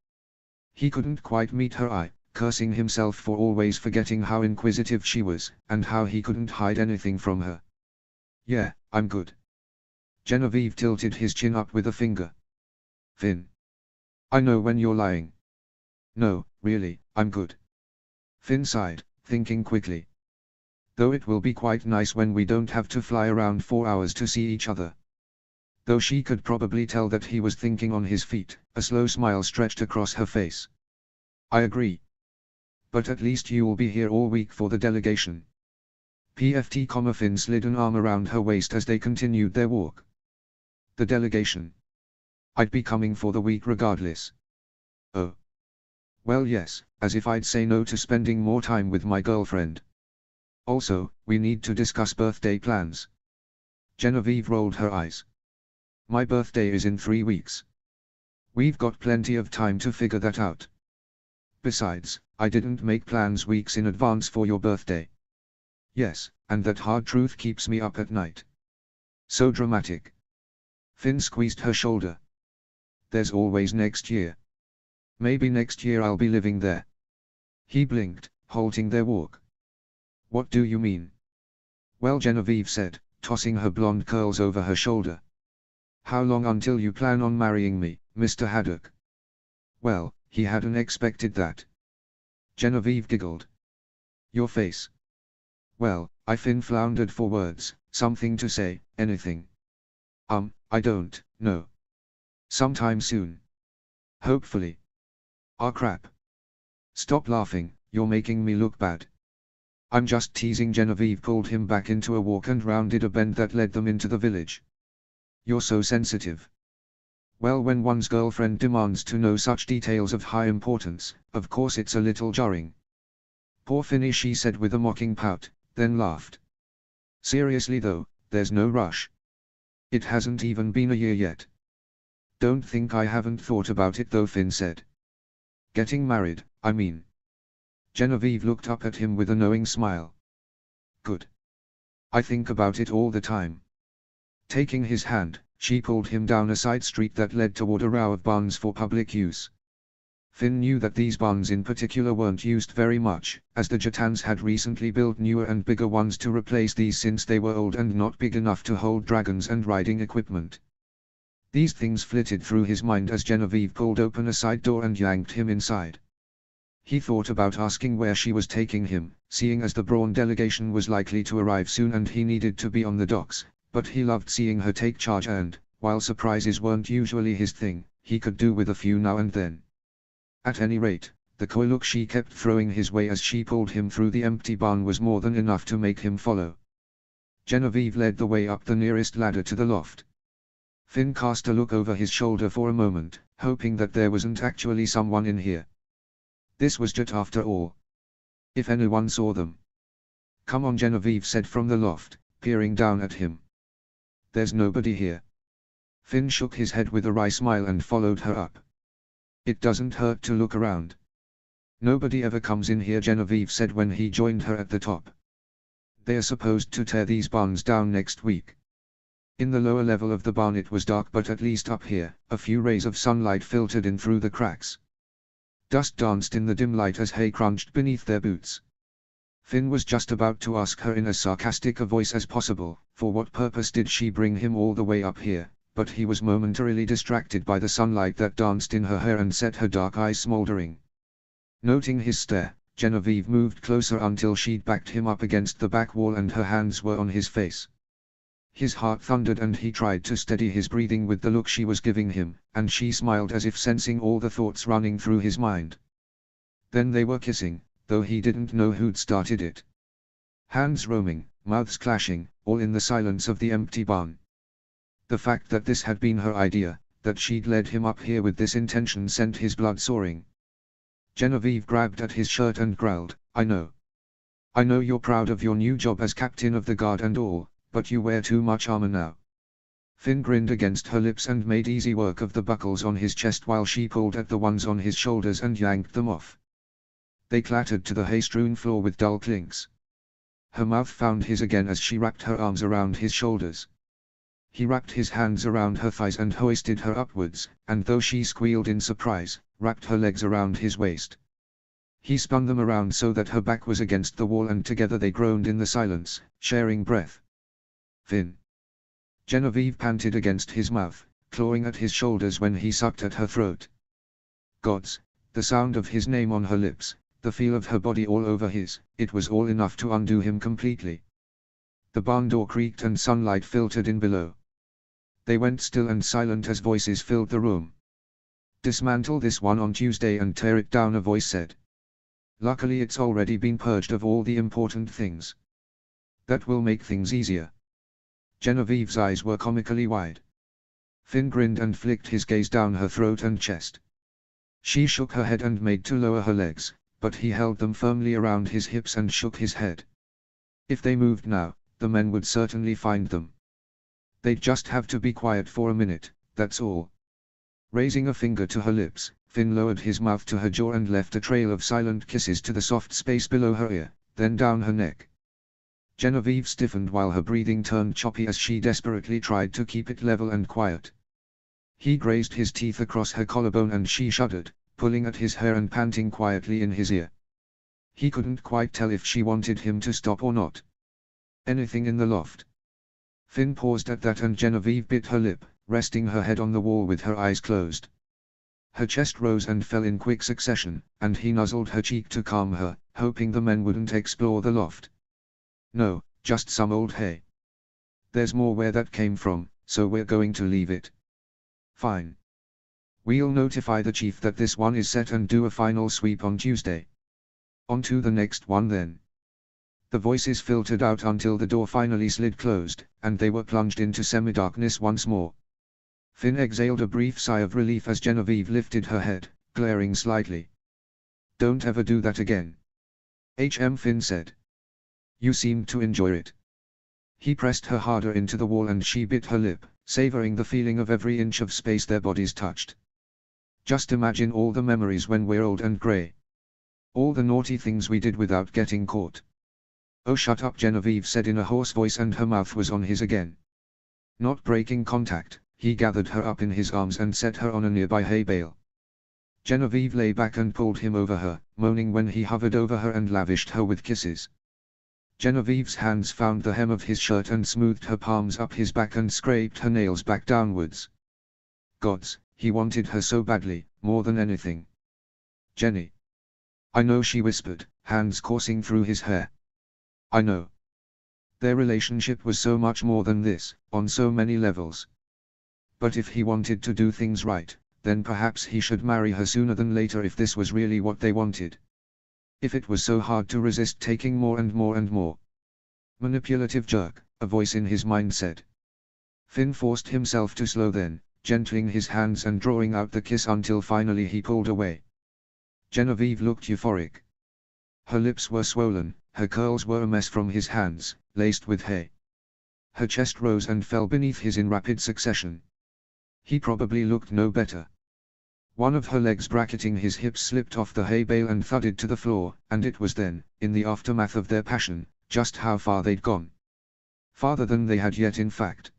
He couldn't quite meet her eye, cursing himself for always forgetting how inquisitive she was, and how he couldn't hide anything from her. Yeah, I'm good. Genevieve tilted his chin up with a finger. Finn. I know when you're lying. No, really, I'm good. Finn sighed, thinking quickly. Though it will be quite nice when we don't have to fly around 4 hours to see each other. Though she could probably tell that he was thinking on his feet, a slow smile stretched across her face. I agree. But at least you will be here all week for the delegation. PFT, Finn slid an arm around her waist as they continued their walk. The delegation. I'd be coming for the week regardless. Oh. Well yes, as if I'd say no to spending more time with my girlfriend. Also, we need to discuss birthday plans. Genevieve rolled her eyes. My birthday is in 3 weeks. We've got plenty of time to figure that out. Besides, I didn't make plans weeks in advance for your birthday. Yes, and that hard truth keeps me up at night. So dramatic. Finn squeezed her shoulder. There's always next year. Maybe next year I'll be living there. He blinked, halting their walk. What do you mean? Well, Genevieve said, tossing her blonde curls over her shoulder. How long until you plan on marrying me, Mr. Haddock? Well, he hadn't expected that. Genevieve giggled. Your face. Well, Finn floundered for words, something to say, anything. I don't know. Sometime soon. Hopefully. Ah crap. Stop laughing, you're making me look bad. I'm just teasing. Genevieve pulled him back into a walk and rounded a bend that led them into the village. You're so sensitive. Well, when one's girlfriend demands to know such details of high importance, of course it's a little jarring. Poor Finny, she said with a mocking pout, then laughed. Seriously though, there's no rush. It hasn't even been a year yet. Don't think I haven't thought about it though, Finn said. Getting married, I mean. Genevieve looked up at him with a knowing smile. Good. I think about it all the time. Taking his hand, she pulled him down a side street that led toward a row of barns for public use. Finn knew that these barns in particular weren't used very much, as the Jatans had recently built newer and bigger ones to replace these since they were old and not big enough to hold dragons and riding equipment. These things flitted through his mind as Genevieve pulled open a side door and yanked him inside. He thought about asking where she was taking him, seeing as the Brawn delegation was likely to arrive soon and he needed to be on the docks, but he loved seeing her take charge and, while surprises weren't usually his thing, he could do with a few now and then. At any rate, the coy look she kept throwing his way as she pulled him through the empty barn was more than enough to make him follow. Genevieve led the way up the nearest ladder to the loft. Finn cast a look over his shoulder for a moment, hoping that there wasn't actually someone in here. This was Jat after all. If anyone saw them. Come on, Genevieve said from the loft, peering down at him. There's nobody here. Finn shook his head with a wry smile and followed her up. It doesn't hurt to look around. Nobody ever comes in here, Genevieve said when he joined her at the top. They are supposed to tear these barns down next week. In the lower level of the barn it was dark, but at least up here, a few rays of sunlight filtered in through the cracks. Dust danced in the dim light as hay crunched beneath their boots. Finn was just about to ask her in as sarcastic a voice as possible, for what purpose did she bring him all the way up here, but he was momentarily distracted by the sunlight that danced in her hair and set her dark eyes smoldering. Noting his stare, Genevieve moved closer until she'd backed him up against the back wall and her hands were on his face. His heart thundered and he tried to steady his breathing with the look she was giving him, and she smiled as if sensing all the thoughts running through his mind. Then they were kissing, though he didn't know who'd started it. Hands roaming, mouths clashing, all in the silence of the empty barn. The fact that this had been her idea, that she'd led him up here with this intention, sent his blood soaring. Genevieve grabbed at his shirt and growled, "I know. I know you're proud of your new job as captain of the guard and all, but you wear too much armor now." Finn grinned against her lips and made easy work of the buckles on his chest while she pulled at the ones on his shoulders and yanked them off. They clattered to the hay-strewn floor with dull clinks. Her mouth found his again as she wrapped her arms around his shoulders. He wrapped his hands around her thighs and hoisted her upwards, and though she squealed in surprise, wrapped her legs around his waist. He spun them around so that her back was against the wall, and together they groaned in the silence, sharing breath. "Finn." Genevieve panted against his mouth, clawing at his shoulders when he sucked at her throat. Gods, the sound of his name on her lips, the feel of her body all over his, it was all enough to undo him completely. The barn door creaked and sunlight filtered in below. They went still and silent as voices filled the room. "Dismantle this one on Tuesday and tear it down," a voice said. "Luckily it's already been purged of all the important things. That will make things easier." Genevieve's eyes were comically wide. Finn grinned and flicked his gaze down her throat and chest. She shook her head and made to lower her legs, but he held them firmly around his hips and shook his head. If they moved now, the men would certainly find them. They'd just have to be quiet for a minute, that's all. Raising a finger to her lips, Finn lowered his mouth to her jaw and left a trail of silent kisses to the soft space below her ear, then down her neck. Genevieve stiffened while her breathing turned choppy as she desperately tried to keep it level and quiet. He grazed his teeth across her collarbone and she shuddered, pulling at his hair and panting quietly in his ear. He couldn't quite tell if she wanted him to stop or not. "Anything in the loft?" Finn paused at that and Genevieve bit her lip, resting her head on the wall with her eyes closed. Her chest rose and fell in quick succession, and he nuzzled her cheek to calm her, hoping the men wouldn't explore the loft. "No, just some old hay. There's more where that came from, so we're going to leave it." "Fine. We'll notify the chief that this one is set and do a final sweep on Tuesday. On to the next one then." The voices filtered out until the door finally slid closed, and they were plunged into semi-darkness once more. Finn exhaled a brief sigh of relief as Genevieve lifted her head, glaring slightly. "Don't ever do that again." Finn said. "You seemed to enjoy it." He pressed her harder into the wall and she bit her lip, savoring the feeling of every inch of space their bodies touched. "Just imagine all the memories when we're old and grey. All the naughty things we did without getting caught." "Oh, shut up," Genevieve said in a hoarse voice, and her mouth was on his again. Not breaking contact, he gathered her up in his arms and set her on a nearby hay bale. Genevieve lay back and pulled him over her, moaning when he hovered over her and lavished her with kisses. Genevieve's hands found the hem of his shirt and smoothed her palms up his back and scraped her nails back downwards. Gods, he wanted her so badly, more than anything. "Jenny." "I know," she whispered, hands coursing through his hair. "I know." Their relationship was so much more than this, on so many levels. But if he wanted to do things right, then perhaps he should marry her sooner than later if this was really what they wanted. If it was so hard to resist taking more and more and more. "Manipulative jerk," a voice in his mind said. Finn forced himself to slow then, gentling his hands and drawing out the kiss until finally he pulled away. Genevieve looked euphoric. Her lips were swollen, her curls were a mess from his hands, laced with hay. Her chest rose and fell beneath his in rapid succession. He probably looked no better. One of her legs bracketing his hips slipped off the hay bale and thudded to the floor, and it was then, in the aftermath of their passion, just how far they'd gone. Farther than they had yet in fact.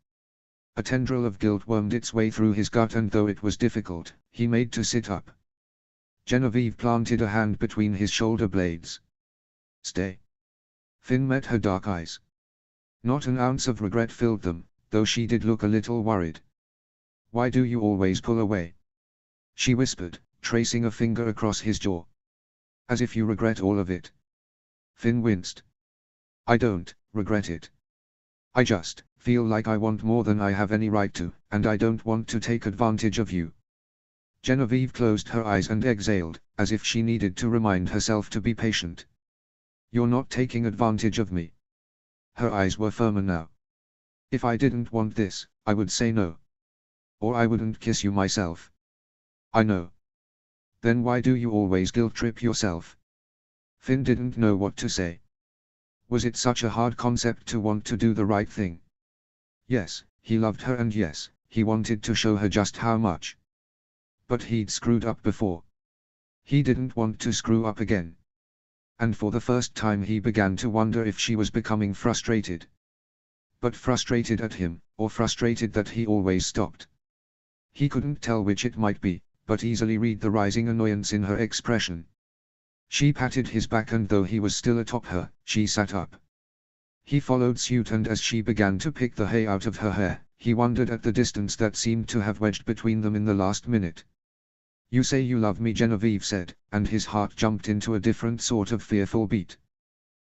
A tendril of guilt wormed its way through his gut, and though it was difficult, he made to sit up. Genevieve planted a hand between his shoulder blades. "Stay." Finn met her dark eyes. Not an ounce of regret filled them, though she did look a little worried. "Why do you always pull away?" she whispered, tracing a finger across his jaw. "As if you regret all of it." Finn winced. "I don't regret it. I just feel like I want more than I have any right to, and I don't want to take advantage of you." Genevieve closed her eyes and exhaled, as if she needed to remind herself to be patient. "You're not taking advantage of me." Her eyes were firmer now. "If I didn't want this, I would say no. Or I wouldn't kiss you myself. I know. Then why do you always guilt-trip yourself? Finn didn't know what to say. Was it such a hard concept to want to do the right thing? Yes, he loved her, and yes, he wanted to show her just how much. But he'd screwed up before. He didn't want to screw up again. And for the first time he began to wonder if she was becoming frustrated. But frustrated at him, or frustrated that he always stopped. He couldn't tell which it might be, but easily read the rising annoyance in her expression. She patted his back, and though he was still atop her, she sat up. He followed suit, and as she began to pick the hay out of her hair, he wondered at the distance that seemed to have wedged between them in the last minute. "You say you love me," Genevieve said, and his heart jumped into a different sort of fearful beat.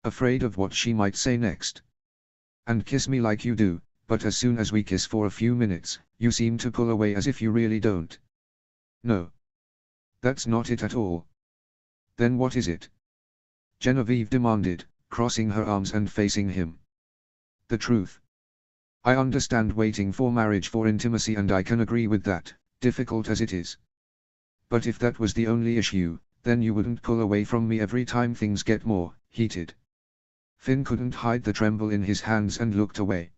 Afraid of what she might say next. "And kiss me like you do, but as soon as we kiss for a few minutes, you seem to pull away as if you really don't." "No. That's not it at all." "Then what is it?" Genevieve demanded, crossing her arms and facing him. "The truth. I understand waiting for marriage for intimacy, and I can agree with that, difficult as it is. But if that was the only issue, then you wouldn't pull away from me every time things get more heated." Finn couldn't hide the tremble in his hands and looked away.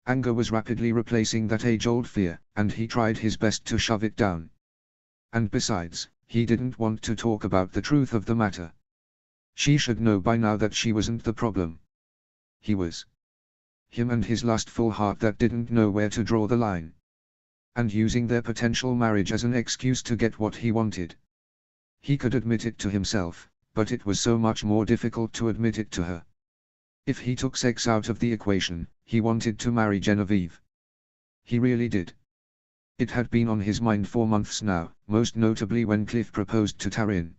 Anger was rapidly replacing that age-old fear, and he tried his best to shove it down. And besides, he didn't want to talk about the truth of the matter. She should know by now that she wasn't the problem. He was. Him and his lustful heart that didn't know where to draw the line. And using their potential marriage as an excuse to get what he wanted. He could admit it to himself, but it was so much more difficult to admit it to her. If he took sex out of the equation, he wanted to marry Genevieve. He really did. It had been on his mind for months now, most notably when Cliff proposed to Taryn.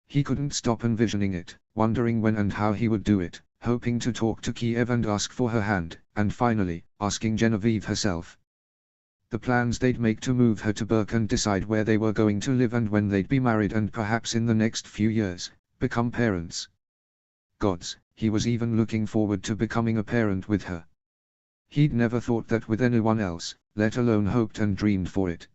He couldn't stop envisioning it, wondering when and how he would do it, hoping to talk to Kiev and ask for her hand, and finally, asking Genevieve herself. The plans they'd make to move her to Burke and decide where they were going to live and when they'd be married, and perhaps in the next few years, become parents. Gods, he was even looking forward to becoming a parent with her. He'd never thought that with anyone else, let alone hoped and dreamed for it.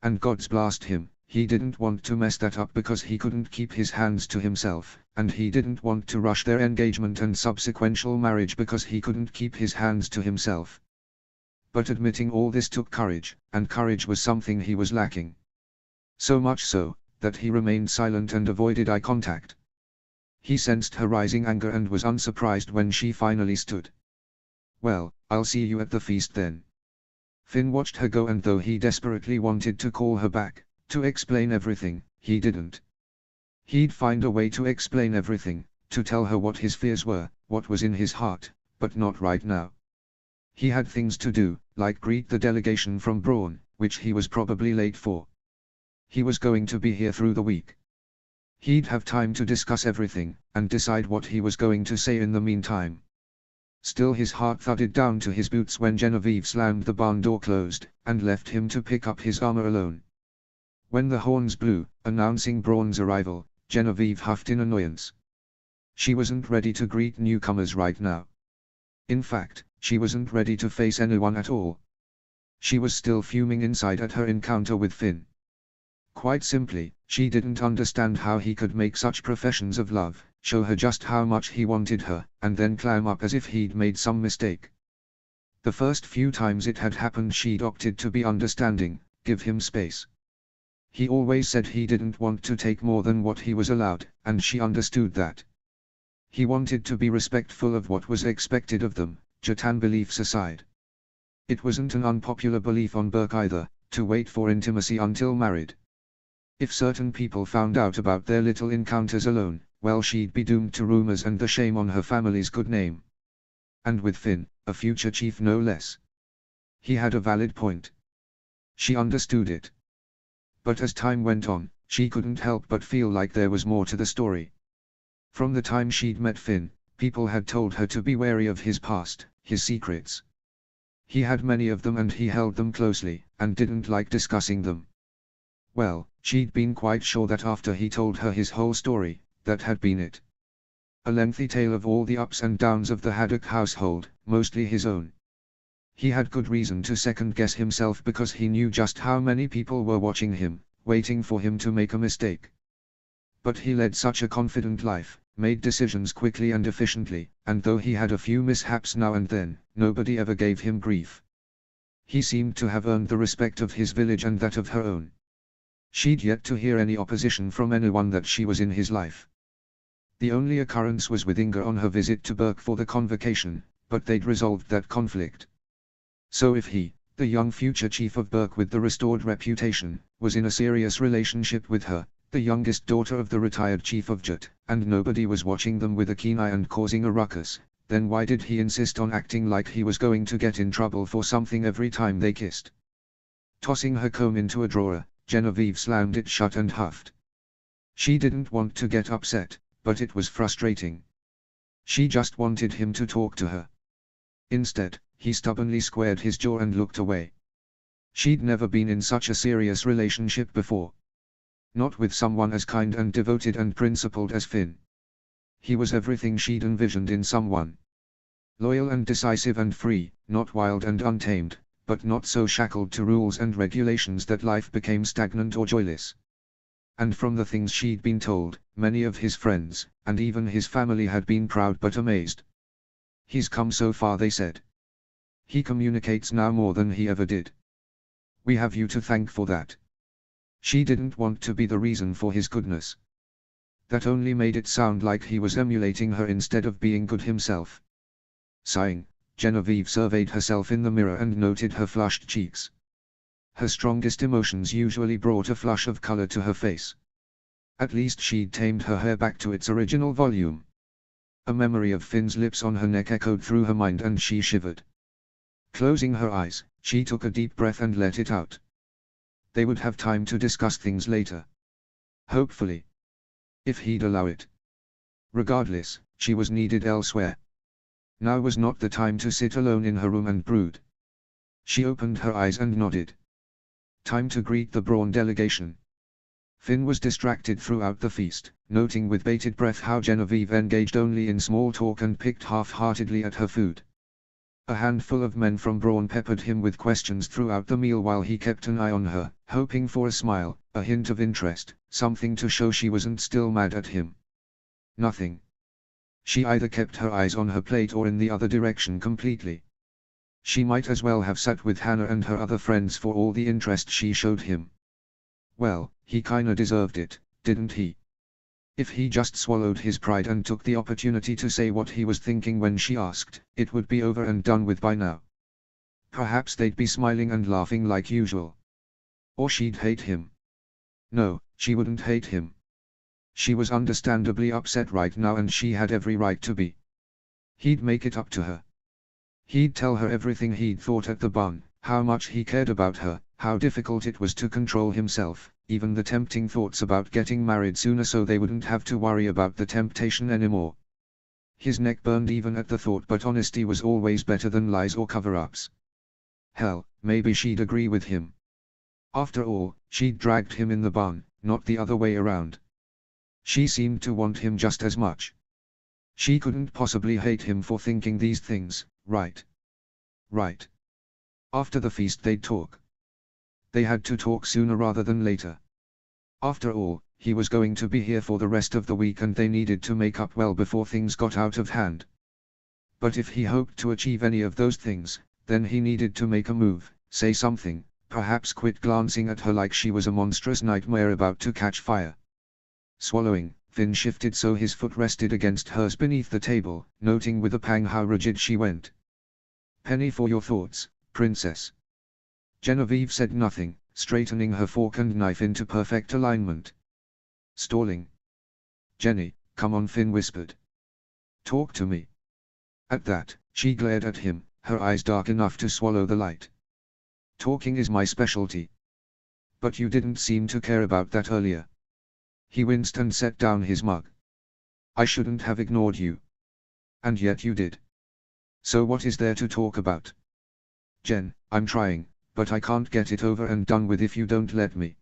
And God's blast him, he didn't want to mess that up because he couldn't keep his hands to himself, and he didn't want to rush their engagement and subsequential marriage because he couldn't keep his hands to himself. But admitting all this took courage, and courage was something he was lacking. So much so, that he remained silent and avoided eye contact. He sensed her rising anger and was unsurprised when she finally stood. "Well, I'll see you at the feast then." Finn watched her go, and though he desperately wanted to call her back, to explain everything, he didn't. He'd find a way to explain everything, to tell her what his fears were, what was in his heart, but not right now. He had things to do, like greet the delegation from Braun, which he was probably late for. He was going to be here through the week. He'd have time to discuss everything, and decide what he was going to say in the meantime. Still his heart thudded down to his boots when Genevieve slammed the barn door closed, and left him to pick up his armor alone. When the horns blew, announcing Braun's arrival, Genevieve huffed in annoyance. She wasn't ready to greet newcomers right now. In fact, she wasn't ready to face anyone at all. She was still fuming inside at her encounter with Finn. Quite simply, she didn't understand how he could make such professions of love, show her just how much he wanted her, and then clam up as if he'd made some mistake. The first few times it had happened she'd opted to be understanding, give him space. He always said he didn't want to take more than what he was allowed, and she understood that. He wanted to be respectful of what was expected of them, Jatan beliefs aside. It wasn't an unpopular belief on Burke either, to wait for intimacy until married. If certain people found out about their little encounters alone, well, she'd be doomed to rumors and the shame on her family's good name. And with Finn, a future chief no less. He had a valid point. She understood it. But as time went on, she couldn't help but feel like there was more to the story. From the time she'd met Finn, people had told her to be wary of his past, his secrets. He had many of them and he held them closely, and didn't like discussing them. Well, she'd been quite sure that after he told her his whole story, that had been it. A lengthy tale of all the ups and downs of the Haddock household, mostly his own. He had good reason to second-guess himself because he knew just how many people were watching him, waiting for him to make a mistake. But he led such a confident life, made decisions quickly and efficiently, and though he had a few mishaps now and then, nobody ever gave him grief. He seemed to have earned the respect of his village and that of her own. She'd yet to hear any opposition from anyone that she was in his life. The only occurrence was with Inga on her visit to Burke for the convocation, but they'd resolved that conflict. So if he, the young future chief of Burke with the restored reputation, was in a serious relationship with her, the youngest daughter of the retired chief of Jut, and nobody was watching them with a keen eye and causing a ruckus, then why did he insist on acting like he was going to get in trouble for something every time they kissed? Tossing her comb into a drawer, Genevieve slammed it shut and huffed. She didn't want to get upset, but it was frustrating. She just wanted him to talk to her. Instead, he stubbornly squared his jaw and looked away. She'd never been in such a serious relationship before. Not with someone as kind and devoted and principled as Finn. He was everything she'd envisioned in someone. Loyal and decisive and free, not wild and untamed, but not so shackled to rules and regulations that life became stagnant or joyless. And from the things she'd been told, many of his friends, and even his family had been proud but amazed. He's come so far, they said. He communicates now more than he ever did. We have you to thank for that. She didn't want to be the reason for his goodness. That only made it sound like he was emulating her instead of being good himself. Sighing, Genevieve surveyed herself in the mirror and noted her flushed cheeks. Her strongest emotions usually brought a flush of color to her face. At least she'd tamed her hair back to its original volume. A memory of Finn's lips on her neck echoed through her mind and she shivered. Closing her eyes, she took a deep breath and let it out. They would have time to discuss things later. Hopefully. If he'd allow it. Regardless, she was needed elsewhere. Now was not the time to sit alone in her room and brood. She opened her eyes and nodded. Time to greet the Brawn delegation. Finn was distracted throughout the feast, noting with bated breath how Genevieve engaged only in small talk and picked half-heartedly at her food. A handful of men from Brawn peppered him with questions throughout the meal while he kept an eye on her, hoping for a smile, a hint of interest, something to show she wasn't still mad at him. Nothing. She either kept her eyes on her plate or in the other direction completely. She might as well have sat with Hannah and her other friends for all the interest she showed him. Well, he kinda deserved it, didn't he? If he just swallowed his pride and took the opportunity to say what he was thinking when she asked, it would be over and done with by now. Perhaps they'd be smiling and laughing like usual. Or she'd hate him. No, she wouldn't hate him. She was understandably upset right now and she had every right to be. He'd make it up to her. He'd tell her everything he'd thought at the barn, how much he cared about her, how difficult it was to control himself, even the tempting thoughts about getting married sooner so they wouldn't have to worry about the temptation anymore. His neck burned even at the thought, but honesty was always better than lies or cover-ups. Hell, maybe she'd agree with him. After all, she'd dragged him in the barn, not the other way around. She seemed to want him just as much. She couldn't possibly hate him for thinking these things, right? Right. After the feast they'd talk. They had to talk sooner rather than later. After all, he was going to be here for the rest of the week and they needed to make up well before things got out of hand. But if he hoped to achieve any of those things, then he needed to make a move, say something, perhaps quit glancing at her like she was a monstrous nightmare about to catch fire. Swallowing, Finn shifted so his foot rested against hers beneath the table, noting with a pang how rigid she went. Penny for your thoughts, princess. Genevieve said nothing, straightening her fork and knife into perfect alignment. Stalling. Jenny, come on, Finn whispered. Talk to me. At that, she glared at him, her eyes dark enough to swallow the light. Talking is my specialty. But you didn't seem to care about that earlier. He winced and set down his mug. I shouldn't have ignored you. And yet you did. So what is there to talk about? Jen, I'm trying, but I can't get it over and done with if you don't let me.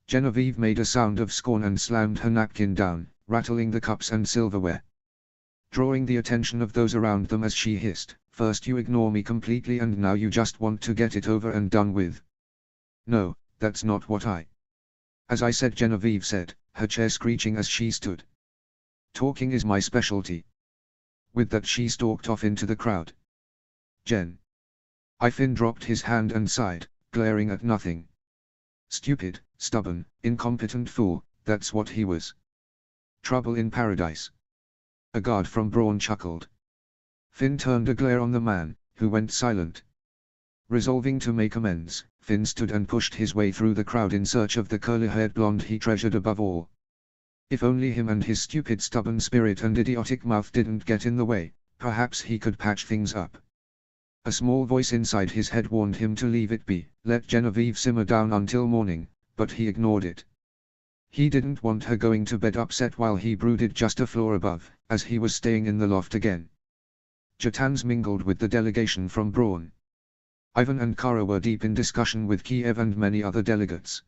Genevieve made a sound of scorn and slammed her napkin down, rattling the cups and silverware. Drawing the attention of those around them as she hissed, first you ignore me completely and now you just want to get it over and done with. No, that's not what As I said, Genevieve said, her chair screeching as she stood. Talking is my specialty. With that she stalked off into the crowd. Jen. Finn dropped his hand and sighed, glaring at nothing. Stupid, stubborn, incompetent fool, that's what he was. Trouble in paradise. A guard from Brawn chuckled. Finn turned a glare on the man, who went silent. Resolving to make amends, Finn stood and pushed his way through the crowd in search of the curly-haired blonde he treasured above all. If only him and his stupid stubborn spirit and idiotic mouth didn't get in the way, perhaps he could patch things up. A small voice inside his head warned him to leave it be, let Genevieve simmer down until morning, but he ignored it. He didn't want her going to bed upset while he brooded just a floor above, as he was staying in the loft again. Jatans mingled with the delegation from Brawn. Ivan and Kara were deep in discussion with Kiev and many other delegates.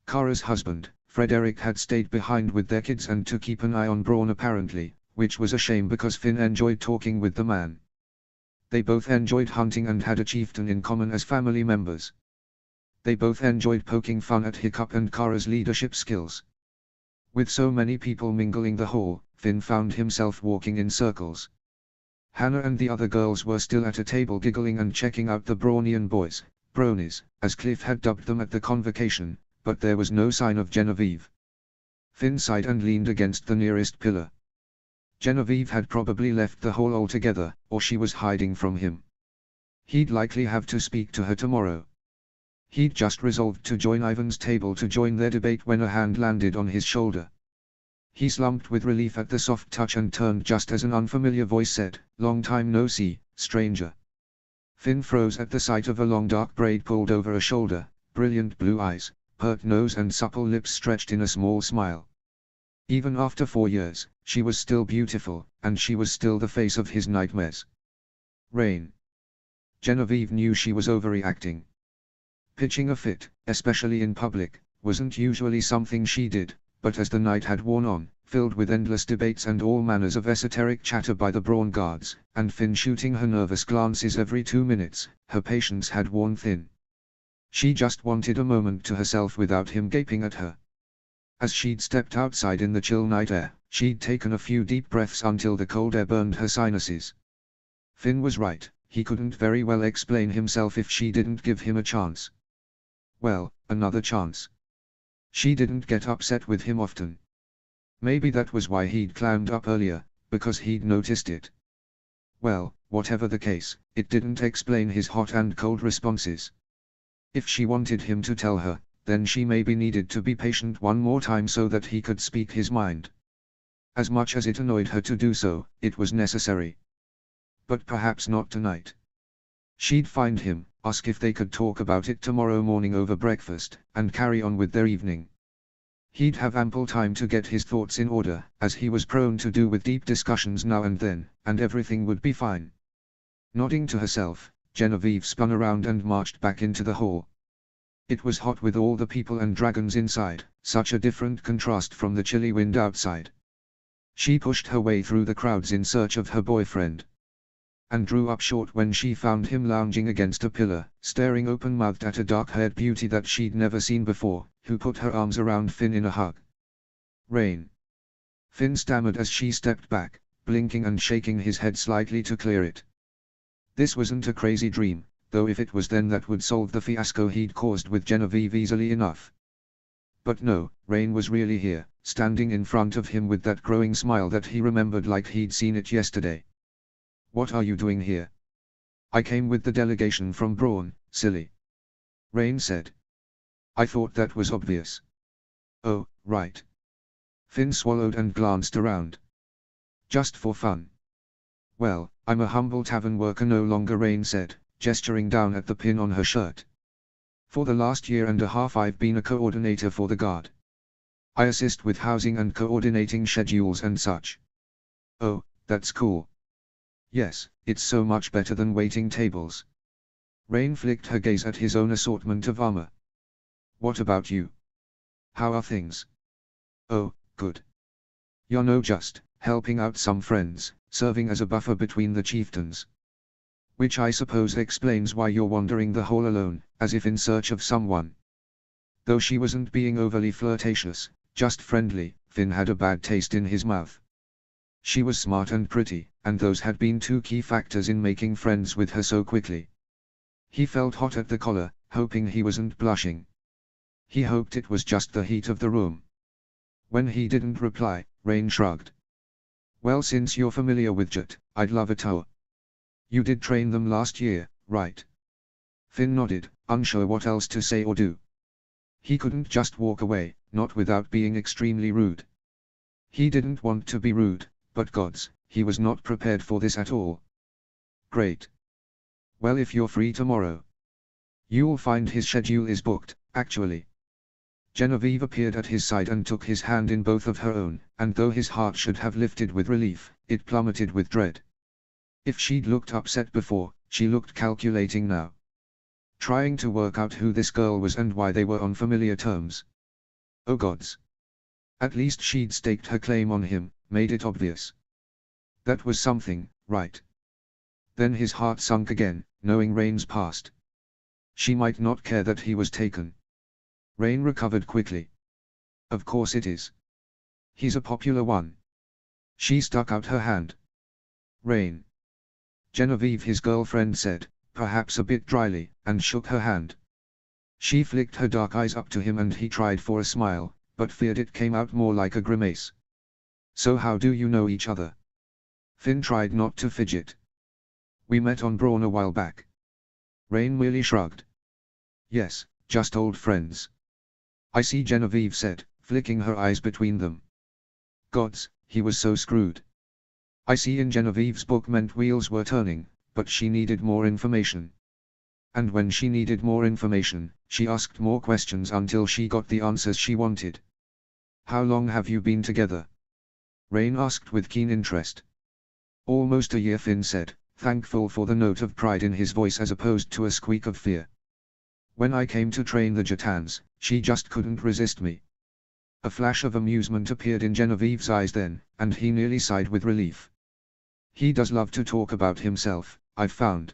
Kara's husband, Frederick, had stayed behind with their kids and to keep an eye on Brawn apparently, which was a shame because Finn enjoyed talking with the man. They both enjoyed hunting and had a chieftain in common as family members. They both enjoyed poking fun at Hiccup and Kara's leadership skills. With so many people mingling the hall, Finn found himself walking in circles. Hannah and the other girls were still at a table giggling and checking out the Brawnian boys, bronies, as Cliff had dubbed them at the convocation, but there was no sign of Genevieve. Finn sighed and leaned against the nearest pillar. Genevieve had probably left the hall altogether, or she was hiding from him. He'd likely have to speak to her tomorrow. He'd just resolved to join Ivan's table to join their debate when a hand landed on his shoulder. He slumped with relief at the soft touch and turned just as an unfamiliar voice said, "Long time no see, stranger." Finn froze at the sight of a long dark braid pulled over a shoulder, brilliant blue eyes, pert nose and supple lips stretched in a small smile. Even after 4 years, she was still beautiful, and she was still the face of his nightmares. Rain. Genevieve knew she was overreacting. Pitching a fit, especially in public, wasn't usually something she did, but as the night had worn on, filled with endless debates and all manners of esoteric chatter by the Brawn guards, and Finn shooting her nervous glances every 2 minutes, her patience had worn thin. She just wanted a moment to herself without him gaping at her. As she'd stepped outside in the chill night air, she'd taken a few deep breaths until the cold air burned her sinuses. Finn was right, he couldn't very well explain himself if she didn't give him a chance. Well, another chance. She didn't get upset with him often. Maybe that was why he'd climbed up earlier, because he'd noticed it. Well, whatever the case, it didn't explain his hot and cold responses. If she wanted him to tell her, then she maybe needed to be patient one more time so that he could speak his mind. As much as it annoyed her to do so, it was necessary. But perhaps not tonight. She'd find him, ask if they could talk about it tomorrow morning over breakfast, and carry on with their evening. He'd have ample time to get his thoughts in order, as he was prone to do with deep discussions now and then, and everything would be fine. Nodding to herself, Genevieve spun around and marched back into the hall. It was hot with all the people and dragons inside, such a different contrast from the chilly wind outside. She pushed her way through the crowds in search of her boyfriend. And drew up short when she found him lounging against a pillar, staring open-mouthed at a dark-haired beauty that she'd never seen before, who put her arms around Finn in a hug. Rain. Finn stammered as she stepped back, blinking and shaking his head slightly to clear it. This wasn't a crazy dream, though if it was then that would solve the fiasco he'd caused with Genevieve easily enough. But no, Rain was really here, standing in front of him with that growing smile that he remembered like he'd seen it yesterday. "What are you doing here?" "I came with the delegation from Brawn, silly," Rain said. "I thought that was obvious." "Oh, right." Finn swallowed and glanced around. "Just for fun." "Well, I'm a humble tavern worker no longer," Rain said, gesturing down at the pin on her shirt. "For the last year and a half I've been a coordinator for the guard. I assist with housing and coordinating schedules and such." "Oh, that's cool." "Yes, it's so much better than waiting tables." Rain flicked her gaze at his own assortment of armor. "What about you? How are things?" "Oh, good. Just helping out some friends, serving as a buffer between the chieftains." Which I suppose explains why you're wandering the hall alone, as if in search of someone. Though she wasn't being overly flirtatious, just friendly, Finn had a bad taste in his mouth. She was smart and pretty, and those had been two key factors in making friends with her so quickly. He felt hot at the collar, hoping he wasn't blushing. He hoped it was just the heat of the room. When he didn't reply, Rain shrugged. Well, since you're familiar with Jet, I'd love a tour. You did train them last year, right? Finn nodded, unsure what else to say or do. He couldn't just walk away, not without being extremely rude. He didn't want to be rude, but gods, he was not prepared for this at all. Great. Well, if you're free tomorrow. You'll find his schedule is booked, actually. Genevieve appeared at his side and took his hand in both of her own, and though his heart should have lifted with relief, it plummeted with dread. If she'd looked upset before, she looked calculating now. Trying to work out who this girl was and why they were on familiar terms. Oh gods. At least she'd staked her claim on him, made it obvious. That was something, right? Then his heart sunk again, knowing Rain's past. She might not care that he was taken. Rain recovered quickly. Of course it is. He's a popular one. She stuck out her hand. Rain. Genevieve, his girlfriend, said, perhaps a bit dryly, and shook her hand. She flicked her dark eyes up to him and he tried for a smile, but feared it came out more like a grimace. So how do you know each other? Finn tried not to fidget. We met on Brawn a while back. Rain merely shrugged. Yes, just old friends. I see, Genevieve said, flicking her eyes between them. Gods, he was so screwed. I see in Genevieve's book meant wheels were turning, but she needed more information. And when she needed more information, she asked more questions until she got the answers she wanted. How long have you been together? Rain asked with keen interest. Almost a year, Finn said, thankful for the note of pride in his voice as opposed to a squeak of fear. When I came to train the Jetans, she just couldn't resist me. A flash of amusement appeared in Genevieve's eyes then, and he nearly sighed with relief. He does love to talk about himself, I've found.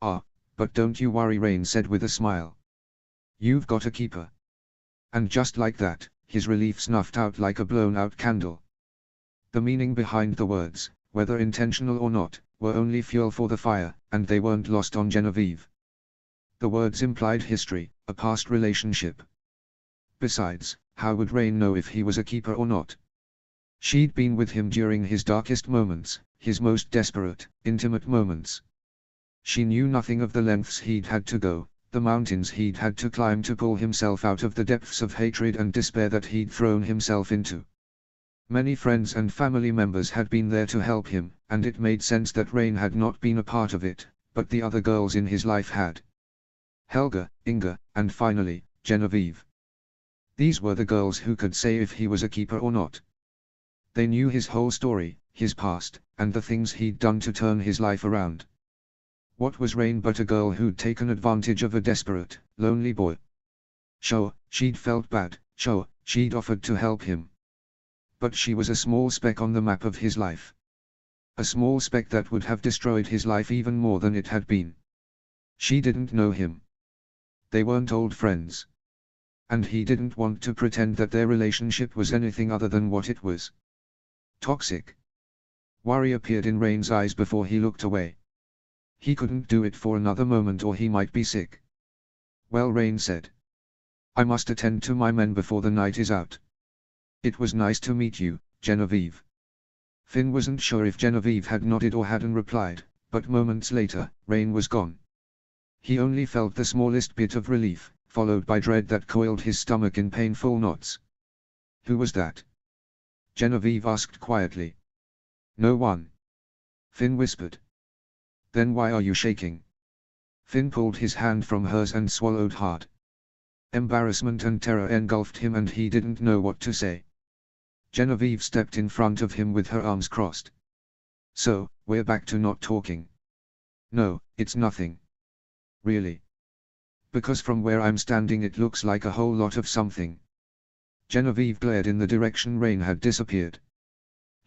Ah, but don't you worry, Rain said with a smile. You've got a keeper. And just like that, his relief snuffed out like a blown-out candle. The meaning behind the words, whether intentional or not, were only fuel for the fire, and they weren't lost on Genevieve. The words implied history, a past relationship. Besides, how would Rain know if he was a keeper or not? She'd been with him during his darkest moments, his most desperate, intimate moments. She knew nothing of the lengths he'd had to go, the mountains he'd had to climb to pull himself out of the depths of hatred and despair that he'd thrown himself into. Many friends and family members had been there to help him, and it made sense that Rain had not been a part of it, but the other girls in his life had. Helga, Inga, and finally, Genevieve. These were the girls who could say if he was a keeper or not. They knew his whole story, his past, and the things he'd done to turn his life around. What was Rain but a girl who'd taken advantage of a desperate, lonely boy? Sure, she'd felt bad, sure, she'd offered to help him. But she was a small speck on the map of his life. A small speck that would have destroyed his life even more than it had been. She didn't know him. They weren't old friends. And he didn't want to pretend that their relationship was anything other than what it was. Toxic. Worry appeared in Rain's eyes before he looked away. He couldn't do it for another moment or he might be sick. Well, Rain said. I must attend to my men before the night is out. It was nice to meet you, Genevieve. Finn wasn't sure if Genevieve had nodded or hadn't replied, but moments later, Rain was gone. He only felt the smallest bit of relief, followed by dread that coiled his stomach in painful knots. Who was that? Genevieve asked quietly. No one. Finn whispered. Then why are you shaking? Finn pulled his hand from hers and swallowed hard. Embarrassment and terror engulfed him and he didn't know what to say. Genevieve stepped in front of him with her arms crossed. So, we're back to not talking. No, it's nothing. Really. Because from where I'm standing it looks like a whole lot of something. Genevieve glared in the direction Rain had disappeared.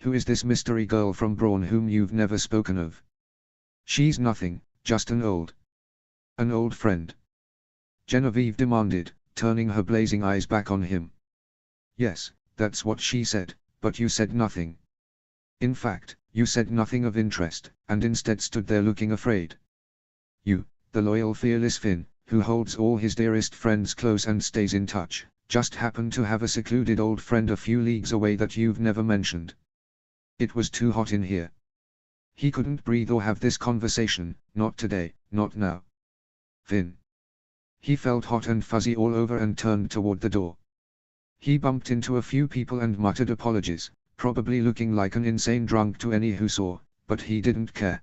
Who is this mystery girl from Brawn whom you've never spoken of? She's nothing, just an old friend. Genevieve demanded, turning her blazing eyes back on him. Yes, that's what she said, but you said nothing. In fact, you said nothing of interest, and instead stood there looking afraid. You, the loyal fearless Finn, who holds all his dearest friends close and stays in touch, just happen to have a secluded old friend a few leagues away that you've never mentioned. It was too hot in here. He couldn't breathe or have this conversation, not today, not now. Finn. He felt hot and fuzzy all over and turned toward the door. He bumped into a few people and muttered apologies, probably looking like an insane drunk to any who saw, but he didn't care.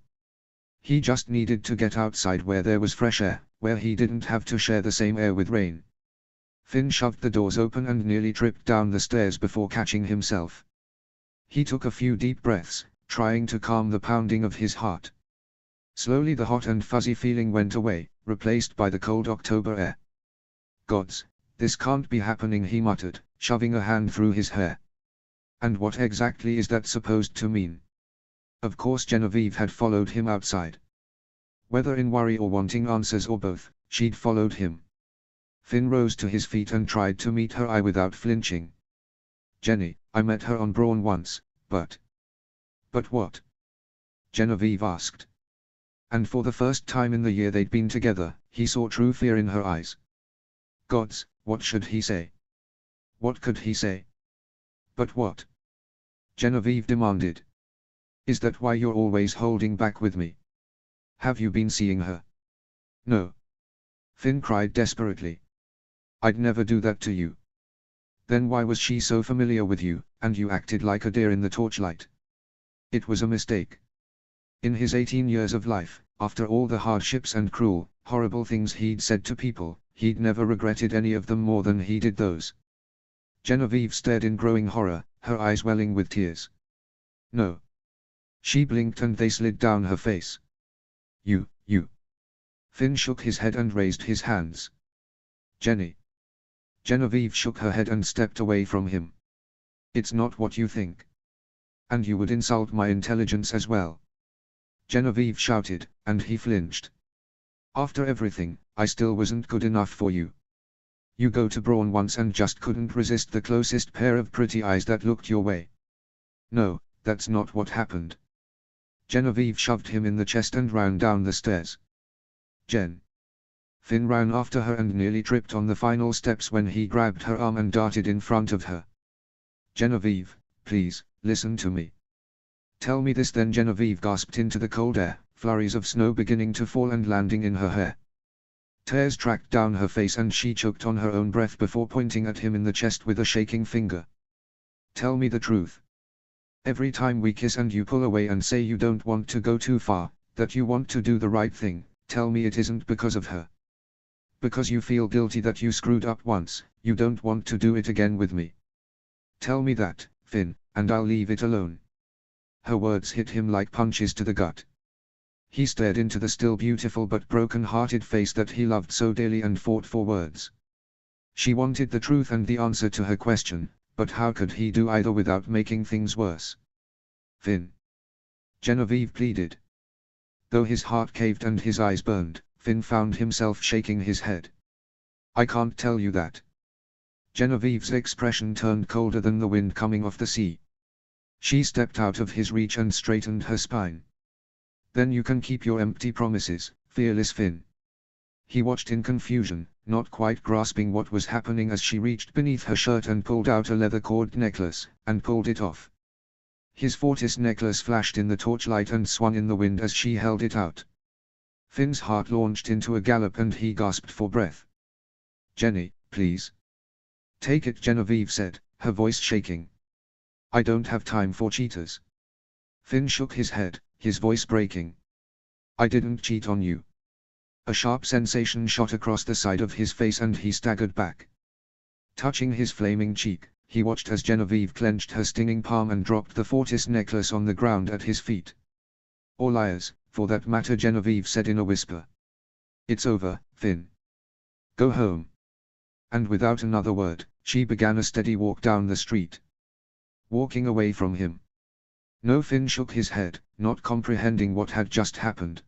He just needed to get outside where there was fresh air, where he didn't have to share the same air with Rain. Finn shoved the doors open and nearly tripped down the stairs before catching himself. He took a few deep breaths, trying to calm the pounding of his heart. Slowly the hot and fuzzy feeling went away, replaced by the cold October air. Gods, this can't be happening, he muttered, shoving a hand through his hair. And what exactly is that supposed to mean? Of course Genevieve had followed him outside. Whether in worry or wanting answers or both, she'd followed him. Finn rose to his feet and tried to meet her eye without flinching. Jenny, I met her on Brawn once, but... But what? Genevieve asked. And for the first time in the year they'd been together, he saw true fear in her eyes. Gods, what should he say? What could he say? But what? Genevieve demanded. Is that why you're always holding back with me? Have you been seeing her? No. Finn cried desperately. I'd never do that to you. Then why was she so familiar with you, and you acted like a deer in the torchlight? It was a mistake. In his 18 years of life, after all the hardships and cruel, horrible things he'd said to people, he'd never regretted any of them more than he did those. Genevieve stared in growing horror, her eyes welling with tears. No. She blinked and they slid down her face. You. Finn shook his head and raised his hands. Jenny. Genevieve shook her head and stepped away from him. It's not what you think. And you would insult my intelligence as well. Genevieve shouted, and he flinched. After everything, I still wasn't good enough for you. You go to Brawn once and just couldn't resist the closest pair of pretty eyes that looked your way. No, that's not what happened. Genevieve shoved him in the chest and ran down the stairs. Jen. Finn ran after her and nearly tripped on the final steps when he grabbed her arm and darted in front of her. Genevieve, please, listen to me. Tell me this then. Genevieve gasped into the cold air, flurries of snow beginning to fall and landing in her hair. Tears tracked down her face and she choked on her own breath before pointing at him in the chest with a shaking finger. Tell me the truth. Every time we kiss and you pull away and say you don't want to go too far, that you want to do the right thing, tell me it isn't because of her. Because you feel guilty that you screwed up once, you don't want to do it again with me. Tell me that, Finn, and I'll leave it alone. Her words hit him like punches to the gut. He stared into the still beautiful but broken-hearted face that he loved so dearly and fought for words. She wanted the truth and the answer to her question, but how could he do either without making things worse? Finn. Genevieve pleaded. Though his heart caved and his eyes burned, Finn found himself shaking his head. I can't tell you that. Genevieve's expression turned colder than the wind coming off the sea. She stepped out of his reach and straightened her spine. Then you can keep your empty promises, fearless Finn. He watched in confusion, not quite grasping what was happening as she reached beneath her shirt and pulled out a leather cord necklace, and pulled it off. His Fortis necklace flashed in the torchlight and swung in the wind as she held it out. Finn's heart launched into a gallop and he gasped for breath. Jenny, please. Take it, Genevieve said, her voice shaking. I don't have time for cheaters. Finn shook his head, his voice breaking. I didn't cheat on you. A sharp sensation shot across the side of his face and he staggered back. Touching his flaming cheek, he watched as Genevieve clenched her stinging palm and dropped the Fortis necklace on the ground at his feet. Or liars, for that matter, Genevieve said in a whisper. It's over, Finn. Go home. And without another word, she began a steady walk down the street. Walking away from him. No, Finn shook his head, not comprehending what had just happened.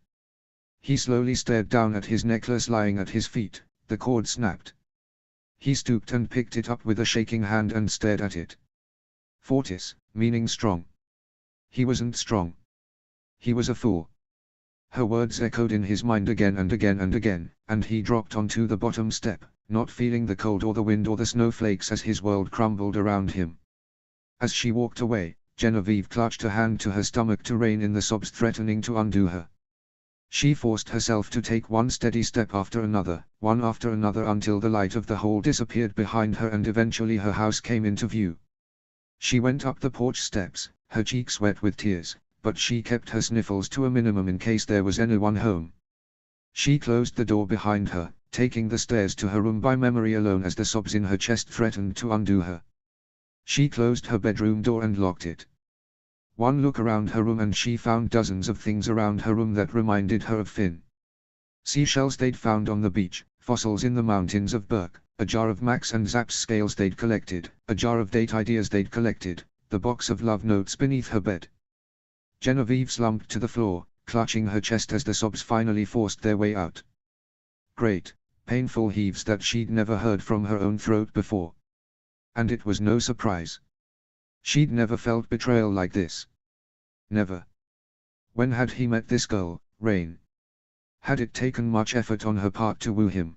He slowly stared down at his necklace lying at his feet. The cord snapped. He stooped and picked it up with a shaking hand and stared at it. Fortis, meaning strong. He wasn't strong. He was a fool. Her words echoed in his mind again and again and again, and he dropped onto the bottom step, not feeling the cold or the wind or the snowflakes as his world crumbled around him. As she walked away, Genevieve clutched a hand to her stomach to rein in the sobs threatening to undo her. She forced herself to take one steady step after another, one after another until the light of the hall disappeared behind her and eventually her house came into view. She went up the porch steps, her cheeks wet with tears, but she kept her sniffles to a minimum in case there was anyone home. She closed the door behind her, taking the stairs to her room by memory alone as the sobs in her chest threatened to undo her. She closed her bedroom door and locked it. One look around her room and she found dozens of things around her room that reminded her of Finn. Seashells they'd found on the beach, fossils in the mountains of Burke, a jar of Max and Zapp's scales they'd collected, a jar of date ideas they'd collected, the box of love notes beneath her bed. Genevieve slumped to the floor, clutching her chest as the sobs finally forced their way out. Great, painful heaves that she'd never heard from her own throat before. And it was no surprise. She'd never felt betrayal like this. Never. When had he met this girl, Rain? Had it taken much effort on her part to woo him?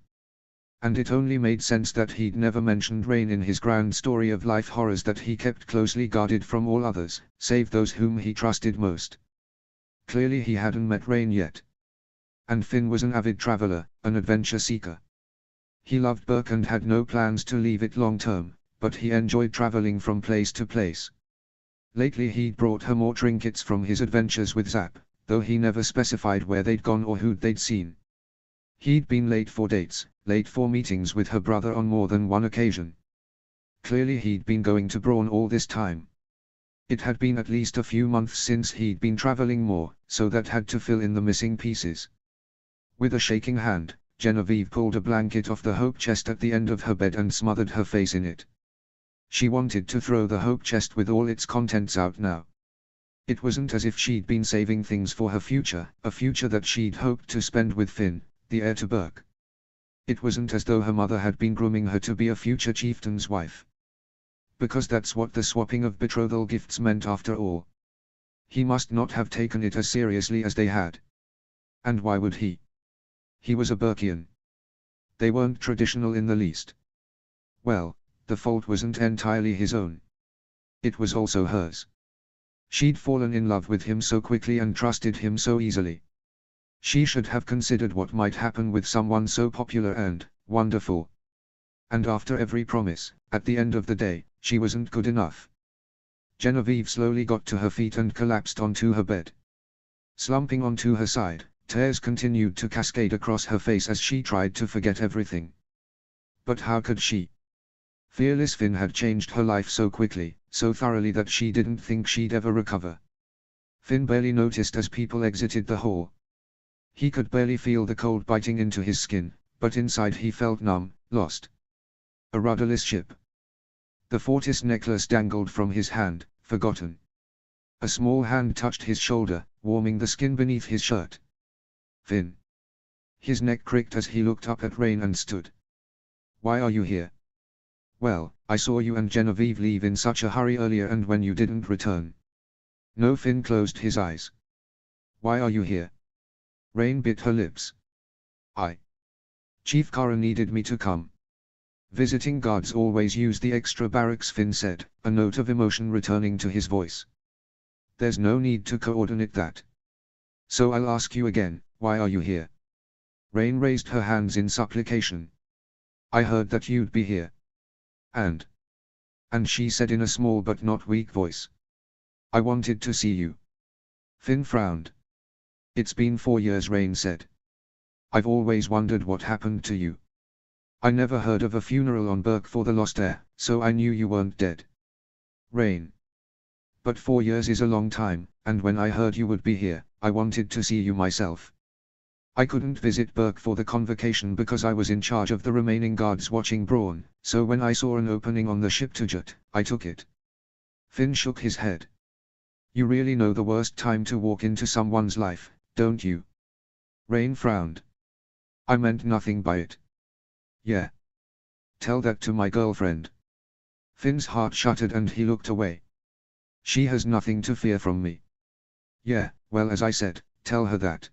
And it only made sense that he'd never mentioned Rain in his grand story of life horrors that he kept closely guarded from all others, save those whom he trusted most. Clearly he hadn't met Rain yet. And Finn was an avid traveler, an adventure seeker. He loved Burke and had no plans to leave it long term, but he enjoyed traveling from place to place. Lately he'd brought her more trinkets from his adventures with Zapp, though he never specified where they'd gone or who they'd seen. He'd been late for dates, late for meetings with her brother on more than one occasion. Clearly he'd been going to Braun all this time. It had been at least a few months since he'd been traveling more, so that had to fill in the missing pieces. With a shaking hand, Genevieve pulled a blanket off the hope chest at the end of her bed and smothered her face in it. She wanted to throw the hope chest with all its contents out now. It wasn't as if she'd been saving things for her future, a future that she'd hoped to spend with Finn, the heir to Burke. It wasn't as though her mother had been grooming her to be a future chieftain's wife. Because that's what the swapping of betrothal gifts meant after all. He must not have taken it as seriously as they had. And why would he? He was a Burkean. They weren't traditional in the least. Well, the fault wasn't entirely his own. It was also hers. She'd fallen in love with him so quickly and trusted him so easily. She should have considered what might happen with someone so popular and wonderful. And after every promise, at the end of the day, she wasn't good enough. Genevieve slowly got to her feet and collapsed onto her bed. Slumping onto her side, tears continued to cascade across her face as she tried to forget everything. But how could she? Fearless Finn had changed her life so quickly, so thoroughly that she didn't think she'd ever recover. Finn barely noticed as people exited the hall. He could barely feel the cold biting into his skin, but inside he felt numb, lost. A rudderless ship. The Fortis necklace dangled from his hand, forgotten. A small hand touched his shoulder, warming the skin beneath his shirt. Finn. His neck cricked as he looked up at Rain and stood. Why are you here? Well, I saw you and Genevieve leave in such a hurry earlier and when you didn't return. No, Finn closed his eyes. Why are you here? Rain bit her lips. Chief Kara needed me to come. Visiting guards always use the extra barracks, Finn said, a note of emotion returning to his voice. There's no need to coordinate that. So I'll ask you again, why are you here? Rain raised her hands in supplication. I heard that you'd be here. And she said in a small but not weak voice. I wanted to see you. Finn frowned. It's been 4 years, Rain said. I've always wondered what happened to you. I never heard of a funeral on Burke for the lost heir, so I knew you weren't dead. Rain. But 4 years is a long time, and when I heard you would be here, I wanted to see you myself. I couldn't visit Burke for the convocation because I was in charge of the remaining guards watching Braun, so when I saw an opening on the ship to Jut, I took it. Finn shook his head. You really know the worst time to walk into someone's life, don't you? Rain frowned. I meant nothing by it. Yeah. Tell that to my girlfriend. Finn's heart shuddered and he looked away. She has nothing to fear from me. Yeah, well, as I said, tell her that.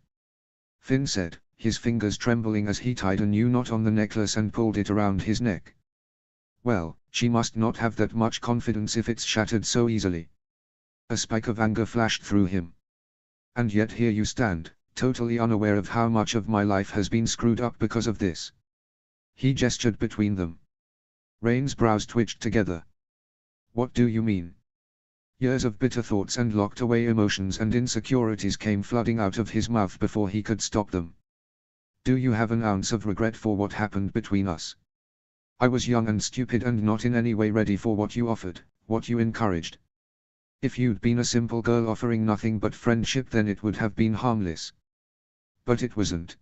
Finn said, his fingers trembling as he tied a new knot on the necklace and pulled it around his neck. Well, she must not have that much confidence if it's shattered so easily. A spike of anger flashed through him. And yet here you stand, totally unaware of how much of my life has been screwed up because of this. He gestured between them. Rain's brows twitched together. What do you mean? Years of bitter thoughts and locked away emotions and insecurities came flooding out of his mouth before he could stop them. Do you have an ounce of regret for what happened between us? I was young and stupid and not in any way ready for what you offered, what you encouraged. If you'd been a simple girl offering nothing but friendship, then it would have been harmless. But it wasn't.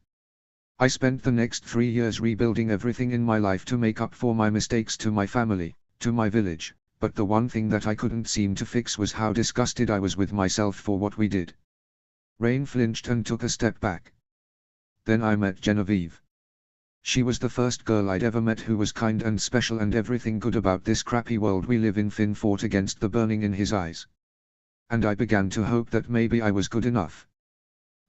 I spent the next 3 years rebuilding everything in my life to make up for my mistakes, to my family, to my village, but the one thing that I couldn't seem to fix was how disgusted I was with myself for what we did. Rain flinched and took a step back. Then I met Genevieve. She was the first girl I'd ever met who was kind and special and everything good about this crappy world we live in. Finn fought against the burning in his eyes. And I began to hope that maybe I was good enough.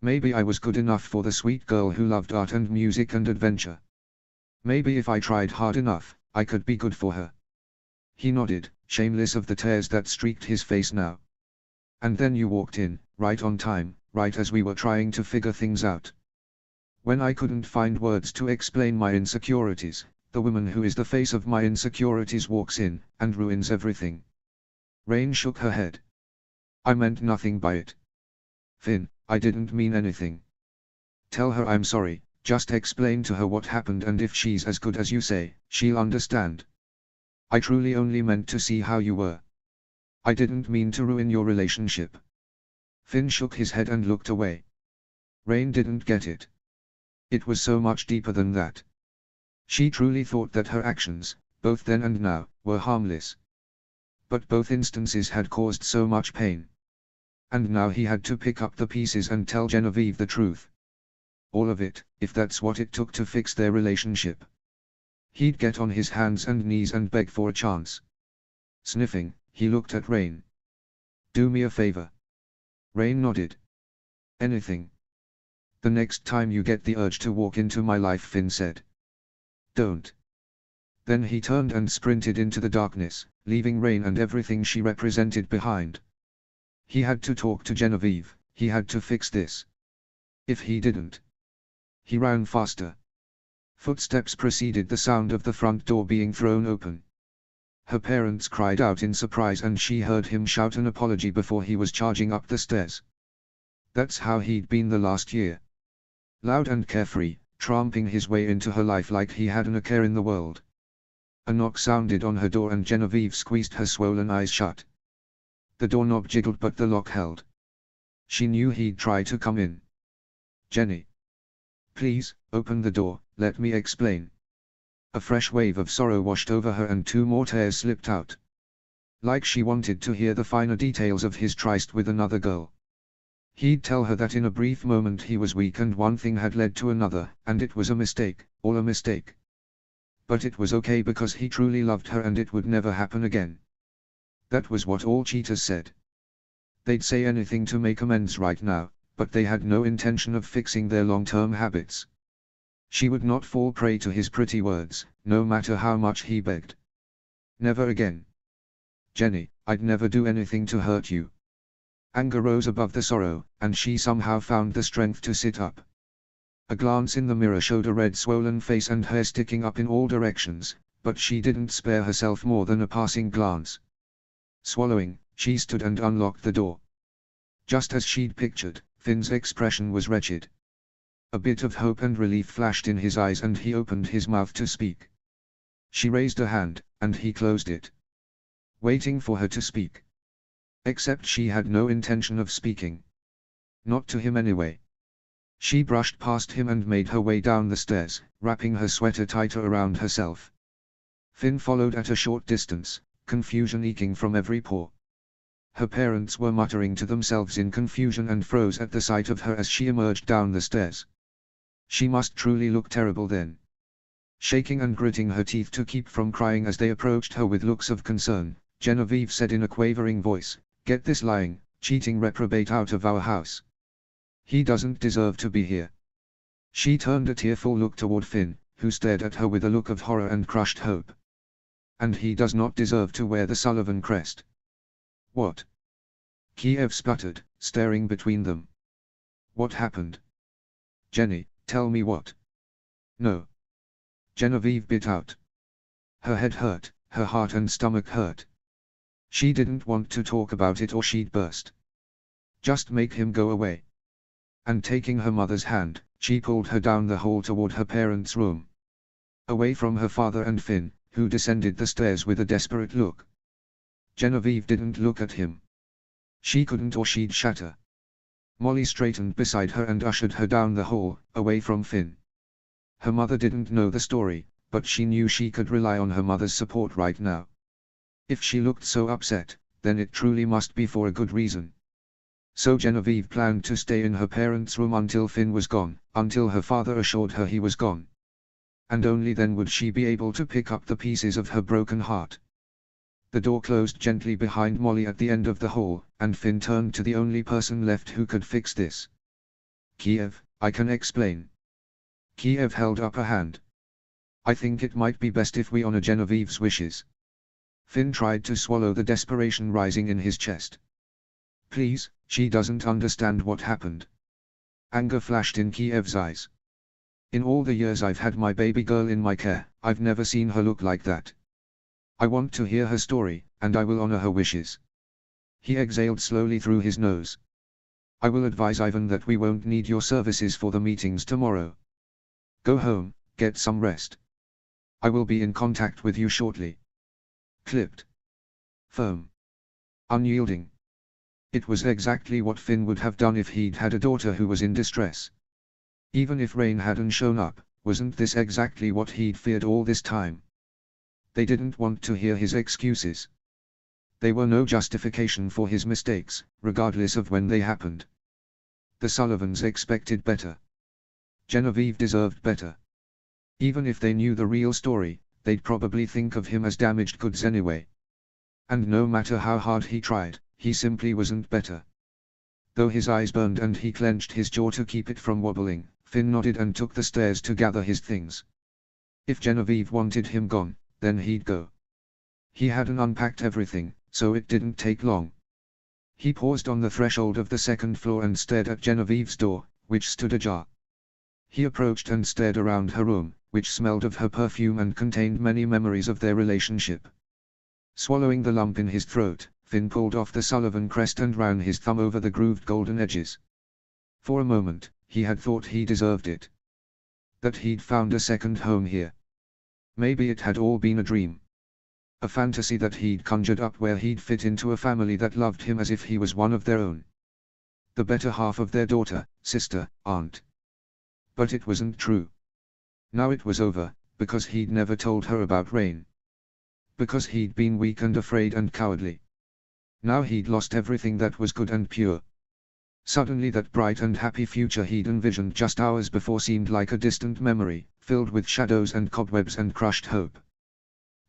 Maybe I was good enough for the sweet girl who loved art and music and adventure. Maybe if I tried hard enough, I could be good for her. He nodded, shameless of the tears that streaked his face now. And then you walked in, right on time, right as we were trying to figure things out. When I couldn't find words to explain my insecurities, the woman who is the face of my insecurities walks in, and ruins everything. Rain shook her head. I meant nothing by it. Finn, I didn't mean anything. Tell her I'm sorry, just explain to her what happened, and if she's as good as you say, she'll understand. I truly only meant to see how you were. I didn't mean to ruin your relationship. Finn shook his head and looked away. Rain didn't get it. It was so much deeper than that. She truly thought that her actions, both then and now, were harmless. But both instances had caused so much pain. And now he had to pick up the pieces and tell Genevieve the truth. All of it, if that's what it took to fix their relationship. He'd get on his hands and knees and beg for a chance. Sniffing, he looked at Rain. Do me a favor. Rain nodded. Anything. The next time you get the urge to walk into my life, Finn said. Don't. Then he turned and sprinted into the darkness, leaving Rain and everything she represented behind. He had to talk to Genevieve, he had to fix this. If he didn't. He ran faster. Footsteps preceded the sound of the front door being thrown open. Her parents cried out in surprise and she heard him shout an apology before he was charging up the stairs. That's how he'd been the last year. Loud and carefree, tramping his way into her life like he hadn't a care in the world. A knock sounded on her door and Genevieve squeezed her swollen eyes shut. The doorknob jiggled but the lock held. She knew he'd try to come in. Jenny. Please, open the door, let me explain. A fresh wave of sorrow washed over her and 2 more tears slipped out. Like she wanted to hear the finer details of his tryst with another girl. He'd tell her that in a brief moment he was weak and one thing had led to another, and it was a mistake, all a mistake. But it was okay because he truly loved her and it would never happen again. That was what all cheaters said. They'd say anything to make amends right now, but they had no intention of fixing their long-term habits. She would not fall prey to his pretty words, no matter how much he begged. Never again. Jenny, I'd never do anything to hurt you. Anger rose above the sorrow, and she somehow found the strength to sit up. A glance in the mirror showed a red swollen face and hair sticking up in all directions, but she didn't spare herself more than a passing glance. Swallowing, she stood and unlocked the door. Just as she'd pictured, Finn's expression was wretched. A bit of hope and relief flashed in his eyes and he opened his mouth to speak. She raised a hand, and he closed it. Waiting for her to speak. Except she had no intention of speaking. Not to him anyway. She brushed past him and made her way down the stairs, wrapping her sweater tighter around herself. Finn followed at a short distance, confusion eking from every pore. Her parents were muttering to themselves in confusion and froze at the sight of her as she emerged down the stairs. She must truly look terrible then. Shaking and gritting her teeth to keep from crying as they approached her with looks of concern, Genevieve said in a quavering voice, "Get this lying, cheating reprobate out of our house. He doesn't deserve to be here." She turned a tearful look toward Finn, who stared at her with a look of horror and crushed hope. "And he does not deserve to wear the Sullivan crest." "What?" Kiev spluttered, staring between them. "What happened? Jenny, tell me what." "No." Genevieve bit out. Her head hurt, her heart and stomach hurt. She didn't want to talk about it or she'd burst. "Just make him go away." And taking her mother's hand, she pulled her down the hall toward her parents' room. Away from her father and Finn, who descended the stairs with a desperate look. Genevieve didn't look at him. She couldn't or she'd shatter. Molly straightened beside her and ushered her down the hall, away from Finn. Her mother didn't know the story, but she knew she could rely on her mother's support right now. If she looked so upset, then it truly must be for a good reason. So Genevieve planned to stay in her parents' room until Finn was gone, until her father assured her he was gone. And only then would she be able to pick up the pieces of her broken heart. The door closed gently behind Molly at the end of the hall, and Finn turned to the only person left who could fix this. "Kiev, I can explain." Kiev held up a hand. "I think it might be best if we honor Genevieve's wishes." Finn tried to swallow the desperation rising in his chest. "Please, she doesn't understand what happened." Anger flashed in Kiev's eyes. "In all the years I've had my baby girl in my care, I've never seen her look like that. I want to hear her story, and I will honor her wishes." He exhaled slowly through his nose. "I will advise Ivan that we won't need your services for the meetings tomorrow. Go home, get some rest. I will be in contact with you shortly." Clipped. Firm. Unyielding. It was exactly what Finn would have done if he'd had a daughter who was in distress. Even if Rain hadn't shown up, wasn't this exactly what he'd feared all this time? They didn't want to hear his excuses. They were no justification for his mistakes, regardless of when they happened. The Sullivans expected better. Genevieve deserved better. Even if they knew the real story, they'd probably think of him as damaged goods anyway. And no matter how hard he tried, he simply wasn't better. Though his eyes burned and he clenched his jaw to keep it from wobbling, Finn nodded and took the stairs to gather his things. If Genevieve wanted him gone, then he'd go. He hadn't unpacked everything, so it didn't take long. He paused on the threshold of the second floor and stared at Genevieve's door, which stood ajar. He approached and stared around her room, which smelled of her perfume and contained many memories of their relationship. Swallowing the lump in his throat, Finn pulled off the Sullivan crest and ran his thumb over the grooved golden edges. For a moment, he had thought he deserved it. That he'd found a second home here. Maybe it had all been a dream. A fantasy that he'd conjured up where he'd fit into a family that loved him as if he was one of their own. The better half of their daughter, sister, aunt. But it wasn't true. Now it was over, because he'd never told her about Rain. Because he'd been weak and afraid and cowardly. Now he'd lost everything that was good and pure. Suddenly that bright and happy future he'd envisioned just hours before seemed like a distant memory, filled with shadows and cobwebs and crushed hope.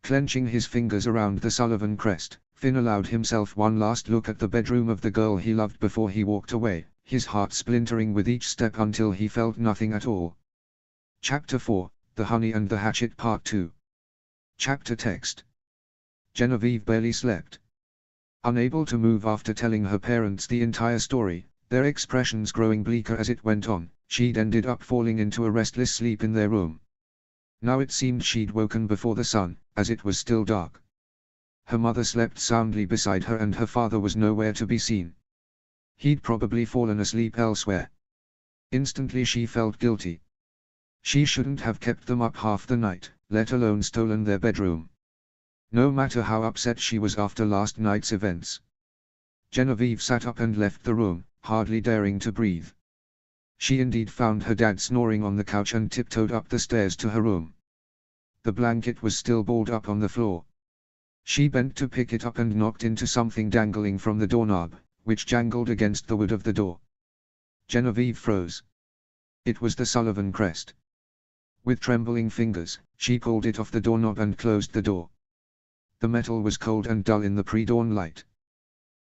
Clenching his fingers around the Sullivan crest, Finn allowed himself one last look at the bedroom of the girl he loved before he walked away, his heart splintering with each step until he felt nothing at all. Chapter 4, The Honey and the Hatchet Part 2. Chapter text. Genevieve barely slept. Unable to move after telling her parents the entire story, their expressions growing bleaker as it went on, she'd ended up falling into a restless sleep in their room. Now it seemed she'd woken before the sun, as it was still dark. Her mother slept soundly beside her and her father was nowhere to be seen. He'd probably fallen asleep elsewhere. Instantly she felt guilty. She shouldn't have kept them up half the night, let alone stolen their bedroom. No matter how upset she was after last night's events. Genevieve sat up and left the room, hardly daring to breathe. She indeed found her dad snoring on the couch and tiptoed up the stairs to her room. The blanket was still balled up on the floor. She bent to pick it up and knocked into something dangling from the doorknob, which jangled against the wood of the door. Genevieve froze. It was the Sullivan crest. With trembling fingers, she pulled it off the doorknob and closed the door. The metal was cold and dull in the pre-dawn light.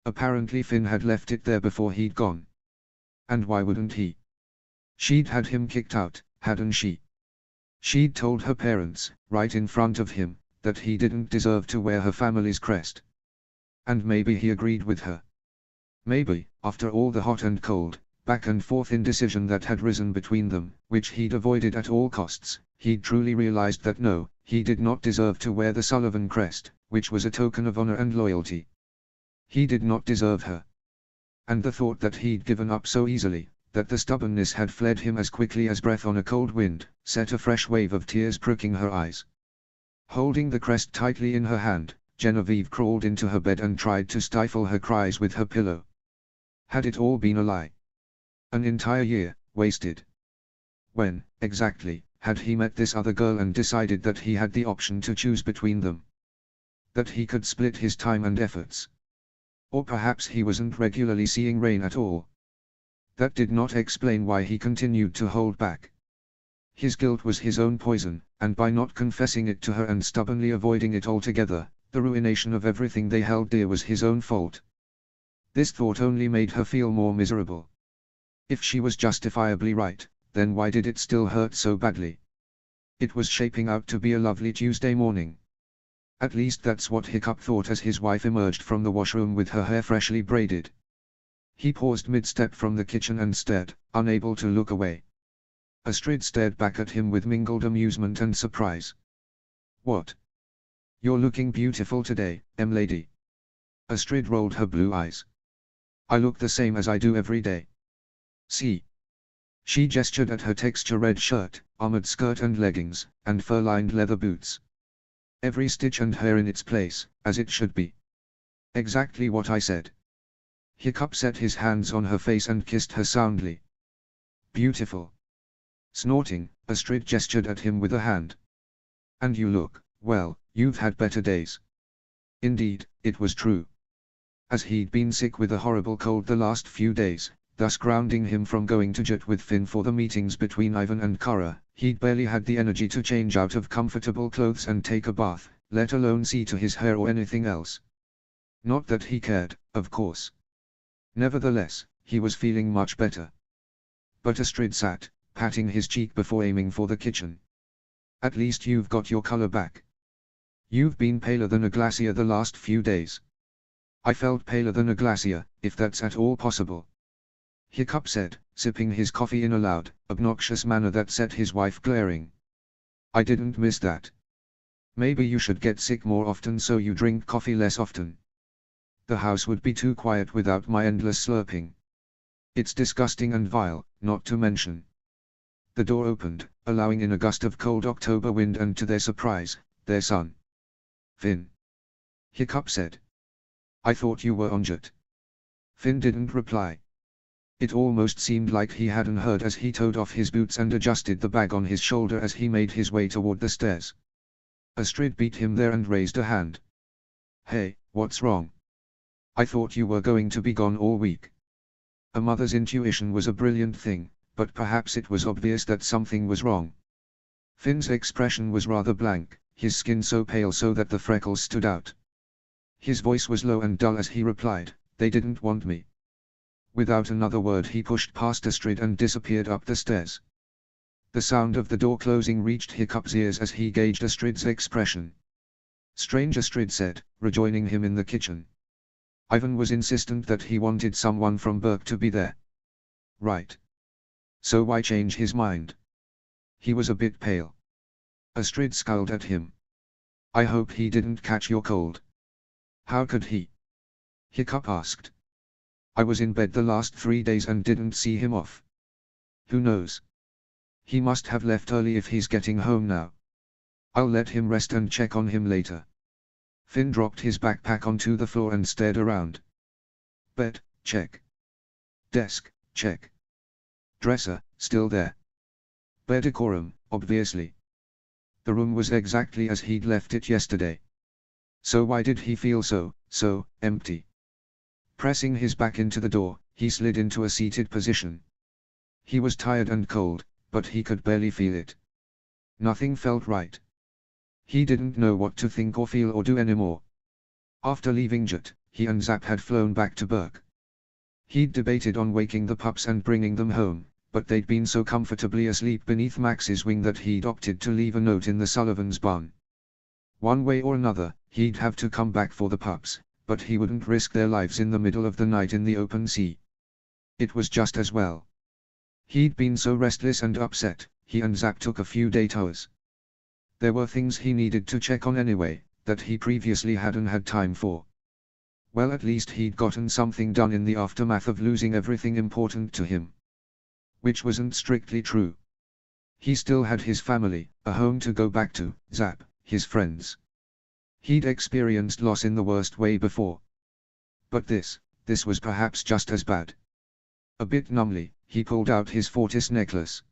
Apparently Finn had left it there before he'd gone. And why wouldn't he? She'd had him kicked out, hadn't she? She'd told her parents, right in front of him, that he didn't deserve to wear her family's crest. And maybe he agreed with her. Maybe, after all the hot and cold, back and forth indecision that had risen between them, which he'd avoided at all costs, he'd truly realized that no, he did not deserve to wear the Sullivan crest, which was a token of honor and loyalty. He did not deserve her. And the thought that he'd given up so easily, that the stubbornness had fled him as quickly as breath on a cold wind, set a fresh wave of tears pricking her eyes. Holding the crest tightly in her hand, Genevieve crawled into her bed and tried to stifle her cries with her pillow. Had it all been a lie? An entire year, wasted. When, exactly, had he met this other girl and decided that he had the option to choose between them? That he could split his time and efforts? Or perhaps he wasn't regularly seeing Rain at all. That did not explain why he continued to hold back. His guilt was his own poison, and by not confessing it to her and stubbornly avoiding it altogether, the ruination of everything they held dear was his own fault. This thought only made her feel more miserable. If she was justifiably right, then why did it still hurt so badly? It was shaping out to be a lovely Tuesday morning. At least that's what Hiccup thought as his wife emerged from the washroom with her hair freshly braided. He paused mid-step from the kitchen and stared, unable to look away. Astrid stared back at him with mingled amusement and surprise. "What? You're looking beautiful today, lady." Astrid rolled her blue eyes. "I look the same as I do every day. See." She gestured at her texture red shirt, armored skirt and leggings, and fur-lined leather boots. "Every stitch and hair in its place, as it should be." "Exactly what I said." Hiccup set his hands on her face and kissed her soundly. "Beautiful." Snorting, Astrid gestured at him with a hand. "And you look, well, you've had better days." Indeed, it was true. As he'd been sick with a horrible cold the last few days, thus grounding him from going to jet with Finn for the meetings between Ivan and Kara, he'd barely had the energy to change out of comfortable clothes and take a bath, let alone see to his hair or anything else. Not that he cared, of course. Nevertheless, he was feeling much better. But Astrid sat, patting his cheek before aiming for the kitchen. "At least you've got your color back. You've been paler than a glacier the last few days." "I felt paler than a glacier, if that's at all possible," Hiccup said, sipping his coffee in a loud, obnoxious manner that set his wife glaring. "I didn't miss that. Maybe you should get sick more often so you drink coffee less often. The house would be too quiet without my endless slurping. It's disgusting and vile, not to mention." The door opened, allowing in a gust of cold October wind and to their surprise, their son. "Finn," Hiccup said. "I thought you were on jet." Finn didn't reply. It almost seemed like he hadn't heard as he toed off his boots and adjusted the bag on his shoulder as he made his way toward the stairs. Astrid beat him there and raised a hand. "Hey, what's wrong? I thought you were going to be gone all week." A mother's intuition was a brilliant thing, but perhaps it was obvious that something was wrong. Finn's expression was rather blank, his skin so pale so that the freckles stood out. His voice was low and dull as he replied, "They didn't want me." Without another word he pushed past Astrid and disappeared up the stairs. The sound of the door closing reached Hiccup's ears as he gauged Astrid's expression. "Strange," Astrid said, rejoining him in the kitchen. "Ivan was insistent that he wanted someone from Burke to be there." "Right. So why change his mind?" He was a bit pale. Astrid scowled at him. "I hope he didn't catch your cold." "How could he?" Hiccup asked. "I was in bed the last 3 days and didn't see him off." "Who knows? He must have left early if he's getting home now. I'll let him rest and check on him later." Finn dropped his backpack onto the floor and stared around. Bed, check. Desk, check. Dresser, still there. Bare decorum, obviously. The room was exactly as he'd left it yesterday. So why did he feel so empty? Pressing his back into the door, he slid into a seated position. He was tired and cold, but he could barely feel it. Nothing felt right. He didn't know what to think or feel or do anymore. After leaving Jut, he and Zap had flown back to Burke. He'd debated on waking the pups and bringing them home, but they'd been so comfortably asleep beneath Max's wing that he'd opted to leave a note in the Sullivans' barn. One way or another, he'd have to come back for the pups, but he wouldn't risk their lives in the middle of the night in the open sea. It was just as well. He'd been so restless and upset, he and Zap took a few detours. There were things he needed to check on anyway, that he previously hadn't had time for. Well, at least he'd gotten something done in the aftermath of losing everything important to him. Which wasn't strictly true. He still had his family, a home to go back to, Zap, his friends. He'd experienced loss in the worst way before. But this was perhaps just as bad. A bit numbly, he pulled out his Fortis necklace.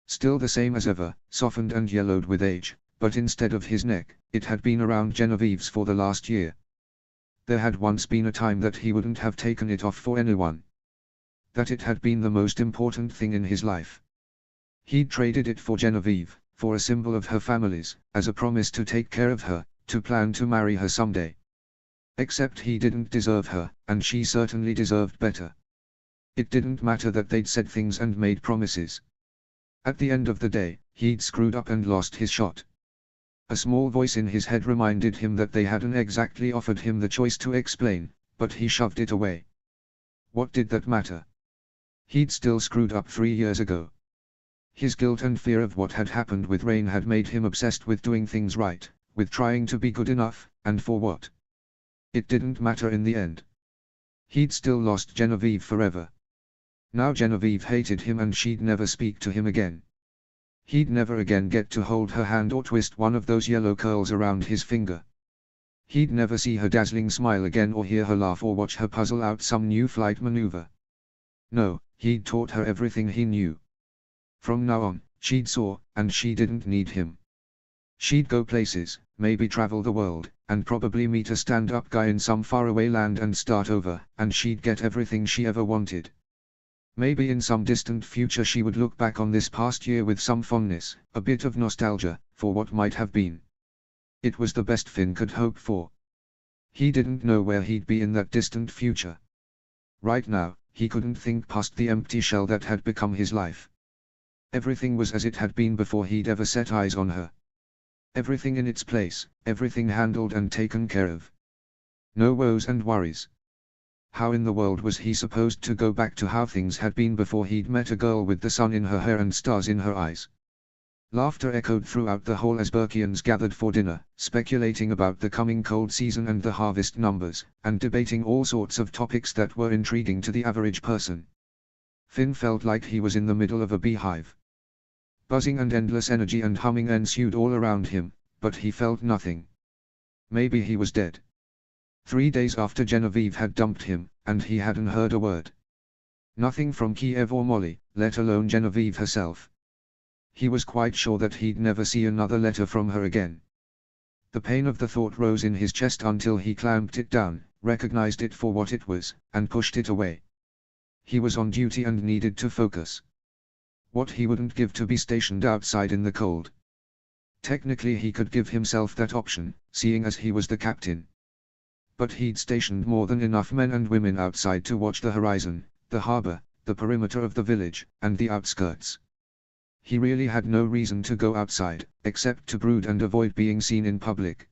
Still the same as ever, softened and yellowed with age, but instead of his neck, it had been around Genevieve's for the last year. There had once been a time that he wouldn't have taken it off for anyone. That it had been the most important thing in his life. He'd traded it for Genevieve, for a symbol of her family's, as a promise to take care of her, to plan to marry her someday. Except he didn't deserve her, and she certainly deserved better. It didn't matter that they'd said things and made promises. At the end of the day, he'd screwed up and lost his shot. A small voice in his head reminded him that they hadn't exactly offered him the choice to explain, but he shoved it away. What did that matter? He'd still screwed up 3 years ago. His guilt and fear of what had happened with Rain had made him obsessed with doing things right, with trying to be good enough, and for what? It didn't matter in the end. He'd still lost Genevieve forever. Now Genevieve hated him and she'd never speak to him again. He'd never again get to hold her hand or twist one of those yellow curls around his finger. He'd never see her dazzling smile again or hear her laugh or watch her puzzle out some new flight maneuver. No, he'd taught her everything he knew. From now on, she'd soar, and she didn't need him. She'd go places, maybe travel the world, and probably meet a stand-up guy in some faraway land and start over, and she'd get everything she ever wanted. Maybe in some distant future she would look back on this past year with some fondness, a bit of nostalgia, for what might have been. It was the best Finn could hope for. He didn't know where he'd be in that distant future. Right now, he couldn't think past the empty shell that had become his life. Everything was as it had been before he'd ever set eyes on her. Everything in its place, everything handled and taken care of. No woes and worries. How in the world was he supposed to go back to how things had been before he'd met a girl with the sun in her hair and stars in her eyes? Laughter echoed throughout the hall as Burkians gathered for dinner, speculating about the coming cold season and the harvest numbers, and debating all sorts of topics that were intriguing to the average person. Finn felt like he was in the middle of a beehive. Buzzing and endless energy and humming ensued all around him, but he felt nothing. Maybe he was dead. 3 days after Genevieve had dumped him, and he hadn't heard a word. Nothing from Kiev or Molly, let alone Genevieve herself. He was quite sure that he'd never see another letter from her again. The pain of the thought rose in his chest until he clamped it down, recognized it for what it was, and pushed it away. He was on duty and needed to focus. What he wouldn't give to be stationed outside in the cold. Technically he could give himself that option, seeing as he was the captain. But he'd stationed more than enough men and women outside to watch the horizon, the harbor, the perimeter of the village, and the outskirts. He really had no reason to go outside, except to brood and avoid being seen in public.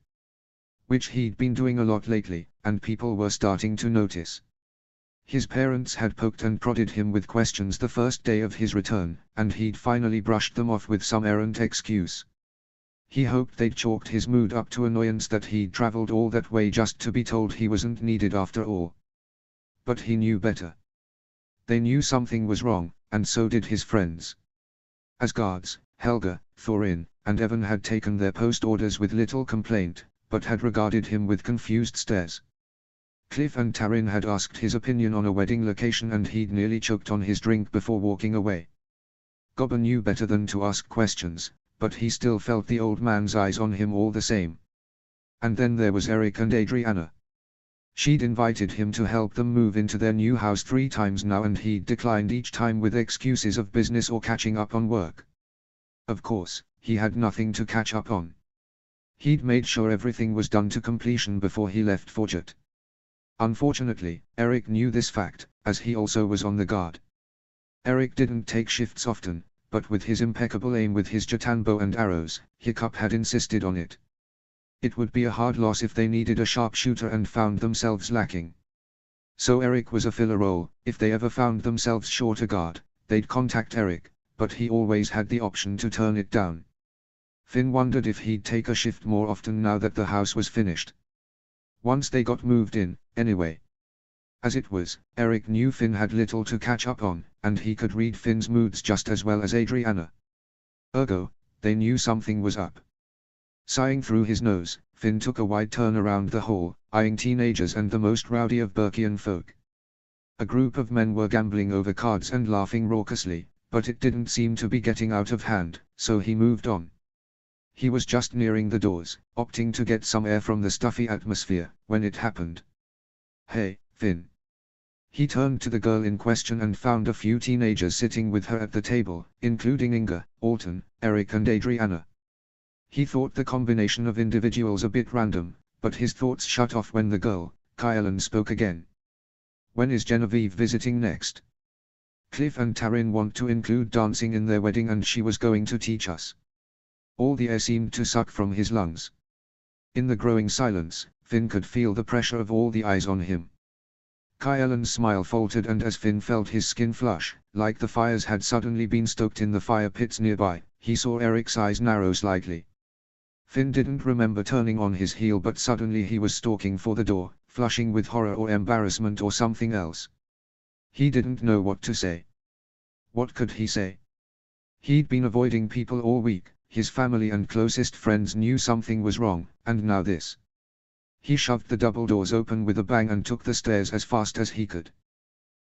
Which he'd been doing a lot lately, and people were starting to notice. His parents had poked and prodded him with questions the first day of his return, and he'd finally brushed them off with some errant excuse. He hoped they'd chalked his mood up to annoyance that he'd traveled all that way just to be told he wasn't needed after all. But he knew better. They knew something was wrong, and so did his friends. As guards, Helga, Thorin, and Evan had taken their post orders with little complaint, but had regarded him with confused stares. Cliff and Taryn had asked his opinion on a wedding location and he'd nearly choked on his drink before walking away. Gobber knew better than to ask questions, but he still felt the old man's eyes on him all the same. And then there was Eric and Adriana. She'd invited him to help them move into their new house 3 times now, and he'd declined each time with excuses of business or catching up on work. Of course, he had nothing to catch up on. He'd made sure everything was done to completion before he left for Jet. Unfortunately, Eric knew this fact, as he also was on the guard. Eric didn't take shifts often, but with his impeccable aim with his Jatan bow and arrows, Hiccup had insisted on it. It would be a hard loss if they needed a sharpshooter and found themselves lacking. So Eric was a filler role. If they ever found themselves short a guard, they'd contact Eric, but he always had the option to turn it down. Finn wondered if he'd take a shift more often now that the house was finished. Once they got moved in, anyway. As it was, Eric knew Finn had little to catch up on, and he could read Finn's moods just as well as Adriana. Ergo, they knew something was up. Sighing through his nose, Finn took a wide turn around the hall, eyeing teenagers and the most rowdy of Burkian folk. A group of men were gambling over cards and laughing raucously, but it didn't seem to be getting out of hand, so he moved on. He was just nearing the doors, opting to get some air from the stuffy atmosphere, when it happened. "Hey, Finn." He turned to the girl in question and found a few teenagers sitting with her at the table, including Inga, Alton, Eric and Adriana. He thought the combination of individuals a bit random, but his thoughts shut off when the girl, Kylan, spoke again. "When is Genevieve visiting next? Cliff and Taryn want to include dancing in their wedding and she was going to teach us." All the air seemed to suck from his lungs. In the growing silence, Finn could feel the pressure of all the eyes on him. Kylan's smile faltered, and as Finn felt his skin flush, like the fires had suddenly been stoked in the fire pits nearby, he saw Eric's eyes narrow slightly. Finn didn't remember turning on his heel, but suddenly he was stalking for the door, flushing with horror or embarrassment or something else. He didn't know what to say. What could he say? He'd been avoiding people all week, his family and closest friends knew something was wrong, and now this. He shoved the double doors open with a bang and took the stairs as fast as he could.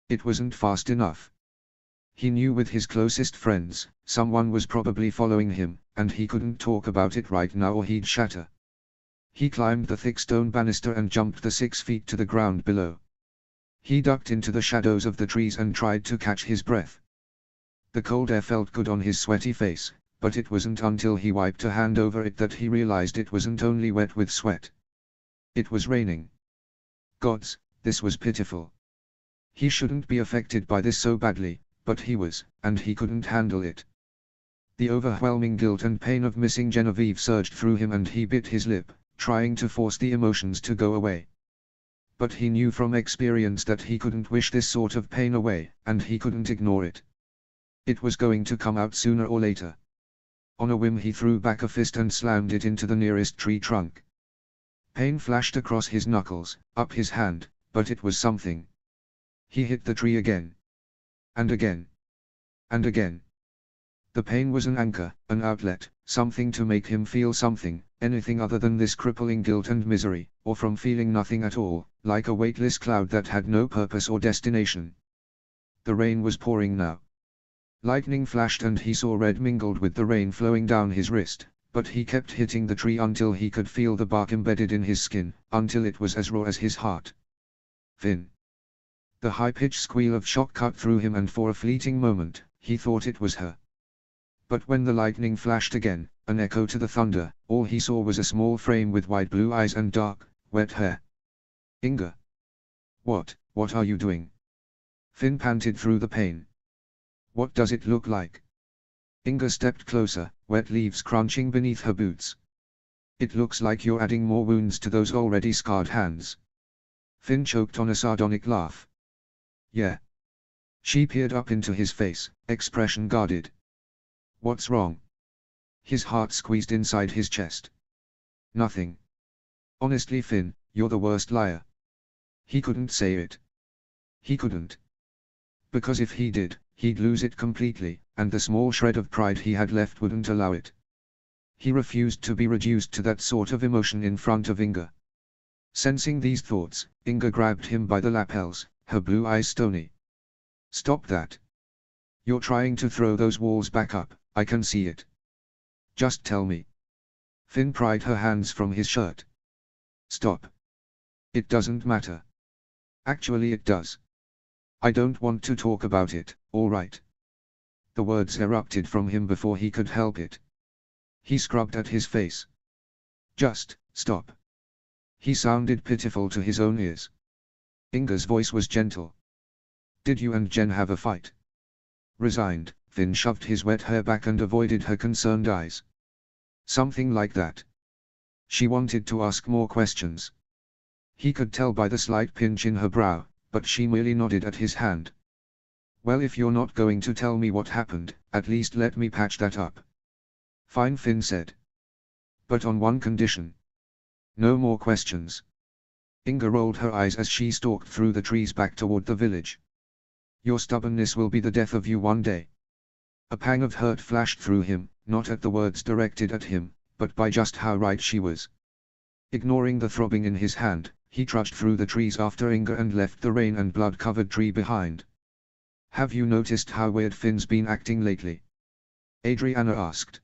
It wasn't fast enough. He knew with his closest friends, someone was probably following him, and he couldn't talk about it right now or he'd shatter. He climbed the thick stone banister and jumped the 6 feet to the ground below. He ducked into the shadows of the trees and tried to catch his breath. The cold air felt good on his sweaty face, but it wasn't until he wiped a hand over it that he realized it wasn't only wet with sweat. It was raining. Gods, this was pitiful. He shouldn't be affected by this so badly, but he was, and he couldn't handle it. The overwhelming guilt and pain of missing Genevieve surged through him and he bit his lip, trying to force the emotions to go away. But he knew from experience that he couldn't wish this sort of pain away, and he couldn't ignore it. It was going to come out sooner or later. On a whim he threw back a fist and slammed it into the nearest tree trunk. Pain flashed across his knuckles, up his hand, but it was something. He hit the tree again. And again. And again. The pain was an anchor, an outlet, something to make him feel something, anything other than this crippling guilt and misery, or from feeling nothing at all, like a weightless cloud that had no purpose or destination. The rain was pouring now. Lightning flashed and he saw red mingled with the rain flowing down his wrist, but he kept hitting the tree until he could feel the bark embedded in his skin, until it was as raw as his heart. Finn. The high-pitched squeal of shock cut through him, and for a fleeting moment, he thought it was her. But when the lightning flashed again, an echo to the thunder, all he saw was a small frame with wide blue eyes and dark, wet hair. Inga. What are you doing? Finn panted through the pain. What does it look like? Inga stepped closer, wet leaves crunching beneath her boots. It looks like you're adding more wounds to those already scarred hands. Finn choked on a sardonic laugh. Yeah. She peered up into his face, expression guarded. What's wrong? His heart squeezed inside his chest. Nothing. Honestly, Finn, you're the worst liar. He couldn't say it. He couldn't. Because if he did, he'd lose it completely, and the small shred of pride he had left wouldn't allow it. He refused to be reduced to that sort of emotion in front of Inga. Sensing these thoughts, Inga grabbed him by the lapels, her blue eyes stony. Stop that. You're trying to throw those walls back up, I can see it. Just tell me. Finn pried her hands from his shirt. Stop. It doesn't matter. Actually it does. I don't want to talk about it, alright. The words erupted from him before he could help it. He scrubbed at his face. Just, stop. He sounded pitiful to his own ears. Inga's voice was gentle. Did you and Jen have a fight? Resigned, Finn shoved his wet hair back and avoided her concerned eyes. Something like that. She wanted to ask more questions. He could tell by the slight pinch in her brow, but she merely nodded at his hand. Well, if you're not going to tell me what happened, at least let me patch that up. Fine, Finn said. But on one condition. No more questions. Inga rolled her eyes as she stalked through the trees back toward the village. Your stubbornness will be the death of you one day. A pang of hurt flashed through him, not at the words directed at him, but by just how right she was. Ignoring the throbbing in his hand, he trudged through the trees after Inga and left the rain and blood-covered tree behind. Have you noticed how weird Finn's been acting lately? Adriana asked.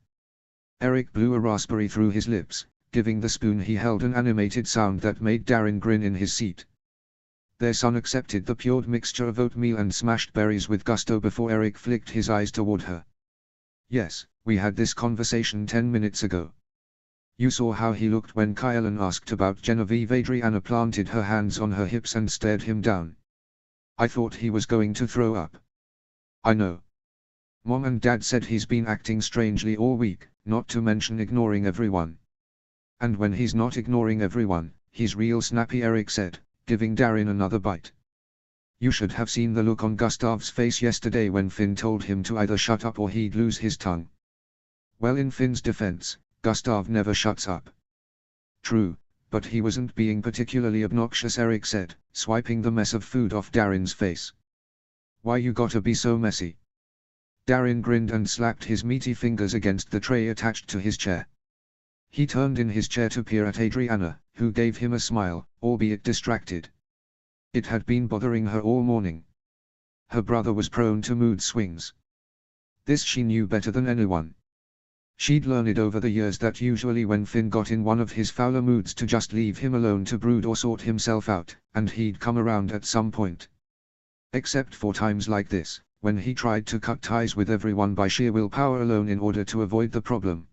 Eric blew a raspberry through his lips, giving the spoon he held an animated sound that made Darren grin in his seat. Their son accepted the pured mixture of oatmeal and smashed berries with gusto before Eric flicked his eyes toward her. Yes, we had this conversation 10 minutes ago. You saw how he looked when Kylan asked about Genevieve. Adriana planted her hands on her hips and stared him down. I thought he was going to throw up. I know. Mom and Dad said he's been acting strangely all week, not to mention ignoring everyone. And when he's not ignoring everyone, he's real snappy, Eric said, giving Darren another bite. You should have seen the look on Gustav's face yesterday when Finn told him to either shut up or he'd lose his tongue. Well, in Finn's defense, Gustav never shuts up. True, but he wasn't being particularly obnoxious, Eric said, swiping the mess of food off Darren's face. Why you gotta be so messy? Darren grinned and slapped his meaty fingers against the tray attached to his chair. He turned in his chair to peer at Adriana, who gave him a smile, albeit distracted. It had been bothering her all morning. Her brother was prone to mood swings. This she knew better than anyone. She'd learned over the years that usually when Finn got in one of his fouler moods to just leave him alone to brood or sort himself out, and he'd come around at some point. Except for times like this, when he tried to cut ties with everyone by sheer willpower alone in order to avoid the problem.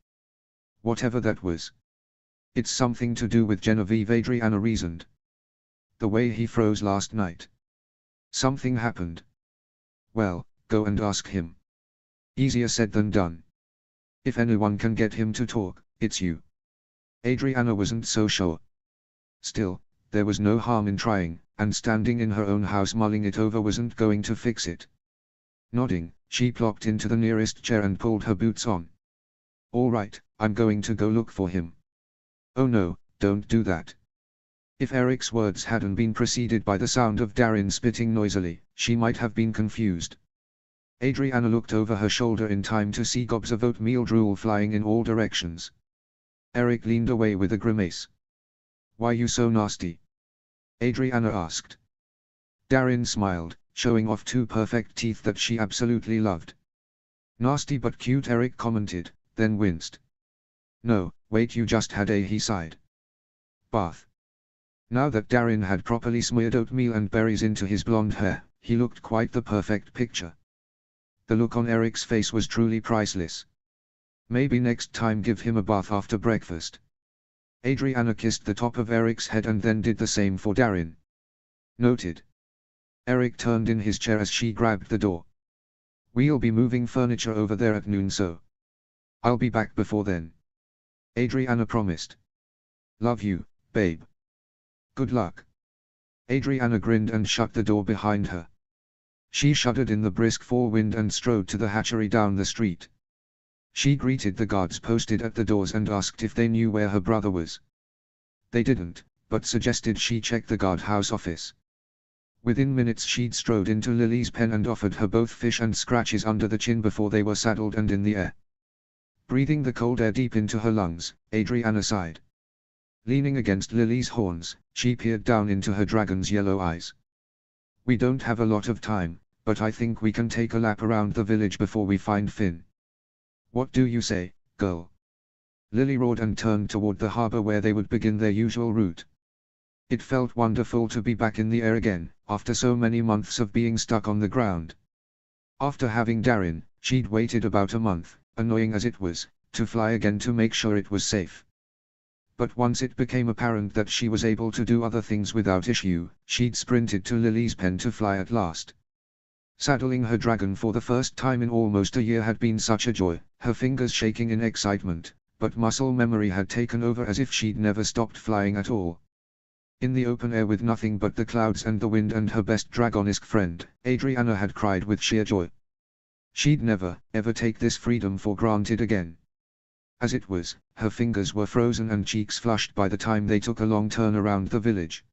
Whatever that was. It's something to do with Genevieve, Adriana reasoned. The way he froze last night. Something happened. Well, go and ask him. Easier said than done. If anyone can get him to talk, it's you. Adriana wasn't so sure. Still, there was no harm in trying, and standing in her own house mulling it over wasn't going to fix it. Nodding, she plopped into the nearest chair and pulled her boots on. All right, I'm going to go look for him. Oh no, don't do that. If Eric's words hadn't been preceded by the sound of Darren spitting noisily, she might have been confused. Adriana looked over her shoulder in time to see gobs of oatmeal drool flying in all directions. Eric leaned away with a grimace. Why you so nasty? Adriana asked. Darren smiled, showing off two perfect teeth that she absolutely loved. Nasty but cute, Eric commented, then winced. No, wait, you just had a, he sighed. Bath. Now that Darren had properly smeared oatmeal and berries into his blonde hair, he looked quite the perfect picture. The look on Eric's face was truly priceless. Maybe next time give him a bath after breakfast. Adriana kissed the top of Eric's head and then did the same for Darren. Noted. Eric turned in his chair as she grabbed the door. We'll be moving furniture over there at noon, so I'll be back before then. Adriana promised. Love you, babe. Good luck. Adriana grinned and shut the door behind her. She shuddered in the brisk fall wind and strode to the hatchery down the street. She greeted the guards posted at the doors and asked if they knew where her brother was. They didn't, but suggested she check the guardhouse office. Within minutes she'd strode into Lily's pen and offered her both fish and scratches under the chin before they were saddled and in the air. Breathing the cold air deep into her lungs, Adriana sighed. Leaning against Lily's horns, she peered down into her dragon's yellow eyes. We don't have a lot of time, but I think we can take a lap around the village before we find Finn. What do you say, girl? Lily roared and turned toward the harbor where they would begin their usual route. It felt wonderful to be back in the air again, after so many months of being stuck on the ground. After having Darren, she'd waited about a month, annoying as it was, to fly again to make sure it was safe. But once it became apparent that she was able to do other things without issue, she'd sprinted to Lily's pen to fly at last. Saddling her dragon for the first time in almost a year had been such a joy, her fingers shaking in excitement, but muscle memory had taken over as if she'd never stopped flying at all. In the open air with nothing but the clouds and the wind and her best dragonesque friend, Adriana had cried with sheer joy. She'd never, ever take this freedom for granted again. As it was, her fingers were frozen and cheeks flushed by the time they took a long turn around the village.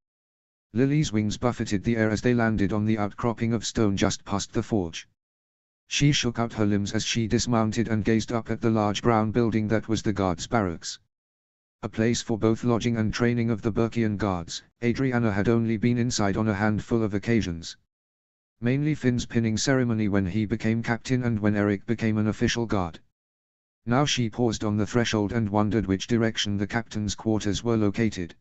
Lily's wings buffeted the air as they landed on the outcropping of stone just past the forge. She shook out her limbs as she dismounted and gazed up at the large brown building that was the guards' barracks. A place for both lodging and training of the Burkian guards, Adriana had only been inside on a handful of occasions. Mainly Finn's pinning ceremony when he became captain and when Eric became an official guard. Now she paused on the threshold and wondered which direction the captain's quarters were located.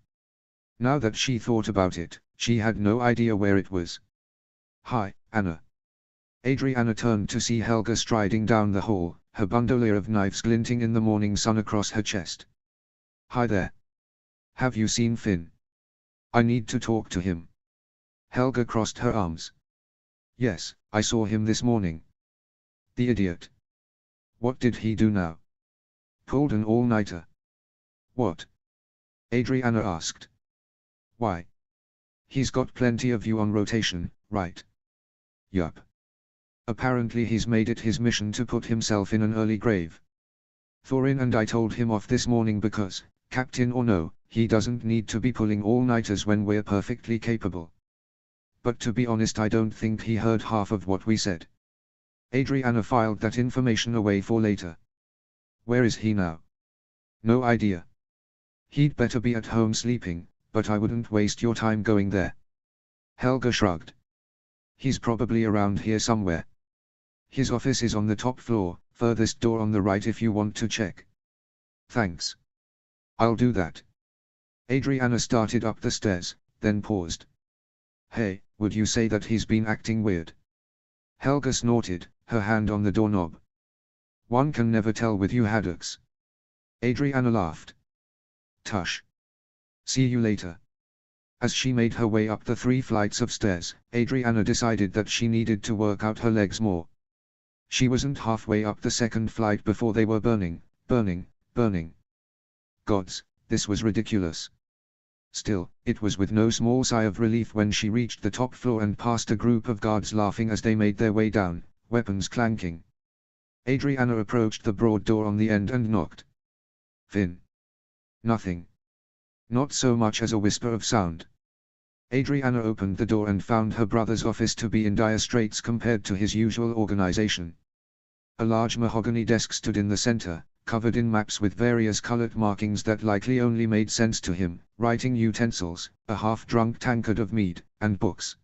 Now that she thought about it, she had no idea where it was. "Hi, Anna." Adriana turned to see Helga striding down the hall, her bandolier of knives glinting in the morning sun across her chest. "Hi there. Have you seen Finn? I need to talk to him." Helga crossed her arms. "Yes, I saw him this morning. The idiot. What did he do now?" "Pulled an all-nighter." "What?" Adriana asked. "Why? He's got plenty of you on rotation, right?" "Yup. Apparently he's made it his mission to put himself in an early grave. Thorin and I told him off this morning because, captain or no, he doesn't need to be pulling all-nighters when we're perfectly capable. But to be honest, I don't think he heard half of what we said." Adriana filed that information away for later. "Where is he now?" "No idea. He'd better be at home sleeping, but I wouldn't waste your time going there." Helga shrugged. "He's probably around here somewhere. His office is on the top floor, furthest door on the right if you want to check." "Thanks. I'll do that." Adriana started up the stairs, then paused. "Hey, would you say that he's been acting weird?" Helga snorted, her hand on the doorknob. "One can never tell with you haddocks." Adriana laughed. "Tush. See you later." As she made her way up the 3 flights of stairs, Adriana decided that she needed to work out her legs more. She wasn't halfway up the 2nd flight before they were burning. Gods, this was ridiculous. Still, it was with no small sigh of relief when she reached the top floor and passed a group of guards laughing as they made their way down, weapons clanking. Adriana approached the broad door on the end and knocked. "Finn." Nothing. Not so much as a whisper of sound. Adriana opened the door and found her brother's office to be in dire straits compared to his usual organization. A large mahogany desk stood in the center, covered in maps with various colored markings that likely only made sense to him, writing utensils, a half-drunk tankard of mead, and books.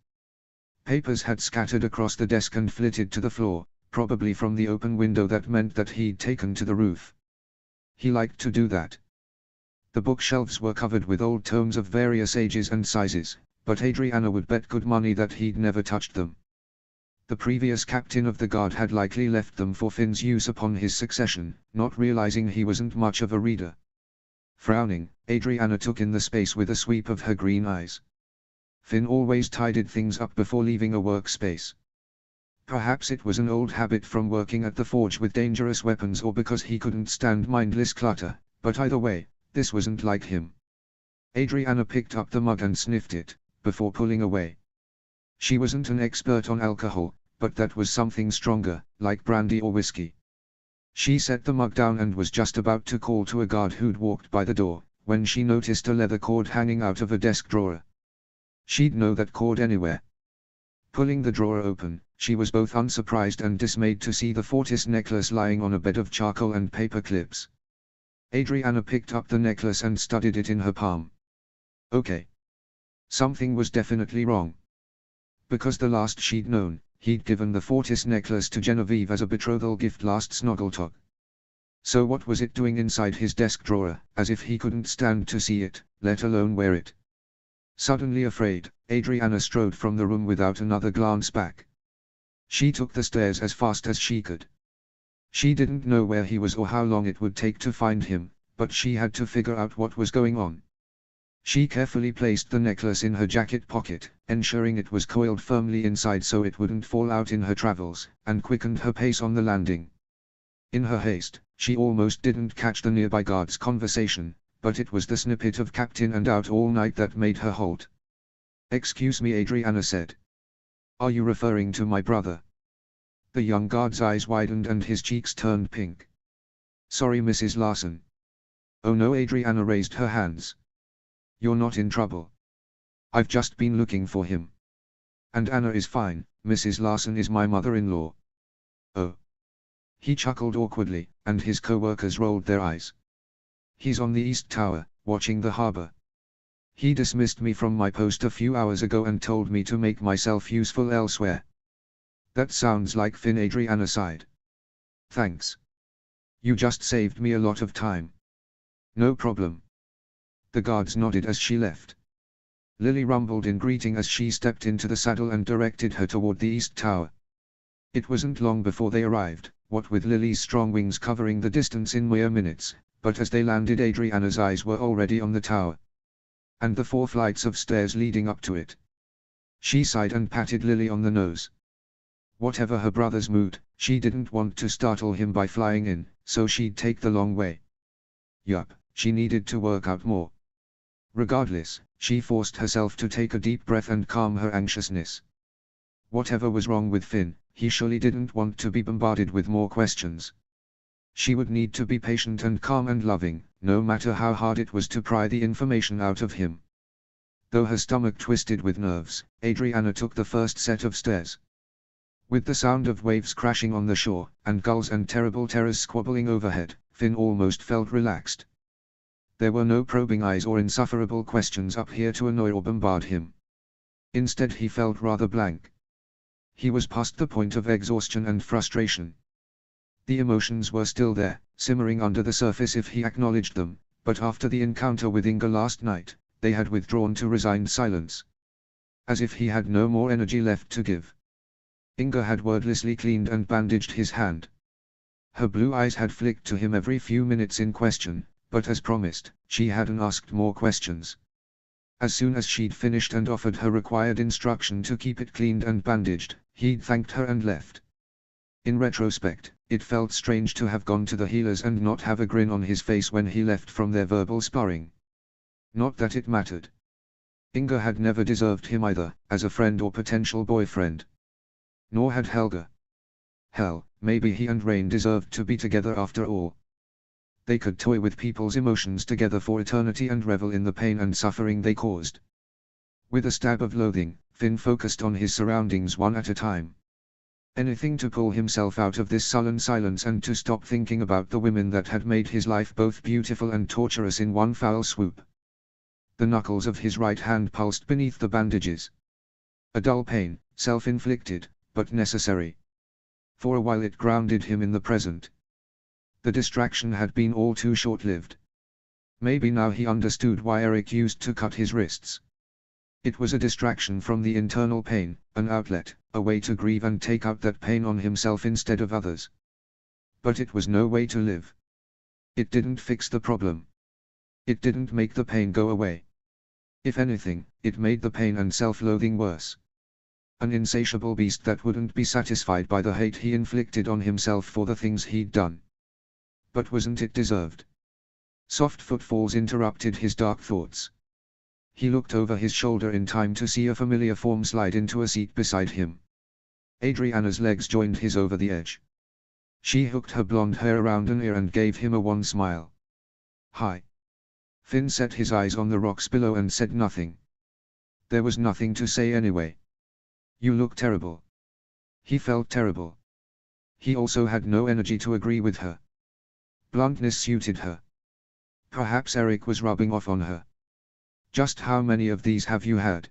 Papers had scattered across the desk and flitted to the floor, probably from the open window that meant that he'd taken to the roof. He liked to do that. The bookshelves were covered with old tomes of various ages and sizes, but Adriana would bet good money that he'd never touched them. The previous captain of the guard had likely left them for Finn's use upon his succession, not realizing he wasn't much of a reader. Frowning, Adriana took in the space with a sweep of her green eyes. Finn always tidied things up before leaving a workspace. Perhaps it was an old habit from working at the forge with dangerous weapons or because he couldn't stand mindless clutter, but either way, this wasn't like him. Adriana picked up the mug and sniffed it, before pulling away. She wasn't an expert on alcohol, but that was something stronger, like brandy or whiskey. She set the mug down and was just about to call to a guard who'd walked by the door, when she noticed a leather cord hanging out of a desk drawer. She'd know that cord anywhere. Pulling the drawer open, she was both unsurprised and dismayed to see the Fortis necklace lying on a bed of charcoal and paper clips. Adriana picked up the necklace and studied it in her palm. Okay. Something was definitely wrong. Because the last she'd known, he'd given the Fortis necklace to Genevieve as a betrothal gift last Snoggletalk. So what was it doing inside his desk drawer, as if he couldn't stand to see it, let alone wear it? Suddenly afraid, Adriana strode from the room without another glance back. She took the stairs as fast as she could. She didn't know where he was or how long it would take to find him, but she had to figure out what was going on. She carefully placed the necklace in her jacket pocket, ensuring it was coiled firmly inside so it wouldn't fall out in her travels, and quickened her pace on the landing. In her haste, she almost didn't catch the nearby guard's conversation, but it was the snippet of "Captain and out all night" that made her halt. "Excuse me," Adriana said. "Are you referring to my brother?" The young guard's eyes widened and his cheeks turned pink. "Sorry, Mrs. Larson." "Oh no," Adriana raised her hands. "You're not in trouble. I've just been looking for him. And Anna is fine. Mrs. Larson is my mother-in-law." "Oh." He chuckled awkwardly, and his co-workers rolled their eyes. "He's on the East Tower, watching the harbor. He dismissed me from my post a few hours ago and told me to make myself useful elsewhere." "That sounds like Finn," Adriana sighed. "Thanks. You just saved me a lot of time." "No problem." The guards nodded as she left. Lily rumbled in greeting as she stepped into the saddle and directed her toward the East Tower. It wasn't long before they arrived, what with Lily's strong wings covering the distance in mere minutes, but as they landed Adriana's eyes were already on the tower. And the 4 flights of stairs leading up to it. She sighed and patted Lily on the nose. Whatever her brother's mood, she didn't want to startle him by flying in, so she'd take the long way. Yup, she needed to work out more. Regardless, she forced herself to take a deep breath and calm her anxiousness. Whatever was wrong with Finn, he surely didn't want to be bombarded with more questions. She would need to be patient and calm and loving, no matter how hard it was to pry the information out of him. Though her stomach twisted with nerves, Adriana took the first set of stairs. With the sound of waves crashing on the shore, and gulls and terrible terrors squabbling overhead, Finn almost felt relaxed. There were no probing eyes or insufferable questions up here to annoy or bombard him. Instead he felt rather blank. He was past the point of exhaustion and frustration. The emotions were still there, simmering under the surface if he acknowledged them, but after the encounter with Inga last night, they had withdrawn to resigned silence. As if he had no more energy left to give. Inga had wordlessly cleaned and bandaged his hand. Her blue eyes had flicked to him every few minutes in question, but as promised, she hadn't asked more questions. As soon as she'd finished and offered her required instruction to keep it cleaned and bandaged, he'd thanked her and left. In retrospect, it felt strange to have gone to the healers and not have a grin on his face when he left from their verbal sparring. Not that it mattered. Inga had never deserved him either, as a friend or potential boyfriend. Nor had Helga. Hell, maybe he and Rain deserved to be together after all. They could toy with people's emotions together for eternity and revel in the pain and suffering they caused. With a stab of loathing, Finn focused on his surroundings one at a time. Anything to pull himself out of this sullen silence and to stop thinking about the women that had made his life both beautiful and torturous in one foul swoop. The knuckles of his right hand pulsed beneath the bandages. A dull pain, self-inflicted, but necessary. For a while it grounded him in the present. The distraction had been all too short-lived. Maybe now he understood why Eric used to cut his wrists. It was a distraction from the internal pain, an outlet, a way to grieve and take out that pain on himself instead of others. But it was no way to live. It didn't fix the problem. It didn't make the pain go away. If anything, it made the pain and self-loathing worse. An insatiable beast that wouldn't be satisfied by the hate he inflicted on himself for the things he'd done. But wasn't it deserved? Soft footfalls interrupted his dark thoughts. He looked over his shoulder in time to see a familiar form slide into a seat beside him. Adriana's legs joined his over the edge. She hooked her blonde hair around an ear and gave him a wan smile. "Hi." Finn set his eyes on the rocks below and said nothing. There was nothing to say anyway. "You look terrible." He felt terrible. He also had no energy to agree with her. Bluntness suited her. Perhaps Eric was rubbing off on her. "Just how many of these have you had?"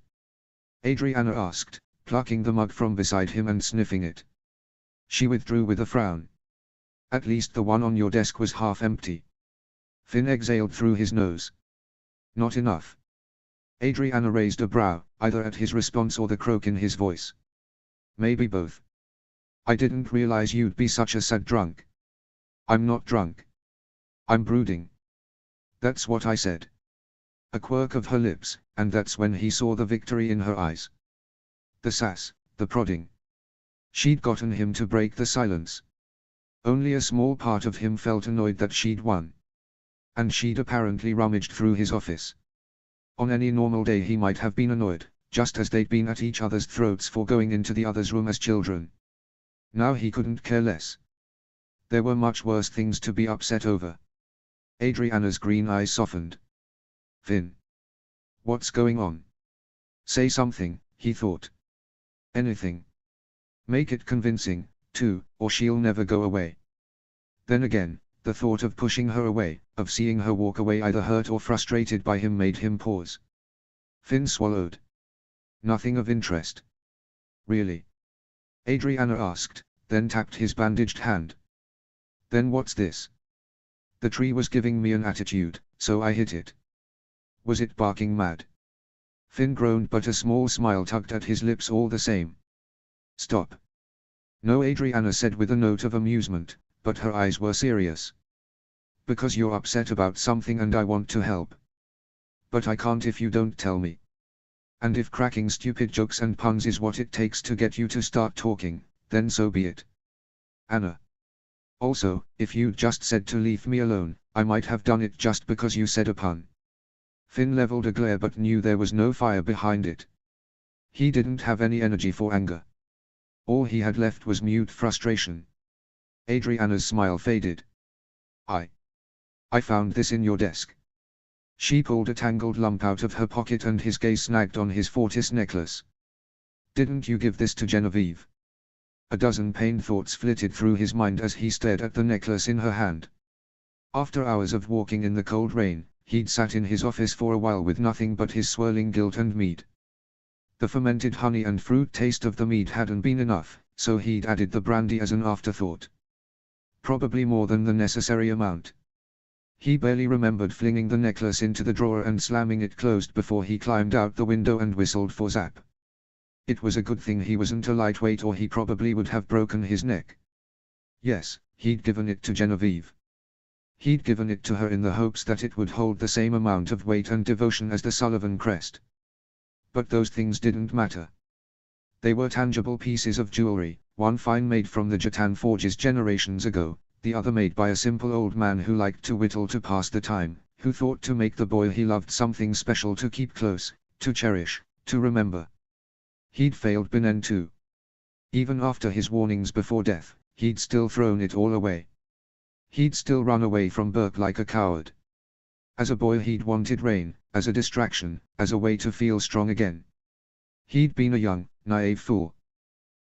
Adriana asked, plucking the mug from beside him and sniffing it. She withdrew with a frown. "At least the one on your desk was half empty." Finn exhaled through his nose. "Not enough." Adriana raised a brow, either at his response or the croak in his voice. Maybe both. I didn't realize you'd be such a sad drunk. I'm not drunk. I'm brooding. That's what I said. A quirk of her lips, and that's when he saw the victory in her eyes. The sass, the prodding. She'd gotten him to break the silence. Only a small part of him felt annoyed that she'd won. And she'd apparently rummaged through his office. On any normal day he might have been annoyed, just as they'd been at each other's throats for going into the other's room as children. Now he couldn't care less. There were much worse things to be upset over. Adriana's green eyes softened. Finn. What's going on? Say something, he thought. Anything. Make it convincing, too, or she'll never go away. Then again, the thought of pushing her away, of seeing her walk away either hurt or frustrated by him made him pause. Finn swallowed. Nothing of interest. Really? Adriana asked, then tapped his bandaged hand. Then what's this? The tree was giving me an attitude, so I hit it. Was it barking mad? Finn groaned, but a small smile tugged at his lips all the same. Stop. No, Adriana said with a note of amusement, but her eyes were serious. Because you're upset about something and I want to help. But I can't if you don't tell me. And if cracking stupid jokes and puns is what it takes to get you to start talking, then so be it. Anna. Also, if you'd just said to leave me alone, I might have done it just because you said a pun. Finn leveled a glare but knew there was no fire behind it. He didn't have any energy for anger. All he had left was mute frustration. Adriana's smile faded. I found this in your desk. She pulled a tangled lump out of her pocket and his gaze snagged on his Fortis necklace. Didn't you give this to Genevieve? A dozen pained thoughts flitted through his mind as he stared at the necklace in her hand. After hours of walking in the cold rain, he'd sat in his office for a while with nothing but his swirling guilt and mead. The fermented honey and fruit taste of the mead hadn't been enough, so he'd added the brandy as an afterthought. Probably more than the necessary amount. He barely remembered flinging the necklace into the drawer and slamming it closed before he climbed out the window and whistled for Zap. It was a good thing he wasn't a lightweight or he probably would have broken his neck. Yes, he'd given it to Genevieve. He'd given it to her in the hopes that it would hold the same amount of weight and devotion as the Sullivan crest. But those things didn't matter. They were tangible pieces of jewelry, one fine made from the Jatan forges generations ago, the other made by a simple old man who liked to whittle to pass the time, who thought to make the boy he loved something special to keep close, to cherish, to remember. He'd failed Binnen too. Even after his warnings before death, he'd still thrown it all away. He'd still run away from Burke like a coward. As a boy he'd wanted rain, as a distraction, as a way to feel strong again. He'd been a young, naive fool.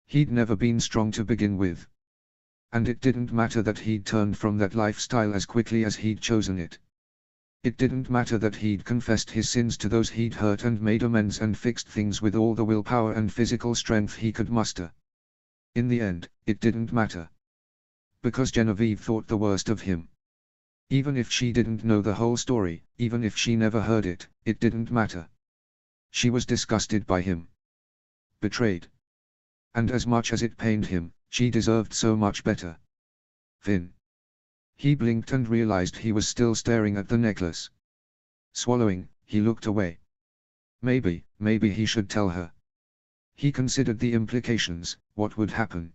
He'd never been strong to begin with. And it didn't matter that he'd turned from that lifestyle as quickly as he'd chosen it. It didn't matter that he'd confessed his sins to those he'd hurt and made amends and fixed things with all the willpower and physical strength he could muster. In the end, it didn't matter. Because Genevieve thought the worst of him. Even if she didn't know the whole story, even if she never heard it, it didn't matter. She was disgusted by him. Betrayed. And as much as it pained him, she deserved so much better. Finn. He blinked and realized he was still staring at the necklace. Swallowing, he looked away. Maybe he should tell her. He considered the implications, what would happen.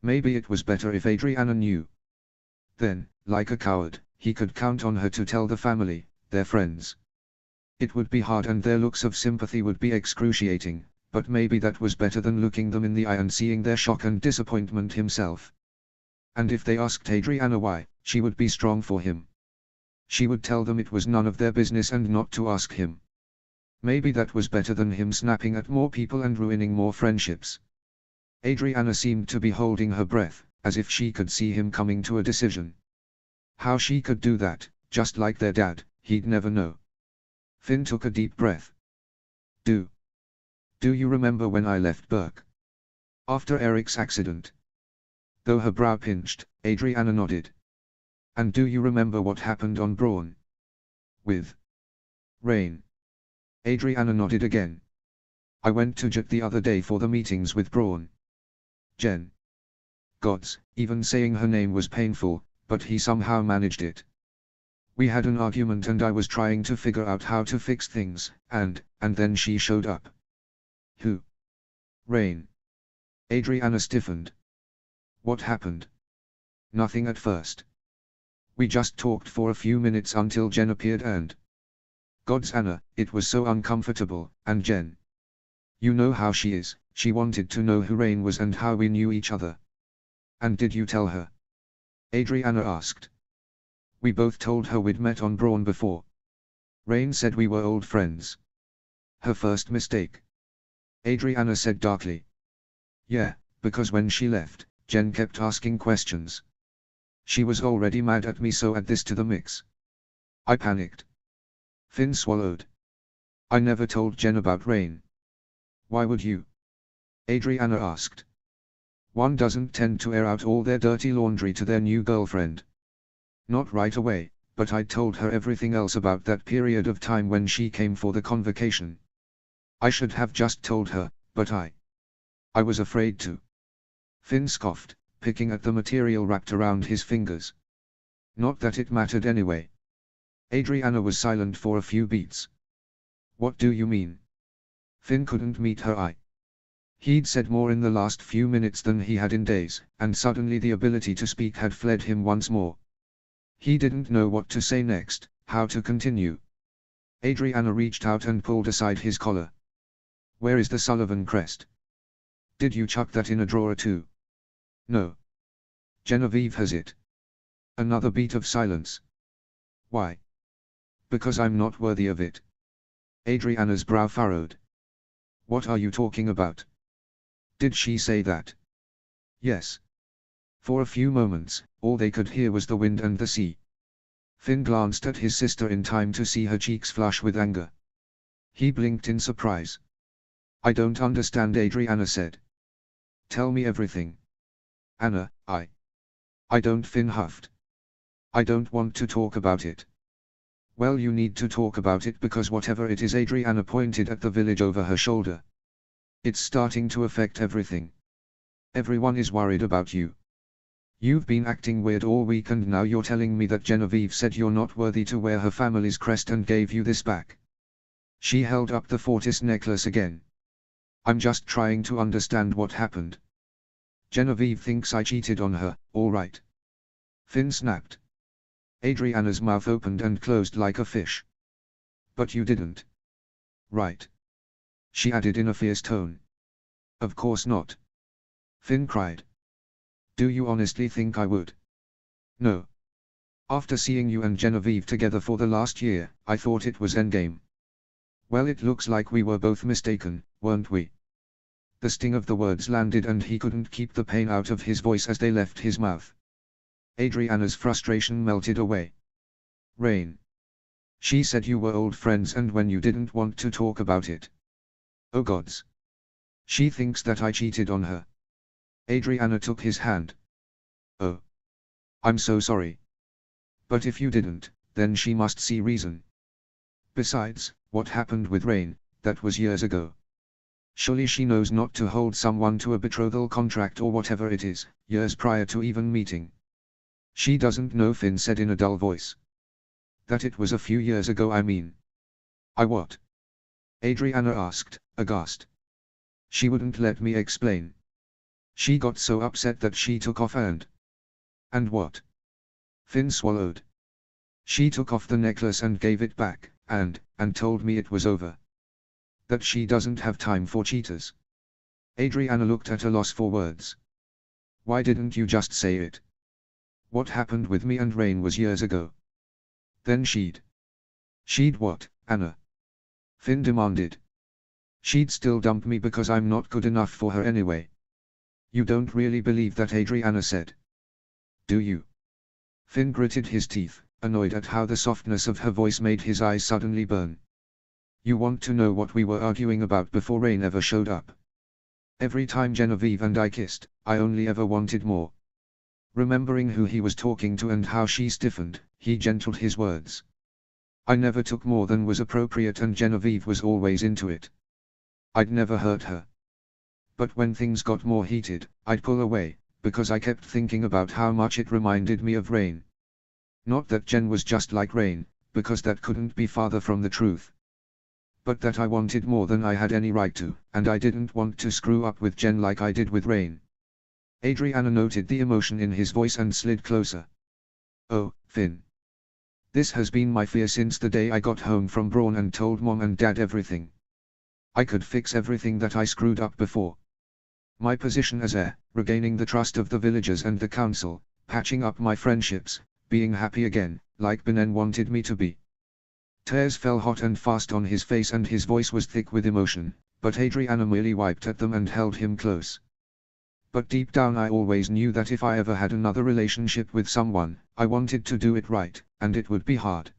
Maybe it was better if Adriana knew. Then, like a coward, he could count on her to tell the family, their friends. It would be hard and their looks of sympathy would be excruciating, but maybe that was better than looking them in the eye and seeing their shock and disappointment himself. And if they asked Adriana why, she would be strong for him. She would tell them it was none of their business and not to ask him. Maybe that was better than him snapping at more people and ruining more friendships. Adriana seemed to be holding her breath, as if she could see him coming to a decision. How she could do that, just like their dad, he'd never know. Finn took a deep breath. Do you remember when I left Burke? After Eric's accident? Though her brow pinched, Adriana nodded. And do you remember what happened on Braun? With Rain? Adriana nodded again. I went to Jet the other day for the meetings with Braun. Jen. Gods, even saying her name was painful, but he somehow managed it. We had an argument and I was trying to figure out how to fix things, and then she showed up. Who? Rain. Adriana stiffened. What happened? Nothing at first. We just talked for a few minutes until Jen appeared and... Gods Anna, it was so uncomfortable, and Jen. You know how she is, she wanted to know who Rain was and how we knew each other. And did you tell her? Adriana asked. We both told her we'd met on Braun before. Rain said we were old friends. Her first mistake. Adriana said darkly. Yeah, because when she left, Jen kept asking questions. She was already mad at me, so add this to the mix. I panicked. Finn swallowed. I never told Jen about Rain. Why would you? Adriana asked. One doesn't tend to air out all their dirty laundry to their new girlfriend. Not right away, but I told her everything else about that period of time when she came for the convocation. I should have just told her, but I was afraid to. Finn scoffed, picking at the material wrapped around his fingers. Not that it mattered anyway. Adriana was silent for a few beats. What do you mean? Finn couldn't meet her eye. He'd said more in the last few minutes than he had in days, and suddenly the ability to speak had fled him once more. He didn't know what to say next, how to continue. Adriana reached out and pulled aside his collar. Where is the Sullivan crest? Did you chuck that in a drawer too? No. Genevieve has it. Another beat of silence. Why? Because I'm not worthy of it. Adriana's brow furrowed. What are you talking about? Did she say that? Yes. For a few moments, all they could hear was the wind and the sea. Finn glanced at his sister in time to see her cheeks flush with anger. He blinked in surprise. I don't understand, Adriana said. Tell me everything. Anna, I don't, Finn huffed. I don't want to talk about it. Well, you need to talk about it because whatever it is, Adriana pointed at the village over her shoulder. It's starting to affect everything. Everyone is worried about you. You've been acting weird all week and now you're telling me that Genevieve said you're not worthy to wear her family's crest and gave you this back. She held up the Fortis necklace again. I'm just trying to understand what happened. Genevieve thinks I cheated on her, all right. Finn snapped. Adriana's mouth opened and closed like a fish. But you didn't. Right? She added in a fierce tone. Of course not. Finn cried. Do you honestly think I would? No. After seeing you and Genevieve together for the last year, I thought it was endgame. Well, it looks like we were both mistaken, weren't we? The sting of the words landed and he couldn't keep the pain out of his voice as they left his mouth. Adriana's frustration melted away. Rain. She said you were old friends and when you didn't want to talk about it. Oh gods. She thinks that I cheated on her. Adriana took his hand. Oh. I'm so sorry. But if you didn't, then she must see reason. Besides, what happened with Rain, that was years ago. Surely she knows not to hold someone to a betrothal contract or whatever it is, years prior to even meeting. She doesn't know, Finn said in a dull voice. That it was a few years ago, I mean. I what? Adriana asked, aghast. She wouldn't let me explain. She got so upset that she took off and what? Finn swallowed. She took off the necklace and gave it back, and told me it was over. That she doesn't have time for cheaters. Adriana looked at a loss for words. Why didn't you just say it? What happened with me and Rain was years ago. Then she'd what, Anna? Finn demanded. She'd still dump me because I'm not good enough for her anyway. You don't really believe that, Adriana said. Do you? Finn gritted his teeth, annoyed at how the softness of her voice made his eyes suddenly burn. You want to know what we were arguing about before Rain ever showed up? Every time Genevieve and I kissed, I only ever wanted more. Remembering who he was talking to and how she stiffened, he gentled his words. I never took more than was appropriate and Genevieve was always into it. I'd never hurt her. But when things got more heated, I'd pull away, because I kept thinking about how much it reminded me of Rain. Not that Jen was just like Rain, because that couldn't be farther from the truth. But that I wanted more than I had any right to, and I didn't want to screw up with Jen like I did with Rain. Adriana noted the emotion in his voice and slid closer. Oh, Finn. This has been my fear since the day I got home from Braun and told Mom and Dad everything. I could fix everything that I screwed up before. My position as heir, regaining the trust of the villagers and the council, patching up my friendships, being happy again, like Benin wanted me to be. Tears fell hot and fast on his face and his voice was thick with emotion, but Adriana merely wiped at them and held him close. But deep down I always knew that if I ever had another relationship with someone, I wanted to do it right, and it would be hard.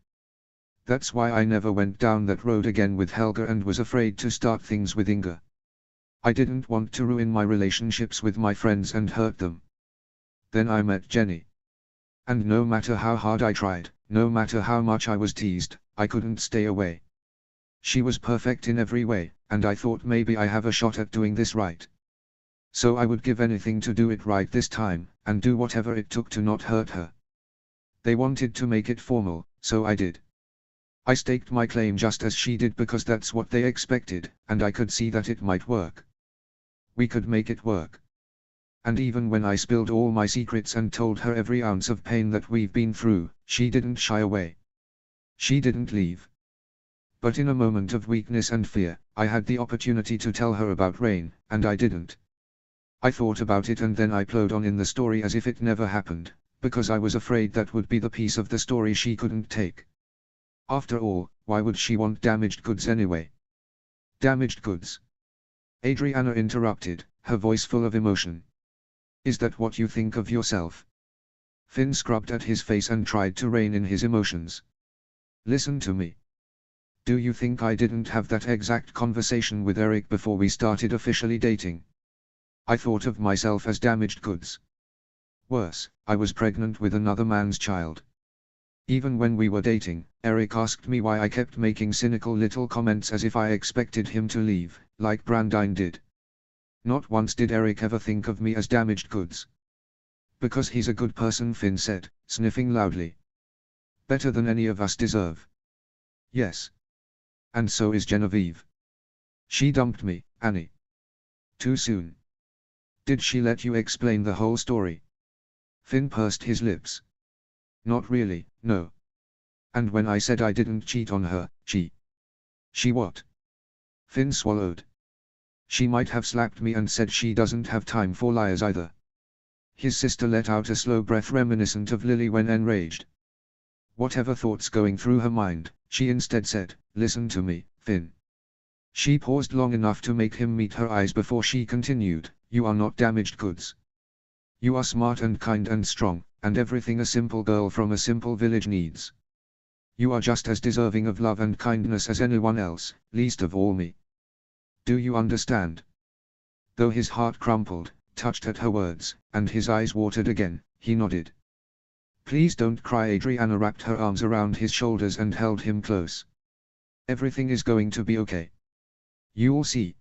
That's why I never went down that road again with Helga and was afraid to start things with Inga. I didn't want to ruin my relationships with my friends and hurt them. Then I met Jenny. And no matter how hard I tried, no matter how much I was teased, I couldn't stay away. She was perfect in every way, and I thought maybe I have a shot at doing this right. So I would give anything to do it right this time, and do whatever it took to not hurt her. They wanted to make it formal, so I did. I staked my claim just as she did because that's what they expected, and I could see that it might work. We could make it work. And even when I spilled all my secrets and told her every ounce of pain that we've been through, she didn't shy away. She didn't leave. But in a moment of weakness and fear, I had the opportunity to tell her about Rain, and I didn't. I thought about it and then I plowed on in the story as if it never happened, because I was afraid that would be the piece of the story she couldn't take. After all, why would she want damaged goods anyway? Damaged goods? Adriana interrupted, her voice full of emotion. Is that what you think of yourself? Finn scrubbed at his face and tried to rein in his emotions. Listen to me. Do you think I didn't have that exact conversation with Eric before we started officially dating? I thought of myself as damaged goods. Worse, I was pregnant with another man's child. Even when we were dating, Eric asked me why I kept making cynical little comments as if I expected him to leave, like Brandine did. Not once did Eric ever think of me as damaged goods. Because he's a good person, Finn said, sniffing loudly. Better than any of us deserve. Yes. And so is Genevieve. She dumped me, Annie. Too soon. Did she let you explain the whole story? Finn pursed his lips. Not really, no. And when I said I didn't cheat on her, she what? Finn swallowed. She might have slapped me and said she doesn't have time for liars either. His sister let out a slow breath reminiscent of Lily when enraged. Whatever thoughts going through her mind, she instead said, listen to me, Finn. She paused long enough to make him meet her eyes before she continued, you are not damaged goods. You are smart and kind and strong, and everything a simple girl from a simple village needs. You are just as deserving of love and kindness as anyone else, least of all me. Do you understand? Though his heart crumpled, touched at her words, and his eyes watered again, he nodded. Please don't cry. Adriana wrapped her arms around his shoulders and held him close. Everything is going to be okay. You'll see.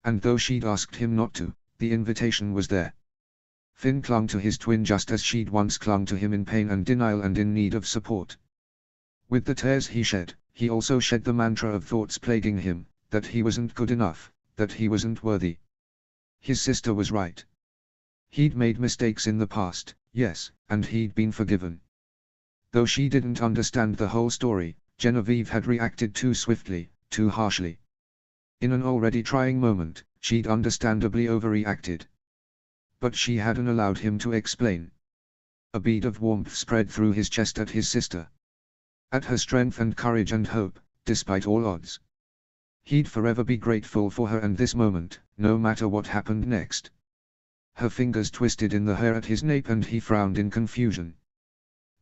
And though she'd asked him not to, the invitation was there. Finn clung to his twin just as she'd once clung to him in pain and denial and in need of support. With the tears he shed, he also shed the mantra of thoughts plaguing him, that he wasn't good enough, that he wasn't worthy. His sister was right. He'd made mistakes in the past, yes, and he'd been forgiven. Though she didn't understand the whole story, Genevieve had reacted too swiftly, too harshly. In an already trying moment, she'd understandably overreacted. But she hadn't allowed him to explain. A bead of warmth spread through his chest at his sister. At her strength and courage and hope, despite all odds. He'd forever be grateful for her and this moment, no matter what happened next. Her fingers twisted in the hair at his nape and he frowned in confusion.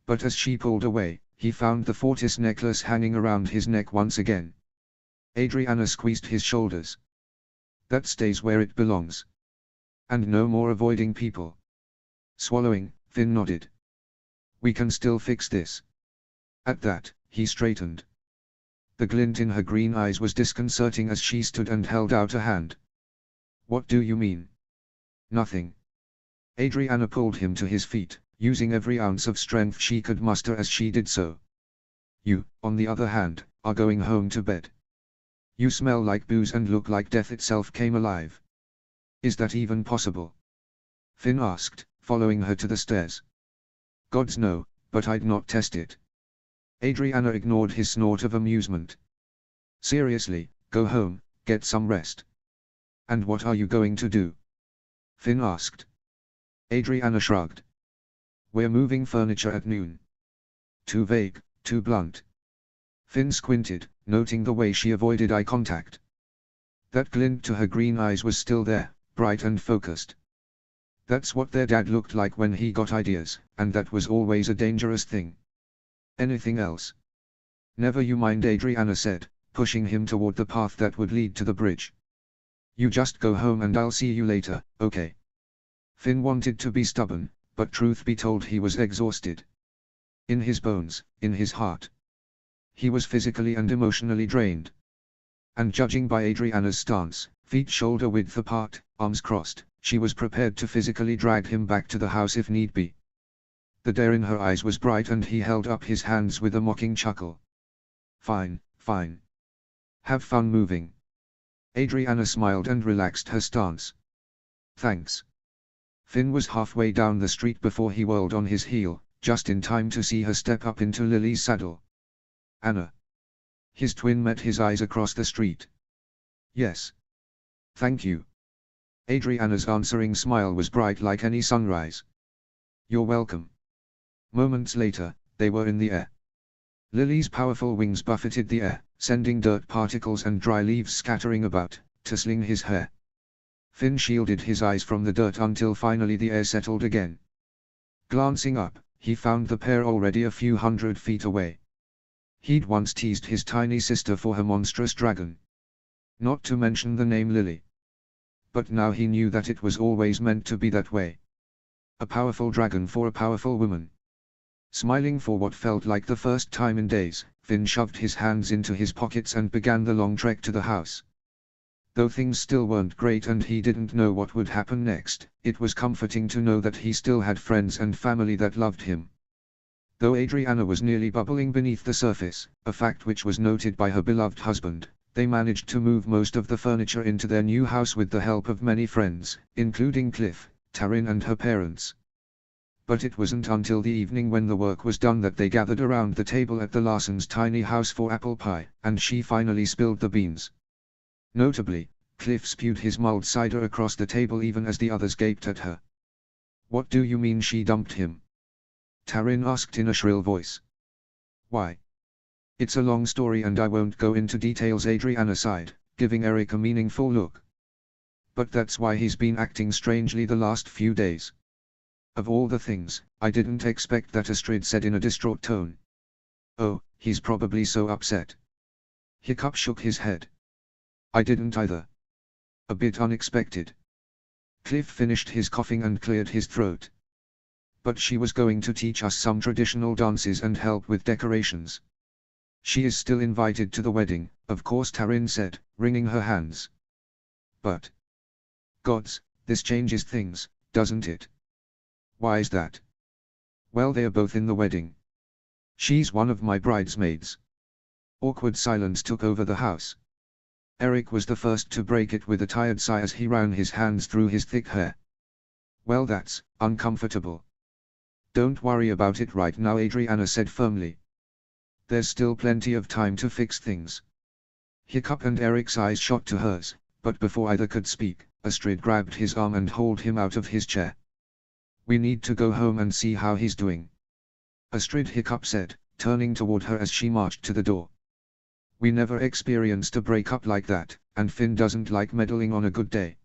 But as she pulled away, he found the Fortis necklace hanging around his neck once again. Adriana squeezed his shoulders. That stays where it belongs. And no more avoiding people. Swallowing, Finn nodded. We can still fix this. At that, he straightened. The glint in her green eyes was disconcerting as she stood and held out a hand. What do you mean? Nothing. Adriana pulled him to his feet, using every ounce of strength she could muster as she did so. You, on the other hand, are going home to bed. You smell like booze and look like death itself came alive. Is that even possible? Finn asked, following her to the stairs. Gods no, but I'd not test it. Adriana ignored his snort of amusement. Seriously, go home, get some rest. And what are you going to do? Finn asked. Adriana shrugged. We're moving furniture at noon. Too vague, too blunt. Finn squinted, noting the way she avoided eye contact. That glint to her green eyes was still there, bright and focused. That's what their dad looked like when he got ideas, and that was always a dangerous thing. Anything else? Never you mind, Adriana said, pushing him toward the path that would lead to the bridge. You just go home and I'll see you later, okay? Finn wanted to be stubborn, but truth be told he was exhausted. In his bones, in his heart. He was physically and emotionally drained. And judging by Adriana's stance, feet shoulder width apart, arms crossed, she was prepared to physically drag him back to the house if need be. The dare in her eyes was bright and he held up his hands with a mocking chuckle. Fine, fine. Have fun moving. Adriana smiled and relaxed her stance. Thanks. Finn was halfway down the street before he whirled on his heel, just in time to see her step up into Lily's saddle. Anna. His twin met his eyes across the street. Yes. Thank you. Adriana's answering smile was bright like any sunrise. You're welcome. Moments later, they were in the air. Lily's powerful wings buffeted the air, sending dirt particles and dry leaves scattering about, tussling his hair. Finn shielded his eyes from the dirt until finally the air settled again. Glancing up, he found the pair already a few hundred feet away. He'd once teased his tiny sister for her monstrous dragon. Not to mention the name Lily. But now he knew that it was always meant to be that way. A powerful dragon for a powerful woman. Smiling for what felt like the first time in days, Finn shoved his hands into his pockets and began the long trek to the house. Though things still weren't great and he didn't know what would happen next, it was comforting to know that he still had friends and family that loved him. Though Adriana was nearly bubbling beneath the surface, a fact which was noted by her beloved husband, they managed to move most of the furniture into their new house with the help of many friends, including Cliff, Taryn and her parents. But it wasn't until the evening when the work was done that they gathered around the table at the Larsons' tiny house for apple pie, and she finally spilled the beans. Notably, Cliff spewed his mulled cider across the table even as the others gaped at her. What do you mean she dumped him? Taryn asked in a shrill voice. Why? It's a long story and I won't go into details, Adriana sighed, giving Eric a meaningful look. But that's why he's been acting strangely the last few days. Of all the things, I didn't expect that, Astrid said in a distraught tone. Oh, he's probably so upset. Hiccup shook his head. I didn't either. A bit unexpected. Cliff finished his coughing and cleared his throat. But she was going to teach us some traditional dances and help with decorations. She is still invited to the wedding, of course, Taryn said, wringing her hands. But. Gods, this changes things, doesn't it? Why is that? Well, they're both in the wedding. She's one of my bridesmaids. Awkward silence took over the house. Eric was the first to break it with a tired sigh as he ran his hands through his thick hair. Well, that's uncomfortable. Don't worry about it right now, Adriana said firmly. There's still plenty of time to fix things. Hiccup and Eric's eyes shot to hers, but before either could speak, Astrid grabbed his arm and hauled him out of his chair. We need to go home and see how he's doing. Astrid, Hiccup said, turning toward her as she marched to the door. We never experienced a breakup like that, and Finn doesn't like meddling on a good day.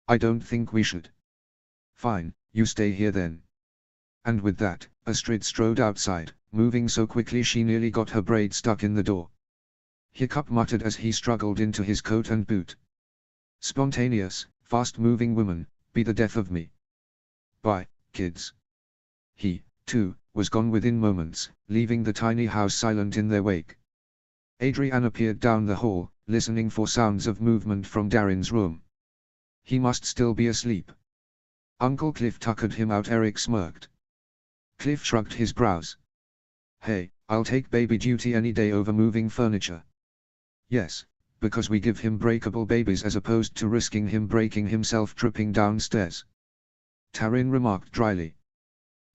I don't think we should. Fine, you stay here then. And with that, Astrid strode outside, moving so quickly she nearly got her braid stuck in the door. Hiccup muttered as he struggled into his coat and boot. Spontaneous, fast-moving woman, be the death of me. Bye, kids. He, too, was gone within moments, leaving the tiny house silent in their wake. Adriana peered down the hall, listening for sounds of movement from Darren's room. He must still be asleep. Uncle Cliff tuckered him out. Eric smirked. Cliff shrugged his brows. Hey, I'll take baby duty any day over moving furniture. Yes, because we give him breakable babies as opposed to risking him breaking himself tripping downstairs. Taryn remarked dryly.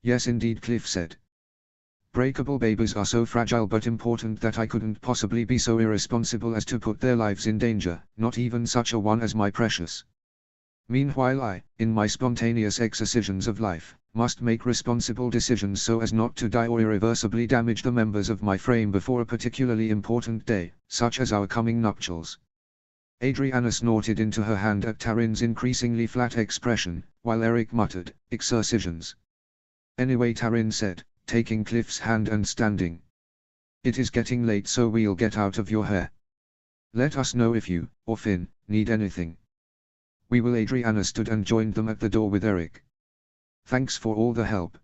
Yes indeed, Cliff said. Breakable babies are so fragile but important that I couldn't possibly be so irresponsible as to put their lives in danger, not even such a one as my precious. Meanwhile I, in my spontaneous exercises of life, must make responsible decisions so as not to die or irreversibly damage the members of my frame before a particularly important day, such as our coming nuptials. Adriana snorted into her hand at Taryn's increasingly flat expression, while Eric muttered, exorcisms. Anyway, Taryn said, taking Cliff's hand and standing. It is getting late, so we'll get out of your hair. Let us know if you, or Finn, need anything. We will. Adriana stood and joined them at the door with Eric. Thanks for all the help.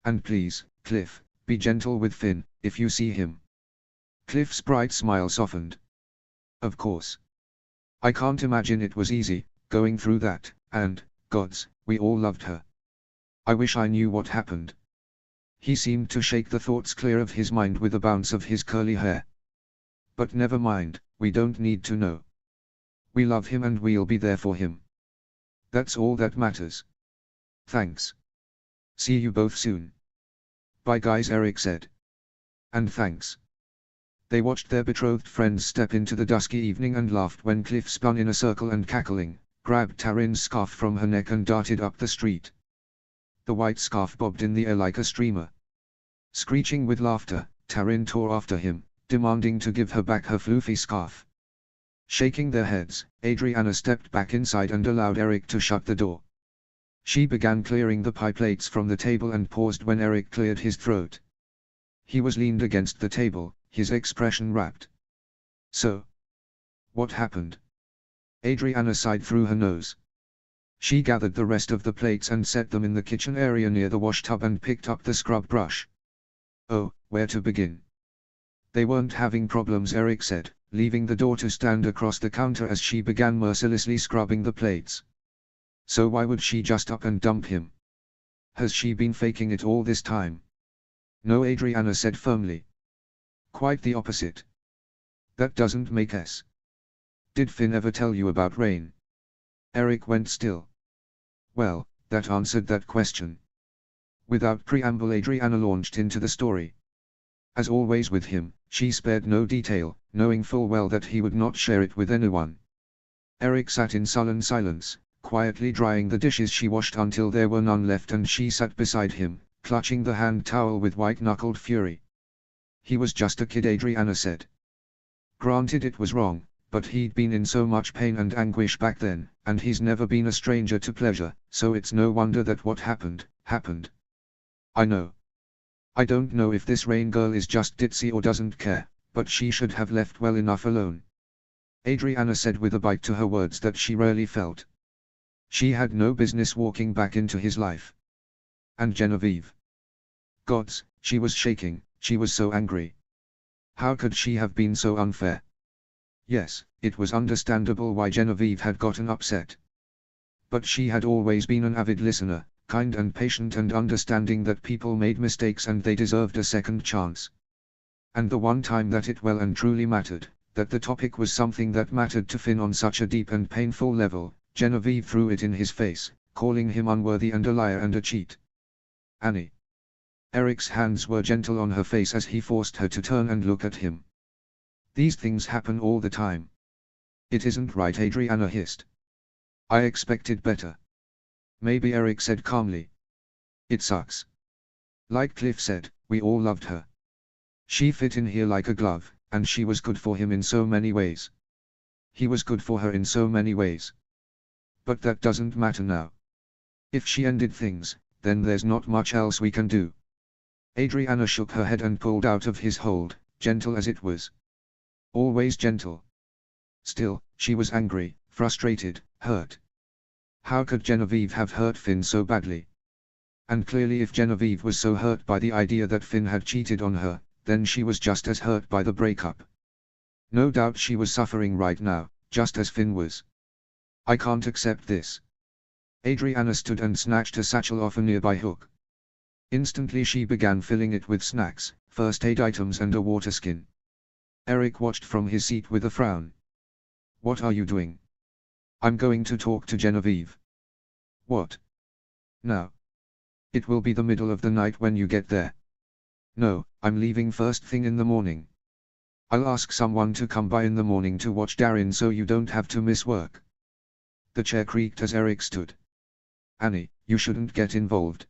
And please, Cliff, be gentle with Finn, if you see him. Cliff's bright smile softened. Of course. I can't imagine it was easy, going through that, and, gods, we all loved her. I wish I knew what happened. He seemed to shake the thoughts clear of his mind with a bounce of his curly hair. But never mind, we don't need to know. We love him and we'll be there for him. That's all that matters. Thanks. See you both soon. Bye guys, Eric said. And thanks. They watched their betrothed friends step into the dusky evening and laughed when Cliff spun in a circle and cackling, grabbed Taryn's scarf from her neck and darted up the street. The white scarf bobbed in the air like a streamer. Screeching with laughter, Taryn tore after him, demanding to give her back her floofy scarf. Shaking their heads, Adriana stepped back inside and allowed Eric to shut the door. She began clearing the pie plates from the table and paused when Eric cleared his throat. He was leaned against the table, his expression rapt. So? What happened? Adriana sighed through her nose. She gathered the rest of the plates and set them in the kitchen area near the washtub and picked up the scrub brush. Oh, where to begin? They weren't having problems, Eric said, leaving the door to stand across the counter as she began mercilessly scrubbing the plates. So why would she just up and dump him? Has she been faking it all this time? No, Adriana said firmly. Quite the opposite. That doesn't make sense. Did Finn ever tell you about Rain? Eric went still. Well, that answered that question. Without preamble, Adriana launched into the story. As always with him, she spared no detail, knowing full well that he would not share it with anyone. Eric sat in sullen silence, quietly drying the dishes she washed until there were none left, and she sat beside him, clutching the hand towel with white-knuckled fury. He was just a kid, Adriana said. Granted it was wrong, but he'd been in so much pain and anguish back then, and he's never been a stranger to pleasure, so it's no wonder that what happened, happened. I know. I don't know if this Rain girl is just ditzy or doesn't care, but she should have left well enough alone. Adriana said with a bite to her words that she rarely felt. She had no business walking back into his life. And Genevieve. Gods, she was shaking, she was so angry. How could she have been so unfair? Yes, it was understandable why Genevieve had gotten upset. But she had always been an avid listener, kind and patient and understanding that people made mistakes and they deserved a second chance. And the one time that it well and truly mattered, that the topic was something that mattered to Finn on such a deep and painful level, Genevieve threw it in his face, calling him unworthy and a liar and a cheat. Annie. Eric's hands were gentle on her face as he forced her to turn and look at him. These things happen all the time. It isn't right, Adriana hissed. I expected better. Maybe, Eric said calmly. It sucks. Like Cliff said, we all loved her. She fit in here like a glove, and she was good for him in so many ways. He was good for her in so many ways. But that doesn't matter now. If she ended things, then there's not much else we can do. Adriana shook her head and pulled out of his hold, gentle as it was. Always gentle. Still, she was angry, frustrated, hurt. How could Genevieve have hurt Finn so badly? And clearly if Genevieve was so hurt by the idea that Finn had cheated on her, then she was just as hurt by the breakup. No doubt she was suffering right now, just as Finn was. I can't accept this. Adriana stood and snatched a satchel off a nearby hook. Instantly she began filling it with snacks, first aid items and a water skin. Eric watched from his seat with a frown. What are you doing? I'm going to talk to Genevieve. What? Now? It will be the middle of the night when you get there. No, I'm leaving first thing in the morning. I'll ask someone to come by in the morning to watch Darren so you don't have to miss work. The chair creaked as Eric stood. Annie, you shouldn't get involved.